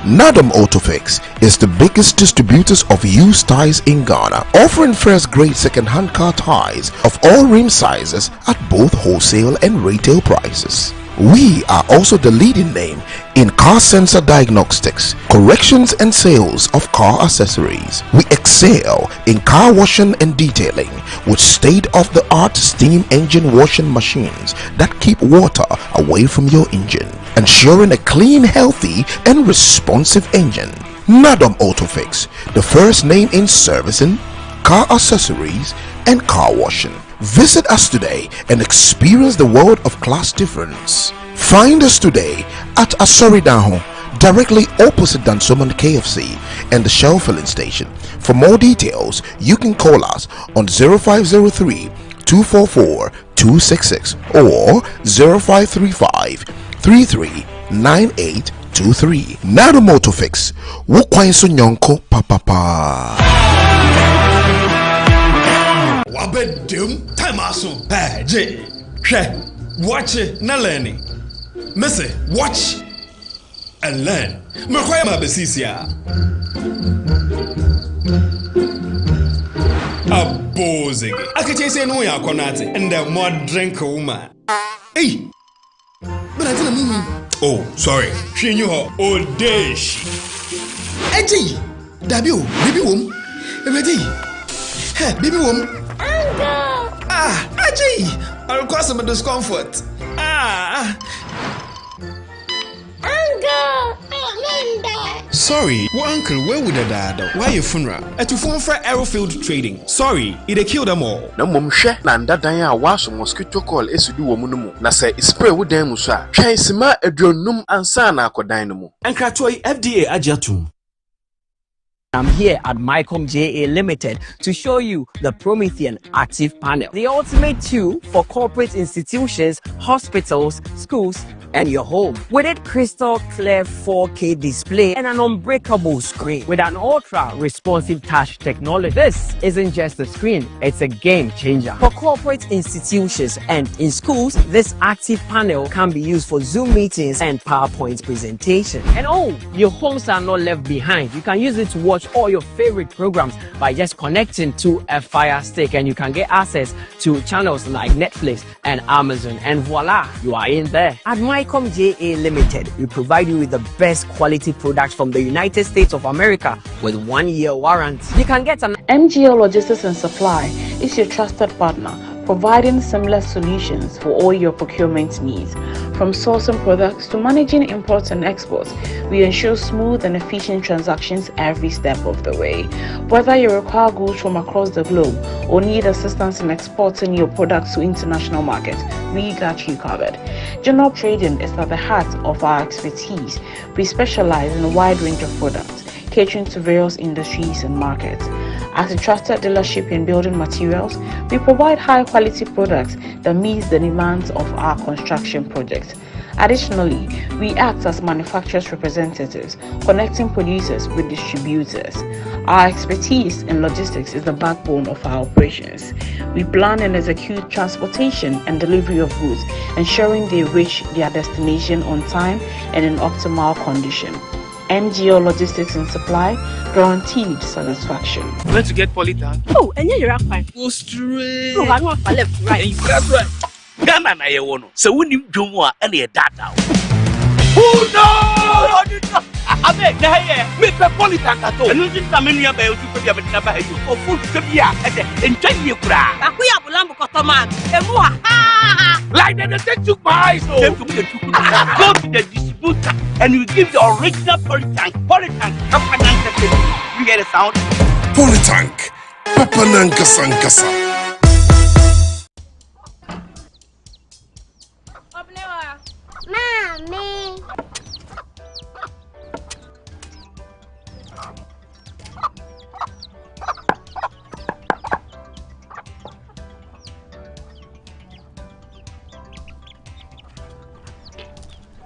Nadam Autofix is the biggest distributors of used tires in Ghana, offering first-grade second-hand car tires of all rim sizes at both wholesale and retail prices. We are also the leading name in car sensor diagnostics, corrections and sales of car accessories. We excel in car washing and detailing with state-of-the-art steam engine washing machines that keep water away from your engine, ensuring a clean, healthy and responsive engine. Nadam Autofix, the first name in servicing, car accessories and car washing. Visit us today and experience the world of class difference. Find us today at Asoridaho, directly opposite Dansoman KFC and the Shell filling station. For more details, you can call us on 0503 244 266 or 0535 339823. Nado Motofix, Wokwanso Nyonko Papa. Wabedum time aso. Hey, J. Watch it, na learning. Missy, watch and learn. Mekwaya mabesisia. Abozing. Akache say no ya konate and the more drink woman. Hey. But I tell you. Oh, sorry. She knew her old days. Eji, Dabio, baby wom. Ready? Hey, baby wom. Ah, Eji, I'll cause some discomfort. Ah. Sorry, uncle, where would the dad? Why your funeral? At your phone for Aerofield Trading. Sorry, it killed them all. No mum share Nanda Daya was mosquito call Esudu Womunumu. Na say spray with them musa. Chaisima edronum ansana ko dynamo. And Kratoi FDA Ajatum. I'm here at Mycom JA Limited to show you the Promethean Active Panel, the ultimate tool for corporate institutions, hospitals, schools, and your home. With its crystal clear 4K display and an unbreakable screen with an ultra responsive touch technology. This isn't just a screen, it's a game changer. For corporate institutions and in schools, this active panel can be used for Zoom meetings and PowerPoint presentation. And oh, your homes are not left behind. You can use it to watch all your favorite programs by just connecting to a Fire Stick, and you can get access to channels like Netflix and Amazon, and voila, you are in there. At Mycom JA Limited, we provide you with the best quality products from the United States of America with 1 year warranty. You can get an MGL Logistics and Supply is your trusted partner, providing seamless solutions for all your procurement needs. From sourcing products to managing imports and exports, we ensure smooth and efficient transactions every step of the way. Whether you require goods from across the globe or need assistance in exporting your products to international markets, we got you covered. General trading is at the heart of our expertise. We specialize in a wide range of products, catering to various industries and markets. As a trusted dealership in building materials, we provide high-quality products that meet the demands of our construction projects. Additionally, we act as manufacturers' representatives, connecting producers with distributors. Our expertise in logistics is the backbone of our operations. We plan and execute transportation and delivery of goods, ensuring they reach their destination on time and in optimal condition. MGO Logistics and Supply, guaranteed satisfaction. Where to get polytank? Oh, and you're fine. Go straight. No, I'm not left, right. That's right. Ghana na ye wono. So we nim dwomo a na ye data. Who knows? Abe, na here. Me pe polytank ato. Enu ti na me nua ba yo tu pe bia be na ba yo. O food pe bia e de entwa ye kura. Akuya bulambo kotoman. Emu ha. Like they take to buy so. Go to the distributor and you give the original polytank. Polytank. You get a sound? Polytank. Papananka Sankasa. Mommy.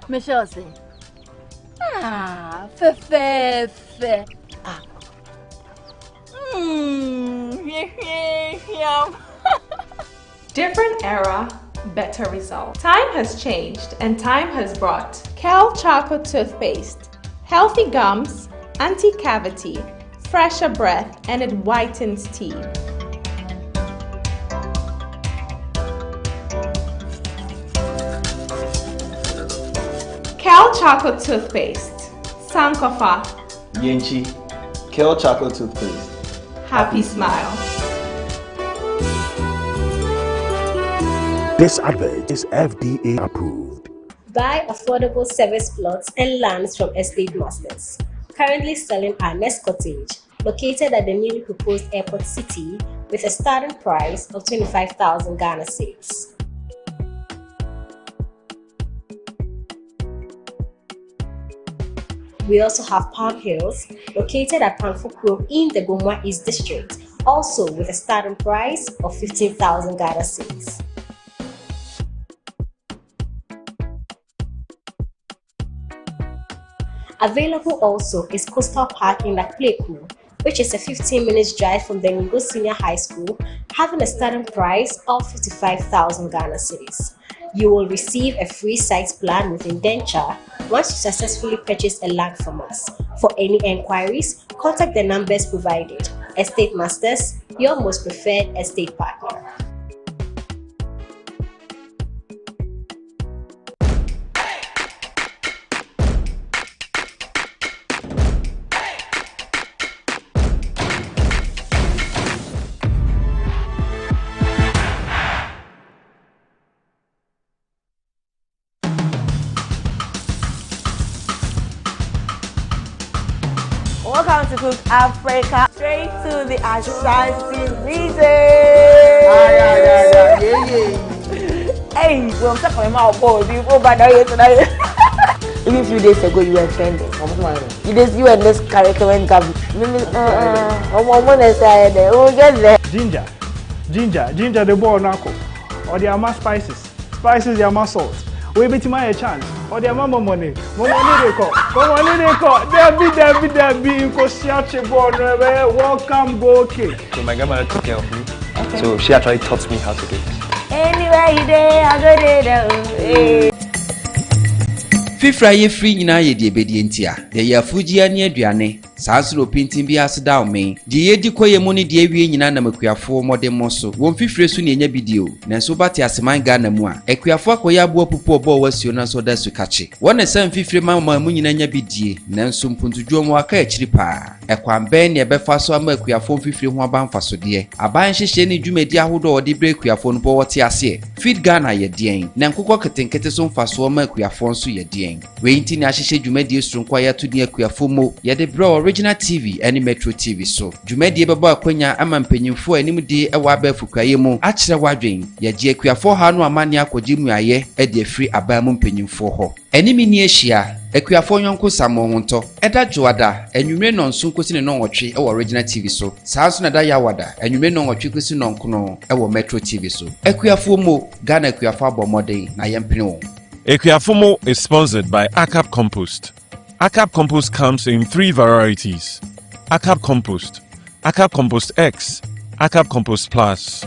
Michelle say, fe. Yum. Different era, better result. Time has changed and time has brought Kel Charcoal Toothpaste. Healthy gums, anti-cavity, fresher breath, and it whitens teeth. Kel Charcoal Toothpaste. Sankofa. Yenchi. Kel Charcoal Toothpaste. Happy smile. This advert is FDA approved. Buy affordable service plots and lands from estate masters. Currently selling our next cottage, located at the newly proposed airport city, with a starting price of 25,000 Ghana cedis. We also have Park Hills, located at Panfukuro in the Gomwa East District, also with a starting price of 15,000 Ghana cedis. Available also is Coastal Park in Lakpleku, which is a 15-minute drive from the Ningo Senior High School, having a starting price of 55,000 Ghana cedis. You will receive a free site plan with indenture once you successfully purchase a land from us. For any enquiries, contact the numbers provided. Estate Masters, your most preferred estate partner. Welcome to Cook Africa, straight to the Ashanti region. Hey, we'll talk about my board. You go back there tonight. Even a few days ago, you were trending. You and this curriculum government. Ginger, the ball knuckle. Or the ama spices, the ama salt. We bet my chance. Or the mama money. Money they call. Debbie, welcome, go cake. So my grandmother took care of me. Okay. So she actually taught me how to do this. Anyway, I go there. Fifra ye free nyina ye de obedientia. Ye ya fuji ani aduane. Saasro pintin bi aseda o me. De ye di koye mu ne de awie nyina na makuafo modem mo so. Won fifre su ne nya bidio. Nanso bate aseman ga na mu a. Akuafo akoya abo pupu obo wasio na so da su kache. Won san fifre mama mu nyina nya bidie. Nanso mpuntuduo mu aka akiri pa. Ekwan ben ne befa so ama akuafo fifre ho abanfa so de. Aban hyehye ne dwumadi ahodo ode bre akuafo no bo wote ase. Feed Ghana ye den. Na nkokọ ketenkete so mfa so ama akuafo nso ye den. We inti na hyehye dwumadi esunkwa ya to ne akuafo mo. Ye de bro Original TV and Metro TV so. Dwumadi beba akwanya ama mpanyimfo anim de ewa abafukwaye mu akire wadwen. Ye je akuafo ha no amane akoji mu aye e de free abamu mpanyimfo ho. Enimi ni ehia akuafo nyonko samo honto eda joada enwumre no nso kosi ne no nwotwe e Original TV so. Saanso na da yawada enwumre no nwotwe kosi no nkono e Metro TV so. Akuafo mo Ghana akuafo abomode na yempene wo. Ekwiafomo is sponsored by ACAP Compost. ACAP Compost comes in 3 varieties. ACAP Compost, ACAP Compost X, ACAP Compost Plus.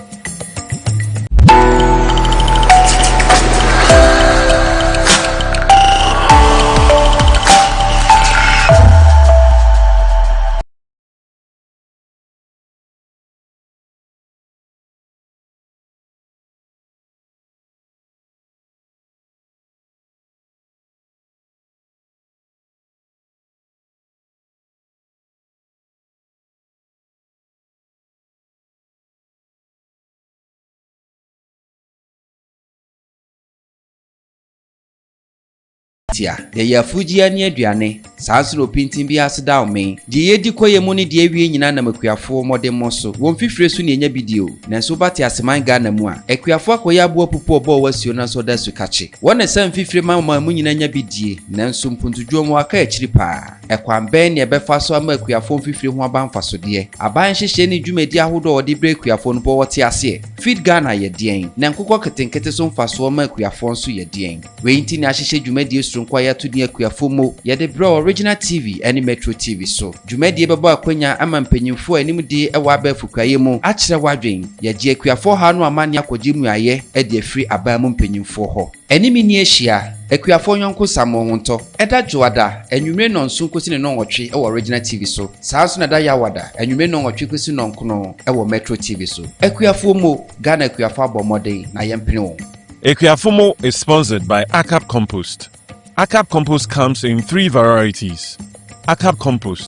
De ya fuji ani aduane saasro pintin bi aseda o me de ye di koye mu ne de awie nyina na makuafo modem mo so won fifre su ne nya bidio nanso bate aseman ga na mu a akuafo akoya abo pupu obo wasio na so da su kache wona san fifre mama mu nyina nya bidie nanso mpuntuduo mu aka akiri pa ekwan ben ne befa so ama akuafo fifre ho abanfa so de aban hyehye ne dwumadi ahodo ode bre akuafo no bo wote ase Feed Ghana ye den na nkokọ ketenkete so mfa so ama akuafo nso ye den we inti na hyehye dwumadi esu nkwa ya to ni akuafo mo ye de bro original TV and Metro TV so dwumadi beba akwanya ama mpanyimfo anim de e wa ba fukwaye mu a kire wadwen ye je akuafo ha no amane akogi mu aye e de afri abamu mpanyimfo ho enimi ni ehia akuafo nyonko samo honto eda joada enwumre no nso kosi ne no nwotwe e original TV so saaso na da yawada enwumre no nwotwe kosi no nkono e Metro TV so akuafo mo Ghana akuafo abomode na yempene wo. Akuafomo is sponsored by ACAP Compost. ACAP Compost comes in 3 varieties. ACAP Compost,